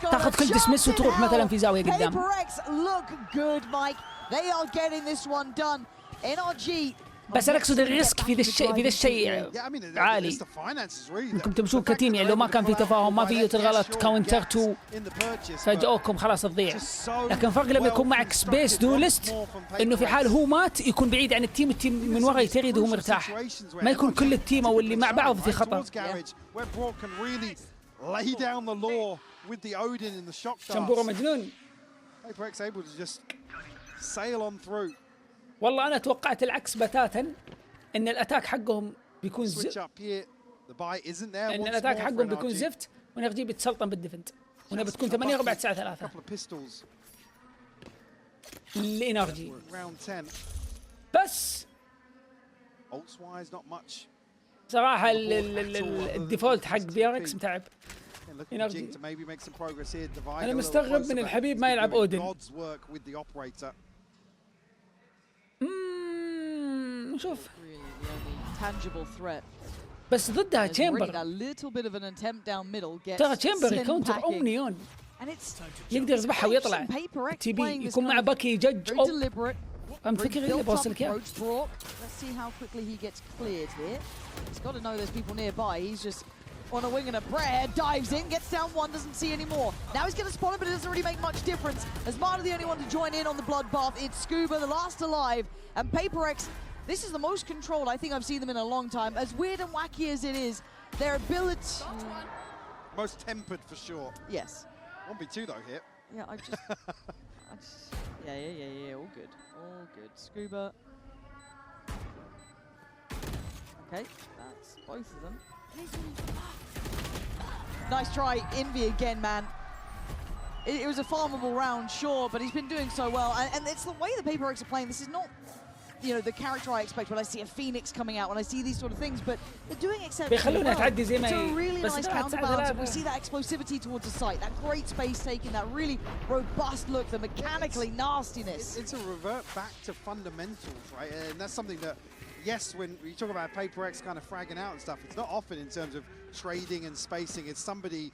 تاخذ كل ديسمس وتروح مثلا في زاوية قدام. PRX look good, Mike. They are getting this one done. NRG بس انا اقصد الريسك في ذا الشيء عالي. انكم تمشون كتيم، يعني لو ما كان في تفاهم، ما في يتغلط كاونتر 2 فجأوكم خلاص تضيع. لكن فرق لما يكون معك سبيس دولست انه في حال هو مات يكون بعيد عن التيم من ورا يتريد وهو مرتاح، ما يكون كل التيم او اللي مع بعض في خطر. شمبورو مجنون. والله انا توقعت العكس بتاتا، ان الاتاك حقهم بيكون زفت ونرجي بتسلطن بالديفنت، وهنا بتكون 8 بعد ساعه 3 لإنرجي. بس صراحه الديفولت حق PRX متعب. إنرجي. انا مستغرب من الحبيب ما يلعب اودن. نشوف بس ضدها تشامبر. ترى تشامبر يكونتر اومنيون، يقدر يذبحها ويطلع. تي بي يكون مع باكي جج او فهمت فكري اللي بوصل لك اياه. On a wing and a prayer, dives in, gets down one, doesn't see any more. Now he's going to spot it, but it doesn't really make much difference. As Marta the only one to join in on the bloodbath, it's Scuba, the last alive, and PRX. This is the most controlled I think I've seen them in a long time. As weird and wacky as it is, their ability... Most tempered for sure. Yes. 1v2 though here. Yeah, I just... Yeah, all good. All good. Scuba. Okay, that's both of them. Nice try, Envy again, man. It was a farmable round, sure, but he's been doing so well. And it's the way the PRX are playing. This is not, you know, the character I expect when I see a Phoenix coming out, when I see these sort of things, but they're doing exceptionally well. It's a really nice counterbalance, and we see that explosivity towards the site, that great space taking, that really robust look, the mechanically nastiness. It's a revert back to fundamentals, right? And that's something that, yes, when you talk about PRX kind of fragging out and stuff, it's not often in terms of trading and spacing. It's somebody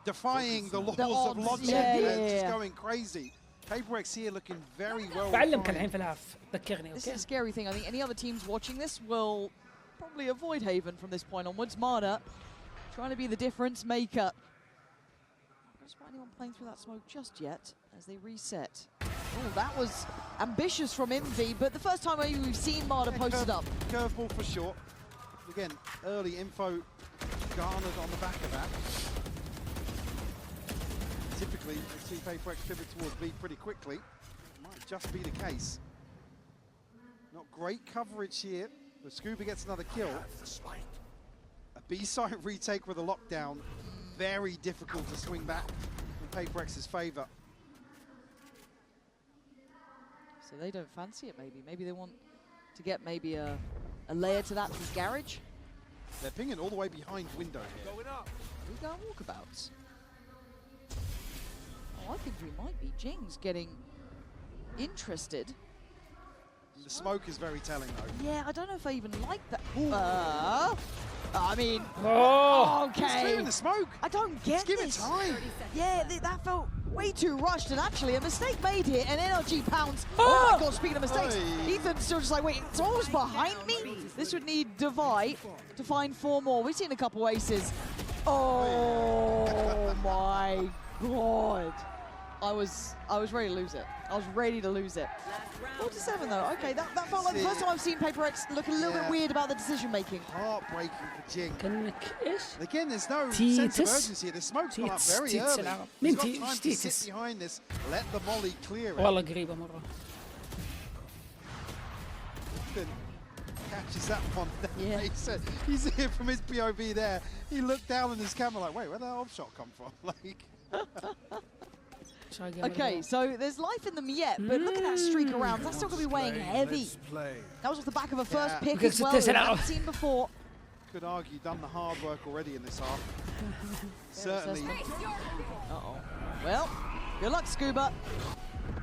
defying the laws of logic and just going crazy. PRX here looking very well. بعلمك الحين في الهاف ذكرني. This is a scary thing. I think any other teams watching this will probably avoid Haven from this point onwards. Marta trying to be the difference maker. Not going to spot anyone playing through that smoke just yet as they reset. Oh, that was ambitious from Envy, but the first time we've seen Marta posted up. Curveball for sure. Again, early info garnered on the back of that. Typically, we see PRX pivot towards B pretty quickly. Might just be the case. Not great coverage here, but Scuba gets another kill. A B-site retake with a lockdown. Very difficult to swing back in PRX's favor. So they don't fancy it, maybe. Maybe they want to get maybe a layer to that from Garage. They're pinging all the way behind window here. We go walkabouts. Oh, I think we might be Jings getting interested. The smoke is very telling, though. Yeah, I don't know if I even like that. I mean, okay. He's clearing the smoke. I don't get Just give this. it time. Yeah, that felt way too rushed, and actually a mistake made here, and NRG pounds. Oh my god, speaking of mistakes, Ethan's still just like, wait, it's almost behind me? This would need Divide to find 4 more. We've seen a couple aces. Oh my god. I was ready to lose it. I was ready to lose it. 4-7 though. Okay, that felt like the first time I've seen PRX look a little bit weird about the decision making. Heartbreaking for Jing. ايش؟ Again, there's no sense of urgency. The smoke's gone up very early. He's got time to sit behind this. Let the molly clear it. والله قريبة مرة. Catches that one. Yeah. He's here from his POV there. He looked down in his camera like, wait, where'd that off shot come from? Like. Okay, so there's life in them yet, but look at that streak around. That's still going to be weighing heavy. That was off the back of a first pick as well. We haven't seen before. Could argue done the hard work already in this half. Certainly. Uh-oh. Well, good luck, Scuba.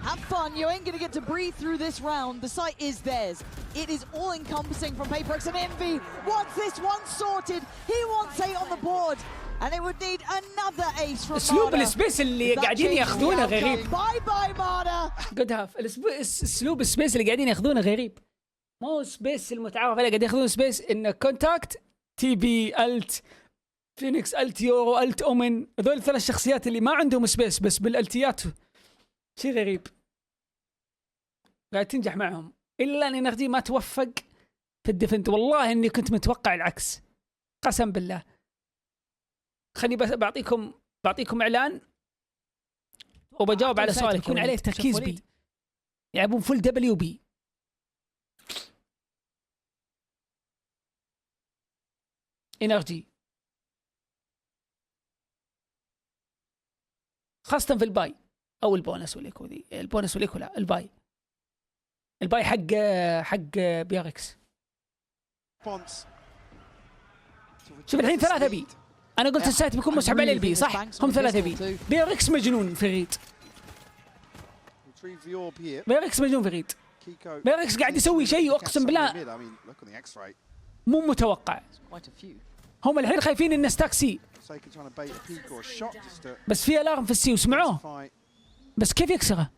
Have fun. You ain't going to get to breathe through this round. The site is theirs. It is all-encompassing from PRX, and Envy wants this one sorted. He wants 8 on the board. And it would need another ace from اسلوب السبيس اللي قاعدين ياخذونه غريب. باي باي مارا. جود هاف. اسلوب السبيس اللي قاعدين ياخذونه غريب. مو سبيس المتعارف عليه، قاعد ياخذون سبيس انه كونتاكت تي بي الت فينيكس الت يورو الت اومن، هذول الثلاث شخصيات اللي ما عندهم سبيس بس بالالتيات شيء غريب قاعد تنجح معهم. الا ان NRG ما توفق في الديفنت. والله اني كنت متوقع العكس قسم بالله. خليني بس بعطيكم اعلان وبجاوب على سؤالك. يكون عليه تركيز بي، يلعبون فول دبليو بي. NRG خاصة في الباي او البونس والإيكو ذي. البونس والإيكو لا، الباي حق PRX. شوف الحين 3 بي. انا قلت السايت بيكون مسحب على البي صح؟ هم 3 بي. PRX مجنون في غيد. PRX مجنون في غيد. PRX قاعد يسوي شيء اقسم بالله مو متوقع. هم الحين خايفين ان ستاك سي، بس في الارم في السي وسمعوه، بس كيف يكسره؟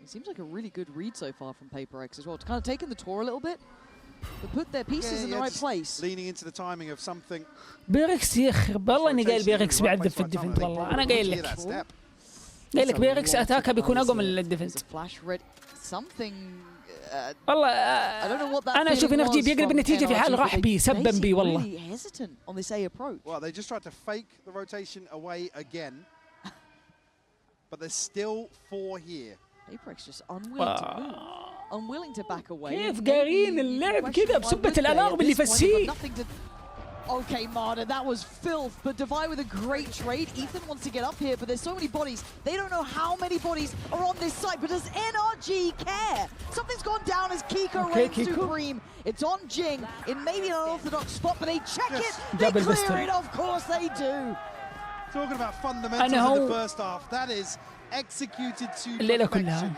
It seems like a really good read so far from PRX as well. It's kind of taken the tour a little bit, but put their pieces in the right place. Leaning into the timing of something. PRX يخرب والله اني قايل PRX بيعذب في الديفنت. والله انا قايل لك PRX اتاكا بيكون اقوى من الديفنت. والله انا اشوف NRG بيقلب النتيجه في حال راح بي سبا بي. والله Well, they just tried to fake the rotation away again, but there's still 4 here. PRX just unwilling to move, unwilling to back away. كيف قارين اللعب كذا بسبة الالارم اللي في السي. Okay, Marta, that was filth, but Divide with a great trade. Ethan wants to get up here, but there's so many bodies. They don't know how many bodies are on this site, but does NRG care? Something's gone down as Kiko reigns supreme. It's on Jing in maybe an unorthodox spot, but they check it, they clear it, of course they do. Talking about fundamentals in the first half, that is executed to perfection.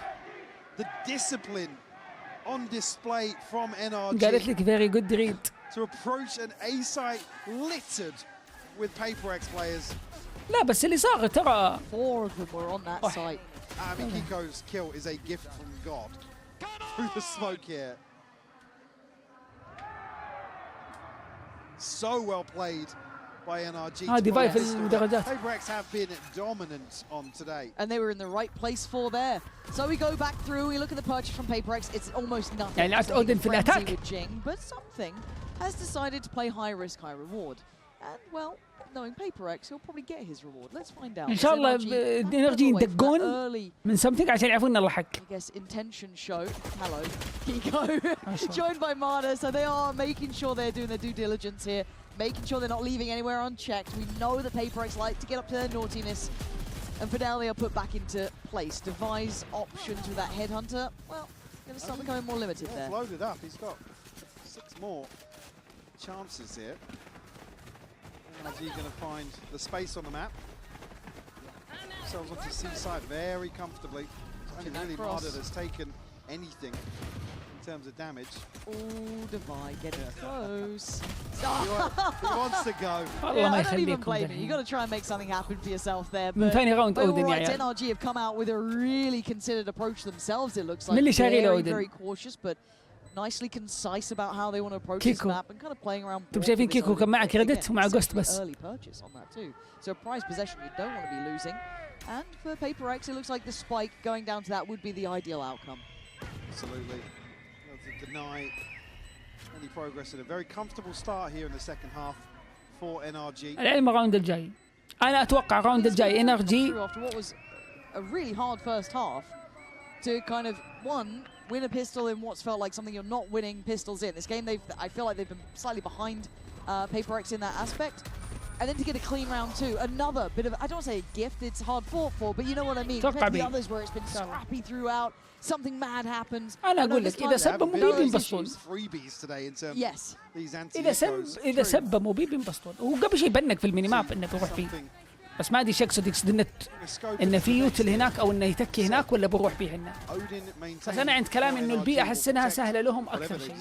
The discipline on display from NRG. قالت لك very good read. To approach an A site littered with PRX players. لا بس اللي صار ترى 4 of them were on that site. I mean, Kiko's kill is a gift from God through the smoke here. So well played by NRG. Divide في الدرجات. PRX have been dominant on today. And they were in the right place for there. So we go back through, we look at the purchase from PRX. It's almost nothing. يعني أودن في الأتاك. But something has decided to play high risk, high reward. And well, knowing PRX, he'll probably get his reward. Let's find out. إن شاء الله NRG يدقون من something عشان يعرفون الله حق. I guess intention show. Hello, Kiko. Joined by Marta, so they are making sure they're doing their due diligence here, making sure they're not leaving anywhere unchecked. We know that PRX like to get up to their naughtiness, and for now they are put back into place. Devise options with that headhunter. Well, going to start becoming more limited there. Loaded up. He's got 6 more chances here. NRG going to find the space on the map. Themselves onto C-side very comfortably. It's only really Marta that's taken anything in terms of damage. Oh, Divide getting close. He wants to go. Yeah, I don't even blame you. You got to try and make something happen for yourself there. But NRG have come out with a really considered approach themselves. It looks like very cautious, but nicely concise about how they want to approach this map and kind of playing around. انتم شايفين كيكو كان معه كريدت ومع جوست بس. Early purchase on that too. So a prize possession you don't want to be losing. And for PRX, it looks like the spike going down to that would be the ideal outcome. Absolutely. To deny any progress in a very comfortable start here in the second half for NRG. العلم الراوند الجاي. أنا أتوقع الراوند الجاي NRG. After what was a really hard first half, to kind of win a pistol in what's felt like something you're not winning pistols in. This game, I feel like they've been slightly behind PRX in that aspect. And then to get a clean round 2, another bit of, I don't want to say a gift, it's hard fought for, but you know what I mean. Compared to the others where it's been scrappy throughout, something mad happens. أنا أقول لك إذا سب مو بينبسطون. Yes. إذا سب مو بينبسطون. وقبل شيء بنك في الميني ماب إنه بروح فيه. بس ما أدري ايش يقصد إنه في يوتل هناك أو إنه يتكي هناك ولا بروح فيه هنا. بس أنا عند كلامي إنه البيئة أحس إنها سهلة لهم أكثر شيء.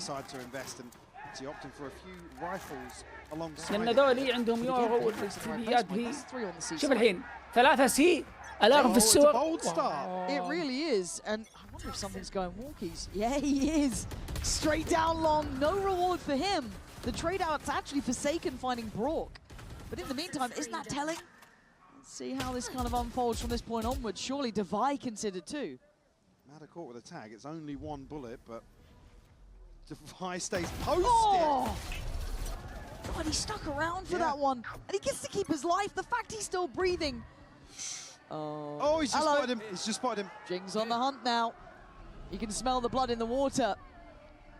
لأن ذولي عندهم يورو والسيبيات هي. شوف الحين 3 سي الارم في Oh, it's a السور. bold start. It really is, and I wonder if something's going walkies. Yeah, he is. Straight down long, no reward for him. The trade out's actually Forsaken finding Brock. But in the meantime, isn't that telling? Let's see how this kind of unfolds from this point onwards. Surely Devi considered too. Mada caught with a tag. It's only one bullet, but Devi stays posted. Oh! God, he stuck around for that one. And he gets to keep his life. The fact he's still breathing. Oh, he's just spotted him. He's just spotted him. Jing's on the hunt now. You can smell the blood in the water.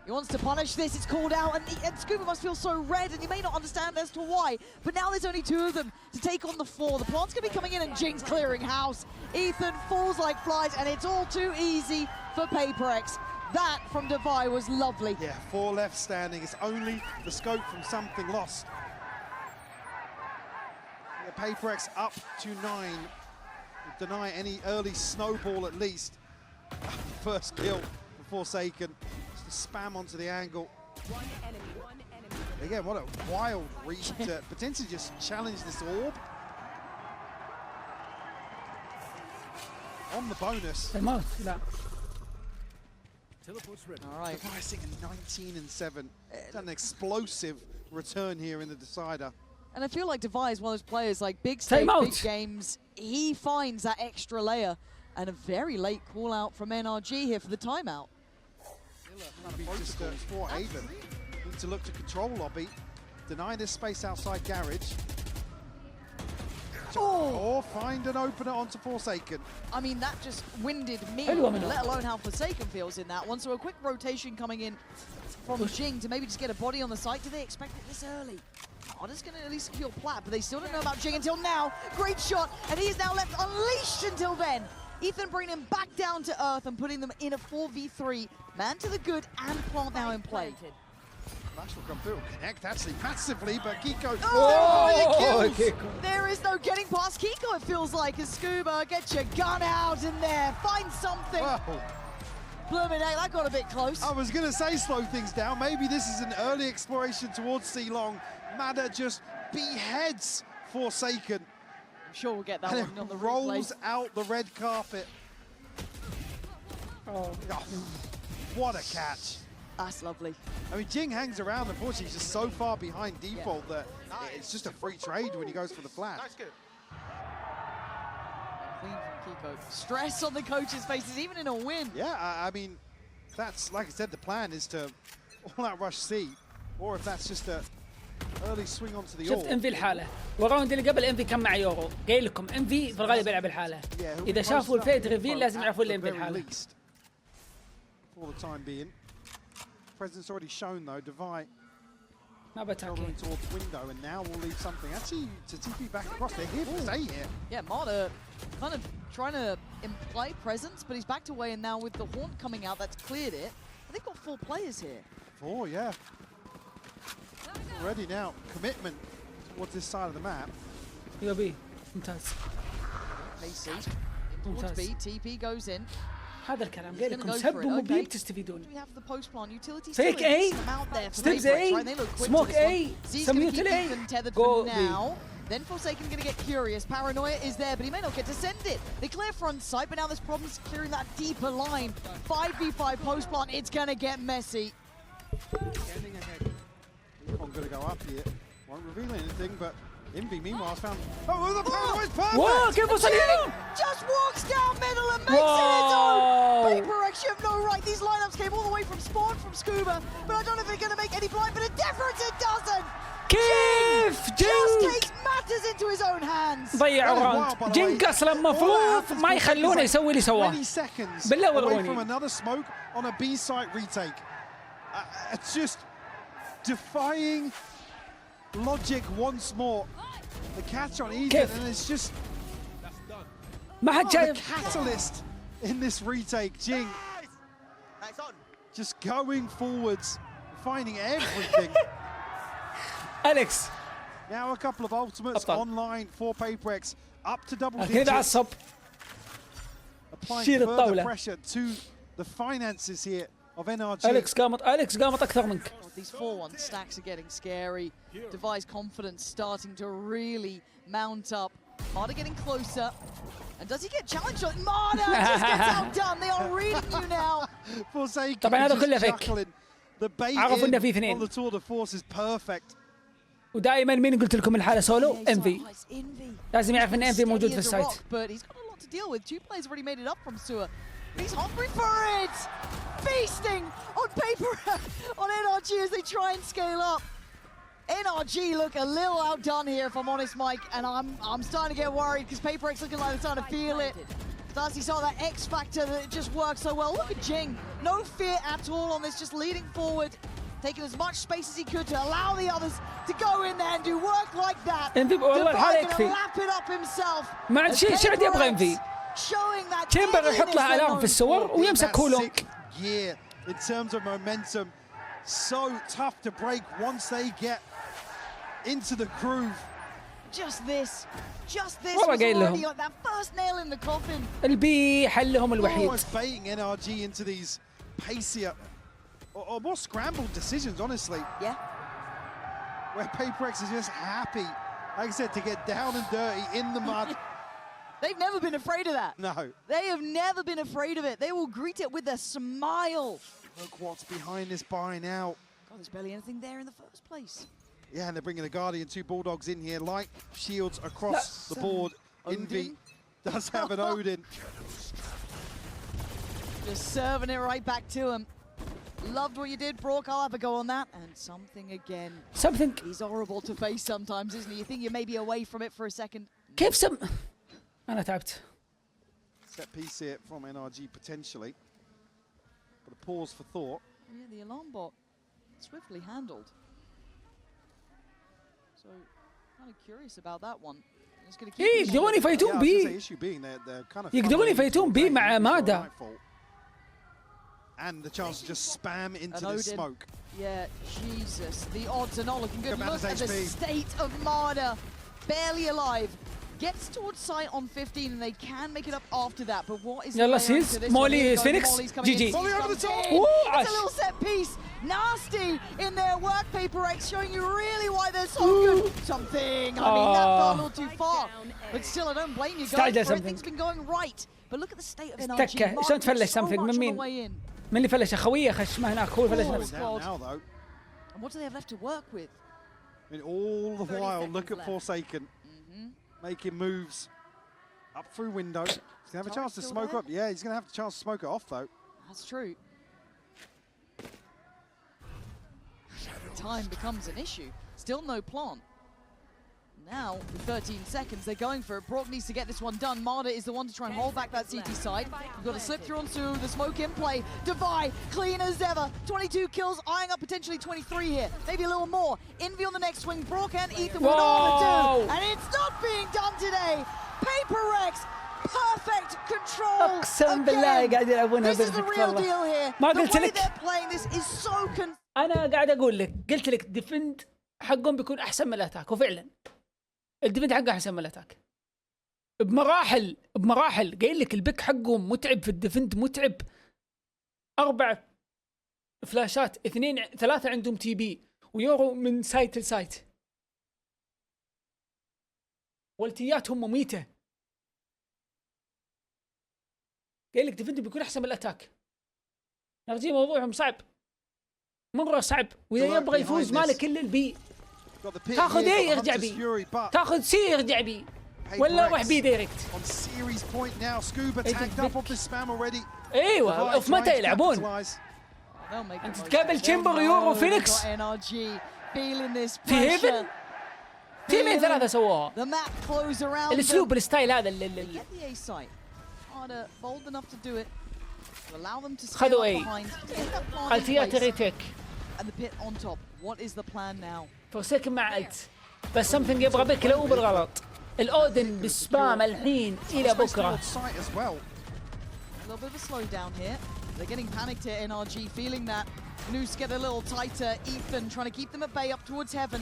He wants to punish this, it's called out, and Scuba must feel so red, and he may not understand as to why. But now there's only two of them to take on the four. The plant's gonna be coming in, and Jing's clearing house. Ethan falls like flies, and it's all too easy for PRX. That from Devi was lovely. Yeah, 4 left standing. It's only the scope from something lost. The PRX up to 9. Deny any early snowball at least. First kill for Forsaken. Just a spam onto the angle. One enemy. Again, what a wild read to potentially just challenge this orb. On the bonus. الموت لا. All right. Devising a 19 and 7. It's an explosive return here in the decider. And I feel like Devi is one of those players, like big stage, Time out. big games. He finds that extra layer, and a very late call out from NRG here for the timeout. Just for Haven. Need to look to control lobby. Deny this space outside garage. Or find an opener onto Forsaken. I mean, that just winded me, let alone how Forsaken feels in that one. So a quick rotation coming in from Jing to maybe just get a body on the site. Do they expect it this early? Otta's going to at least secure Plat, but they still don't know about Jing until now. Great shot, and he is now left unleashed until then. Ethan bringing him back down to earth and putting them in a 4v3. Man to the good and Plant now in play. Flash will come through. Connect actually massively, but Kiko. Kiko. There is no getting past Kiko, it feels like, as Scuba, get your gun out in there, find something. Well, Blooming heck, that got a bit close. I was going to say slow things down. Maybe this is an early exploration towards C-Long. Mada just beheads Forsaken. I'm sure we'll get that And one on the rolls replay. out the red carpet. Oh, what a catch. That's lovely. I mean, Jing hangs around. Unfortunately, he's just so far behind default that it's just a free trade when he goes for the flat. Clean from Kiko. Stress on the coaches' faces, even in a win. Yeah, I mean, that's, like I said, the plan is to all-out rush C, or if that's just a early swing onto the شفت orb. انفي الحاله والراوند اللي قبل انفي كان مع يورو قايل لكم انفي في الغالب يلعب الحاله اذا شافوا الفيت ريفيل لازم يعرفوا اللي انفي الحاله For the time being. Presence already shown though. Devi ما بتاكل going towards the window, and now we'll leave something actually to TP back across. They're here to stay here. Yeah, Mada kind of trying to imply presence, but he's backed away, and now with the Haunt coming out, that's cleared it. And they've got 4 players here. 4, yeah. Already now, commitment towards this side of the map. يوبي ممتاز Pacey towards B, TP goes in. هذا الكلام He's قايل gonna لكم go for سبوا it, موبيل okay. تستفيدون We have the post plant utility. Fake still A, exists some out there for Stibbs PRX, A, right? They look quick Smoke to this A, one. Z's some gonna keep utility. Ethan tethered Go for B. now. Then Forsaken gonna get curious. Paranoia is there, but he may not get to send it. They clear front sight, but now there's problems clearing that deeper line. 5v5 post plant, it's gonna get messy. Standing ahead. I'm going to go up here. Won't reveal anything, but Envy meanwhile has found. Oh, the Paranoia's perfect! واو كيف وصل هنا؟ Just walks down middle and makes it his own. PRX, you have no right. These lineups came all the way from Spawn, from Scuba, but I don't know if they're going to make any blind, but a difference it doesn't. كيف Just جين takes matters into his own hands. ضيع الراوند جينك اصلا المفروض ما يخلونه يسوي اللي سواه 20 seconds بالله away وروني. from another smoke on a B site retake. It's just defying logic once more. The catch on Ethan, كيف؟ and it's just ما حد the شايف catalyst in this retake. Jing Nice on. just going forwards, finding everything. اليكس Now a couple of ultimates أبطال. online for PRX, up to double كذا digits, عصب applying شيل further الطاولة. pressure to the finances here of NRG. اليكس قامت اكثر منك These 4-1 stacks are getting scary. Devi's confidence starting to really mount up. Mada getting closer. And does he get challenged? Marder just gets outdone. They are reading you now. Forsaken طبعا هذا just كله فيك. chuckling. The bait عرفوا إنه في in اثنين. on the tour de force is perfect. ودائما مين قلت لكم الحاله سولو؟ Yeah, he's انفي. not- it's Envy. لازم يعرف ان انفي موجود في Steady as a السايت. rock, but he's got a lot to deal with. Two players already made it up from Sewer. He's hungry for it! Feasting on paper on NRG as they try and scale up. NRG look a little outdone here, if I'm honest, Mike, and I'm starting to get worried because PRX looking like they're starting to feel it. Darcy saw that X factor that just works so well. Look at Jing, no fear at all on this, just leading forward, taking as much space as he could to allow the others to go in there and do work like that. انفي والله الحاله Divide يكفي. gonna lap it up himself. ما عاد شيء ايش عاد يبغى انفي؟ Showing that تشمبر يحط له الارم في الصور ويمسك That كولون. sick gear in terms of momentum. So tough to break once they get into the groove. just this والله was قايل لهم. already like that first nail in the coffin. البي حلهم الوحيد. Almost baiting NRG into these pacier or more scrambled decisions, honestly, Yeah. where PRX is just happy, like I said, to get down and dirty in the mud. They've never been afraid of that. No. They have never been afraid of it. They will greet it with a smile. Look what's behind this buy now. God, there's barely anything there in the first place. Yeah, and they're bringing the Guardian, two Bulldogs in here, light shields across the board. Envy does have an Odin. Just serving it right back to him. Loved what you did, Brock. I'll have a go on that. And something again. something. He's horrible to face sometimes, isn't he? You think you're maybe away from it for a second. كيف انا تعبت. Set piece here from NRG potentially. But a pause for thought. Yeah, the alarm bot swiftly handled. So, kind of curious about that one. Just gonna keep ايه pushing يقدرون it. يفايتون Yeah, I was gonna say, بي. issue being they're kind of يقدرون يفايتون بي مع مادا. And the chance to just spam into An the Odin. smoke. Yeah, Jesus. The odds are not looking good. Look at Look at the Mada's HP. state of Marder. Barely alive. Gets towards sight on 15 and they can make it up after that. But what is يلا the way سيز. into this مولي one? Here we go. Phoenix. Molly's coming GG. in. Molly over the top. Ooh, It's Ash. a little set piece. Nasty in their work, PRX, showing you really why they're so good. Something. I mean, that fell a little too far. But still, I don't blame you guys Style for something. everything's been going right. But look at the state of NRG. استكة. شلون تفلش so something much من on مين؟ the way in. من اللي فلش اخويه خش ما هناك هو فلش Oh. نفسه. Down God. now though. And what do they have left to work with? I mean, all the 30 while, look seconds at left. Forsaken making moves up through window. He's gonna have a chance to Still smoke there? up. Yeah, he's gonna have a chance to smoke it off though. That's true. Time becomes an issue. Still no plant. Now, with 13 seconds, they're going for it. Brock needs to get this one done. Marder is the one to try and hold back that CT side. You've got to slip through onto the smoke in play. Divide, clean as ever. 22 kills, eyeing up potentially 23 here. Maybe a little more. Envy on the next swing. Brock and Ethan with all to do. Whoa. And it's not being done today. PRX, perfect control. اقسم بالله قاعد يلعبونها This is the بيرفكت real والله. deal here. ما The قلت way لك. they're playing this is so انا قاعد اقول لك قلت لك ديفند حقهم بيكون احسن من الاتاك وفعلا الديفند حقه احسن من الاتاك بمراحل قايل لك البيك حقهم متعب في الديفند متعب 4 فلاشات 3 عندهم تي بي ويورو من سايت لسايت والتياتهم مميته قايل لك ديفند بيكون احسن من الاتاك نرجي موضوعهم صعب مرة صعب وإذا يبغى يفوز ماله كل البي Got the pit تاخذ here, ايه got يرجع Hunter's بي Fury, but تاخذ سي يرجع بي ولا روح بي دايركت on series point now. Scuba It's a tagged up big- off the spam already. ايوه في متى يلعبون انت تقابل تشمبر يورو فينيكس في هيفن تيمين 3 سووها الاسلوب الستايل هذا اللي خذوا اي قلتيات ريتيك فورسيكن مع الت بس سمثينج يبغى بك لو بالغلط الاودن بالسبام الحين الى بكره A little bit of a slowdown here. They're getting panicked here, NRG, feeling that Noose get a little tighter. Ethan trying to keep them at bay up towards heaven.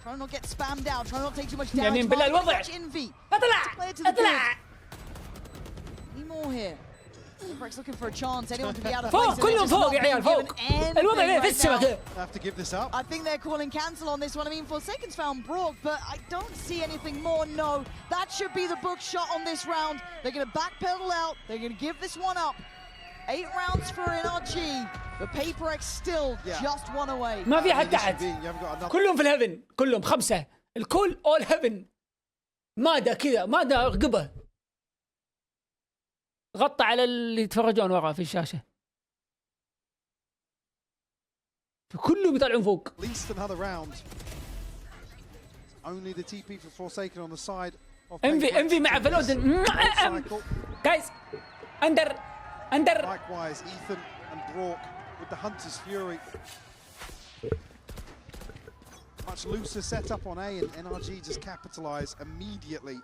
Trying not to get spammed out, trying not to take too much damage. يمين بالله الوضع Envy. اطلع اطلع Need more here. PRX looking for a chance. Anyone can be out of فوق place. كلهم فوق يا عيال فوق. الوضع ليه في السماء. Have to give this up. I think they're calling cancel on this one. I mean, Forsaken's found Brock, but I don't see anything more. No, that should be the book shot on this round. They're going to backpedal out. They're going to give this one up. 8 rounds for NRG, but PRX still just one away. ما في حد تحت. كلهم في الهيفن. كلهم 5. الكل all heaven. مادا كذا مادا رقبه. غطى على اللي يتفرجون وراه في الشاشة. كلهم يطلعون فوق. At least another round. Only the TP for Forsaken on the side of انفي مع فالودن. جايز اندر. Likewise, Ethan and Brock with the Hunter's Fury. Much looser setup on A, and NRG just capitalise immediately.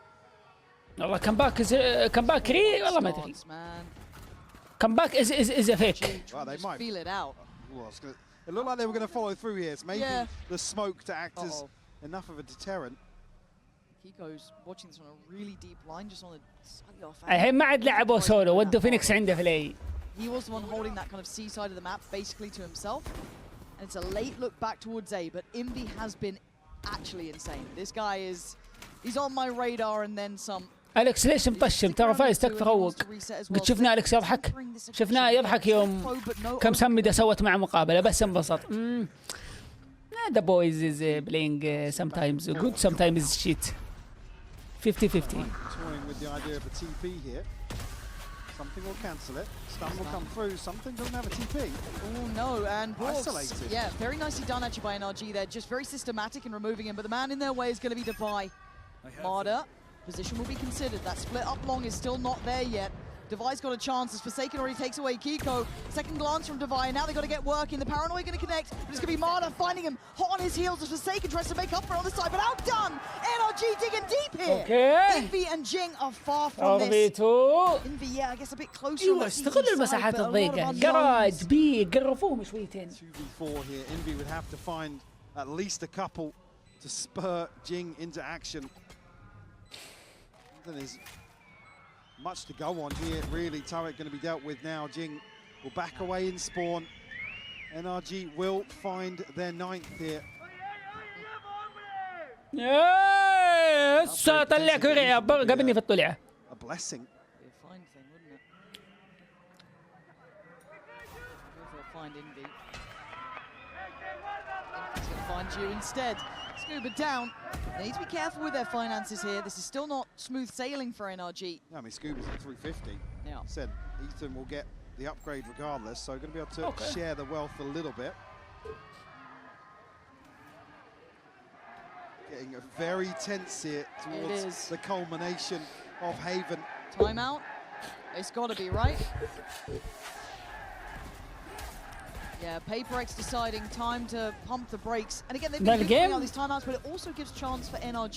والله كمباك ري والله ما ادري. كمباك is a fake. Well, they might feel it out. It looked like they were going to follow through here. It's maybe the smoke to act as enough of a deterrent. Kiko's watching this on a really deep line, just on the slightly off. الحين ما عاد لعبوا سولو ودوا فينيكس عنده في الاي. He was the one holding that kind of C side of the map basically to himself. And it's a late look back towards A, but Envy has been actually insane. This guy he's on my radar and then some. أليكس ليش مطشم؟ ترى فايز تكفى روق. قد شفنا أليكس يضحك. شفناه يضحك يوم كم سمدة سوت مع مقابلة بس انبسط. The boys is playing sometimes good, sometimes shit. 50-50. Toying with the idea of a TP here. Something will cancel it. Stun will come through. Something doesn't have a TP. Oh no, and isolated. Yeah, very nicely done actually by NRG. They're just very systematic in removing him, but the man in their way is going to be Devi. Marder, position will be considered. That split up long is still not there yet. Devi's got a chance as Forsaken already takes away Kiko. Second glance from Devi, and now they've got to get working. The Paranoid going to connect, but it's going to be Marder finding him hot on his heels as Forsaken tries to make up for it on the side, but outdone! NRG digging deep here! Okay. Envy and Jing are far from this. Envy, yeah, I guess a bit closer. استغلوا المساحات الضيقة. جراج بي قرفوهم شويتين. 2v4 here. Envy would have to find at least a couple to spur Jing into action. There's much to go on here, really. Turret going to be dealt with now. Jing will back away in spawn. NRG will find their 9th here. يس طلع كوريا قبلني في الطلعة. A blessing. Be a fine thing, wouldn't it? Go for a find Envy. Envy's going to find you instead. Scuba down. They need to be careful with their finances here. This is still not smooth sailing for NRG. Yeah, I mean, Scuba's at 350. Yeah. Said Ethan will get the upgrade regardless, so going to be able to share the wealth a little bit. Getting a very tense here towards the culmination of Haven. Timeout. It's got to be, right? Yeah, PRX deciding time to pump the brakes. And again, they've been giving out these timeouts, but it also gives chance for NRG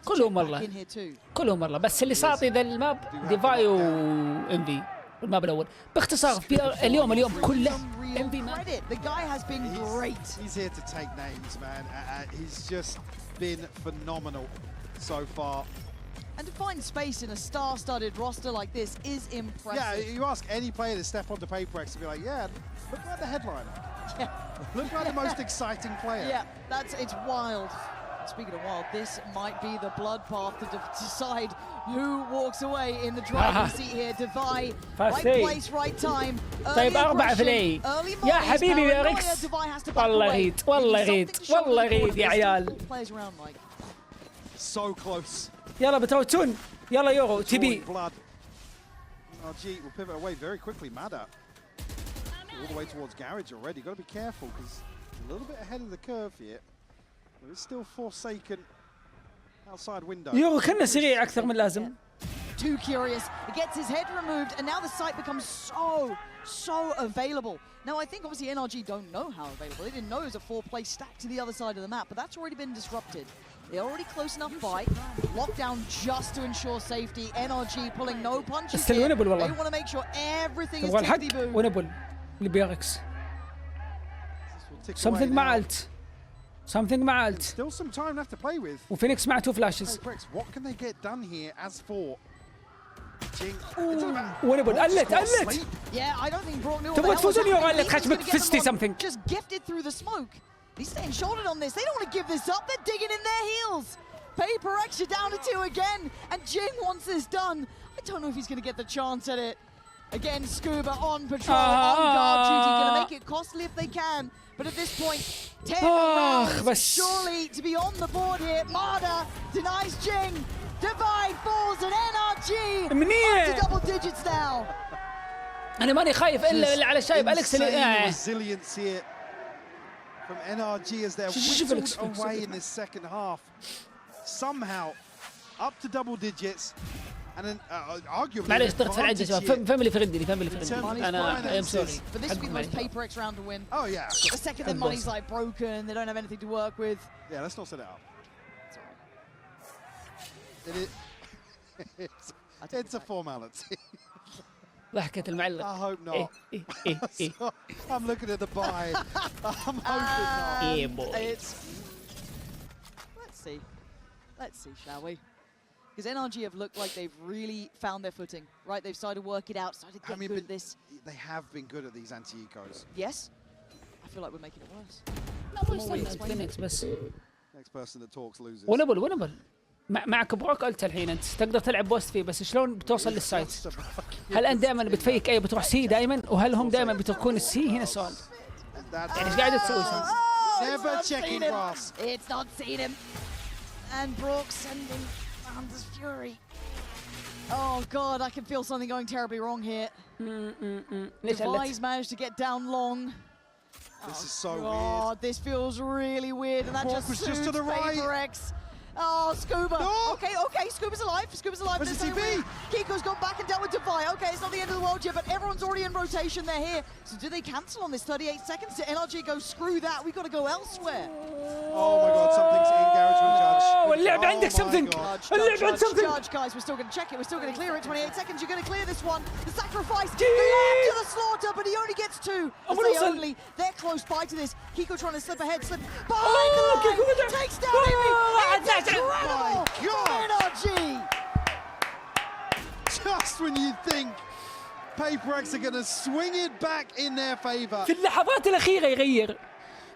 to check back in here too. كلهم والله بس اللي صاطي ذا الماب ديفاي وانفي الماب الأول. باختصار في اليوم كله انفي ماب. The guy has been great. He's here to take names, man. He's just been phenomenal so far. And to find space in a star-studded roster like this is impressive. Yeah, you ask any player to step onto PRX and be like, yeah, look like the headliner. Yeah. Look like the most exciting player. Yeah, it's wild. Speaking of wild, this might be the bloodbath to decide who walks away in the driving seat here. Devi, right place, right time. طيب 4 في الاي. يا حبيبي يا ريكس. والله غيت والله غيت والله غيت يا عيال. So close. يلا بتروتون يلا يورو تبي. NRG will pivot away very quickly. Mada all the way towards garage already. Got to be careful because a little bit ahead of the curve here. But it's still Forsaken outside window. يورو كنا سريع أكثر من لازم. Too curious. He gets his head removed, and now the site becomes so available. Now, I think obviously NRG don't know how available. They didn't know it was a 4-place stack to the other side of the map, but that's already been disrupted. They're already close enough by. Lockdown just to ensure safety. NRG pulling no punches here. They want to make sure everything is tickety-boo. ونبل اللي بيركس. Something مع الت. Something مع الت. Still some time left to play with. وفينيكس مع 2 flashes. What can they get done here as for? ونبل قلت Yeah, I don't think Brock knew. تبغى تفوزون يا قلت خشمك 50 something. Just gifted through the smoke. He's staying shorted on this. They don't want to give this up. They're digging in their heels. PRX are down to 2 again, and Jing wants this done. I don't know if he's going to get the chance at it. Again, Scuba on patrol, on guard duty, going to make it costly if they can. But at this point, 10 rounds surely to be on the board here. Marda denies Jing. Divide falls and NRG up to double digits now. أنا ماني خايف إلا على شايب أليكس اللي resilience here from NRG as they're whittled away in this second half. Somehow up to double digits. And then arguably معليش ضغط في العدة شباب فاميلي في غدي فاميلي في غدي أنا I'm sorry. But this would be the most PRX round to win. Oh yeah. The second the money's like broken, they don't have anything to work with. Yeah, let's not set it up. It's a formality. ضحكة المعلق. I hope not. I'm looking at the buy. I'm hoping not. Yeah, boy. Let's see, shall we? Because NRG have looked like they've really found their footing, right? They've started to work it out, started to get good at this. They have been good at these anti-ecos. Yes. I feel like we're making it worse. بس. Next person that talks loses. ونبل. معك بروك قلت الحين انت تقدر تلعب بوست فيه بس شلون بتوصل للسايت؟ هل انت دائما بتفيك اي بتروح سي دائما وهل هم دائما بتكون السي؟ هنا السؤال. يعني ايش قاعد تسوي؟ Never checking grass. It's not seen him. And Brock sending Anders Fury. Oh god, I can feel something going terribly wrong here. Devi's managed to get down long. This is so weird. Oh, this feels really weird, and that Brock was just to the right. PRX. Oh, Scuba. No. Okay, Scuba's alive. Where's the TP? Kiko's gone back and dealt with Devi. Okay, it's not the end of the world yet, but everyone's already in rotation. They're here. So do they cancel on this 38 seconds? To NRG go, screw that. We've got to go elsewhere. Oh my god, something's in garage with Judge. اللعب عندك something. اللعب عندك something. Judge, guys, we're still going to check it. We're still going to clear it. 28 seconds. You're going to clear this one. The sacrifice. The lamb to the slaughter, but he only gets 2. They're close by to this. Kiko trying to slip ahead, slip behind the line. Takes down Amy. It's incredible. NRG. Just when you think PRX are going to swing it back in their favor. في اللحظات الأخيرة يغير.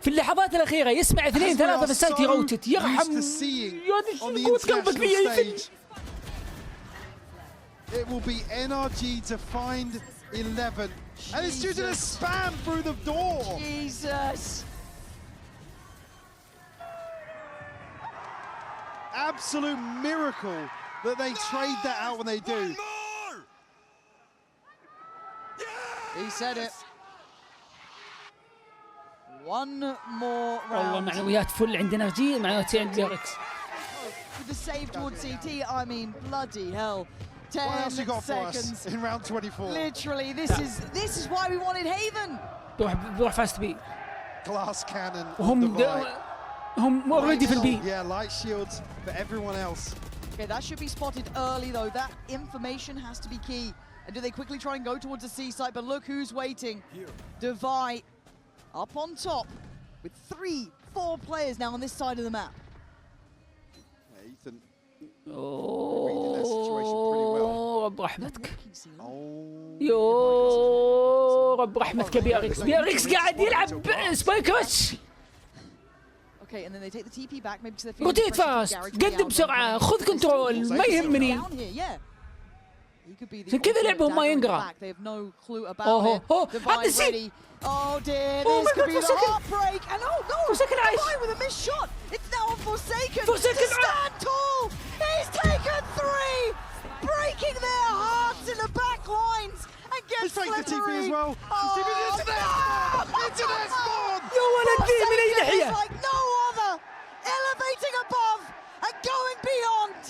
في اللحظات الأخيرة يسمع 2 3 في السايت يروتت يرحم. قوة قلبك فيا. It will be NRG to find 11. And it's due to the spam through the door. Jesus. Absolute miracle that they trade that out when they do. He said it. One more round. والله معنويات فل عندنا جي معنوياتي عند PRX. With the save towards CT, I mean bloody hell. 10 what else you got seconds. for us in round 24? Literally, this is why we wanted Haven. بروح فاست بي. Glass cannon. هم already في البي. Yeah, light shields for everyone else. Okay, that should be spotted early though. That information has to be key. And do they quickly try and go towards the C site? But look who's waiting. Devi up on top with 3-4 players now on this side of the map. Yeah, Ethan reading that situation pretty well. رب رحمتك. يو رب رحمتك PRX قاعد يلعب سبايك رش. Okay, and then they take the TP back maybe to the field. روتيت فاست قدم بسرعة خذ كنترول ما يهمني. عشان كذا لعبهم ما ينقرا. اوه حتى سي. Oh dear, this could be the heartbreak. And oh no, Forsaken Ice with a missed shot. It's now on Forsaken. Forsaken to stand tall. He's taken 3, breaking their hearts in the back lines. And gets the TP as well. Into their spawn. يا ولدي من أي ناحية. Like no other, elevating above and going beyond.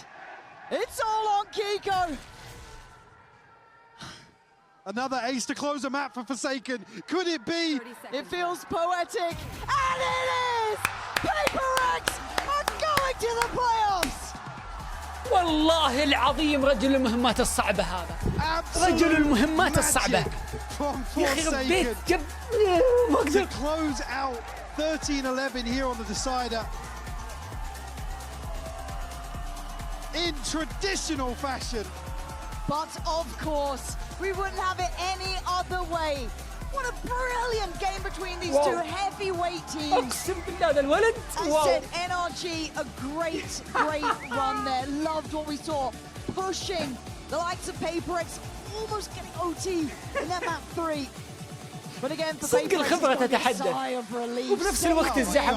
It's all on Kiko. Another ace to close a map for Forsaken. Could it be? It feels poetic, and it is! PRX are going to the playoffs! والله العظيم رجل المهمات الصعبة هذا. رجل المهمات الصعبة. يا أخي ربيت جب ما أقدر. To close out 13-11 here on the decider. In traditional fashion. But of course, we wouldn't have it any other way. What a brilliant game between these Wow. two heavyweight teams. اقسم بالله هذا الولد I واو. said NRG, a great run there. Loved what we saw. Pushing the likes of PRX, almost getting OT in that map 3. But again, for صدق PRX, الخبرة it's got a تتحدث. sigh of relief. وبنفس الوقت الزحف.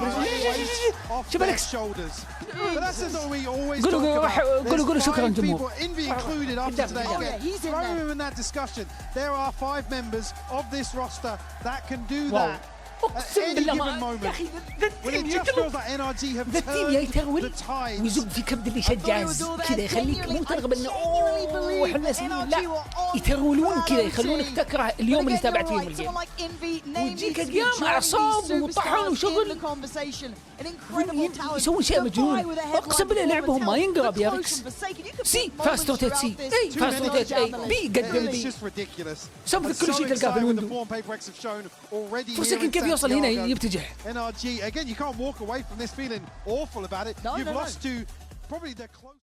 off شوف their العكس. shoulders. But that's as we always قولوا talk about. قولوا There's شكراً 5 جمهور. people, Envy included after قدام. today's Oh, yeah, game. he's in Throw there. him in that discussion. There are 5 members of this roster that can do واو. that at اقسم any بالله given ما moment. يا اخي ذا Well, it التيم just feels يقلب. like NRG have ذا التيم turned يترول the tides. ويزق في كبد اللي يشجع كذا يخليك مو ترغب انه اوه احنا سنين لا يترولون كذا يخلونك تكره اليوم اللي تابعت فيه الجيم ويجيك ايام اعصاب وطحن وشغل يسوون شيء مجنون اقسم بالله لعبهم ما ينقرب يا ريكس سي فاست روتيت سي اي فاست روتيت اي بي قدم It's بي just ridiculous. صفق I'm كل so شيء تلقاه في excited with the الويندو form PRX have shown already فرصة here in كيف يوصل هنا Santiago. يبتجح NRG, again, you can't walk away from this feeling awful about it. No, You've no, no. lost to probably the close.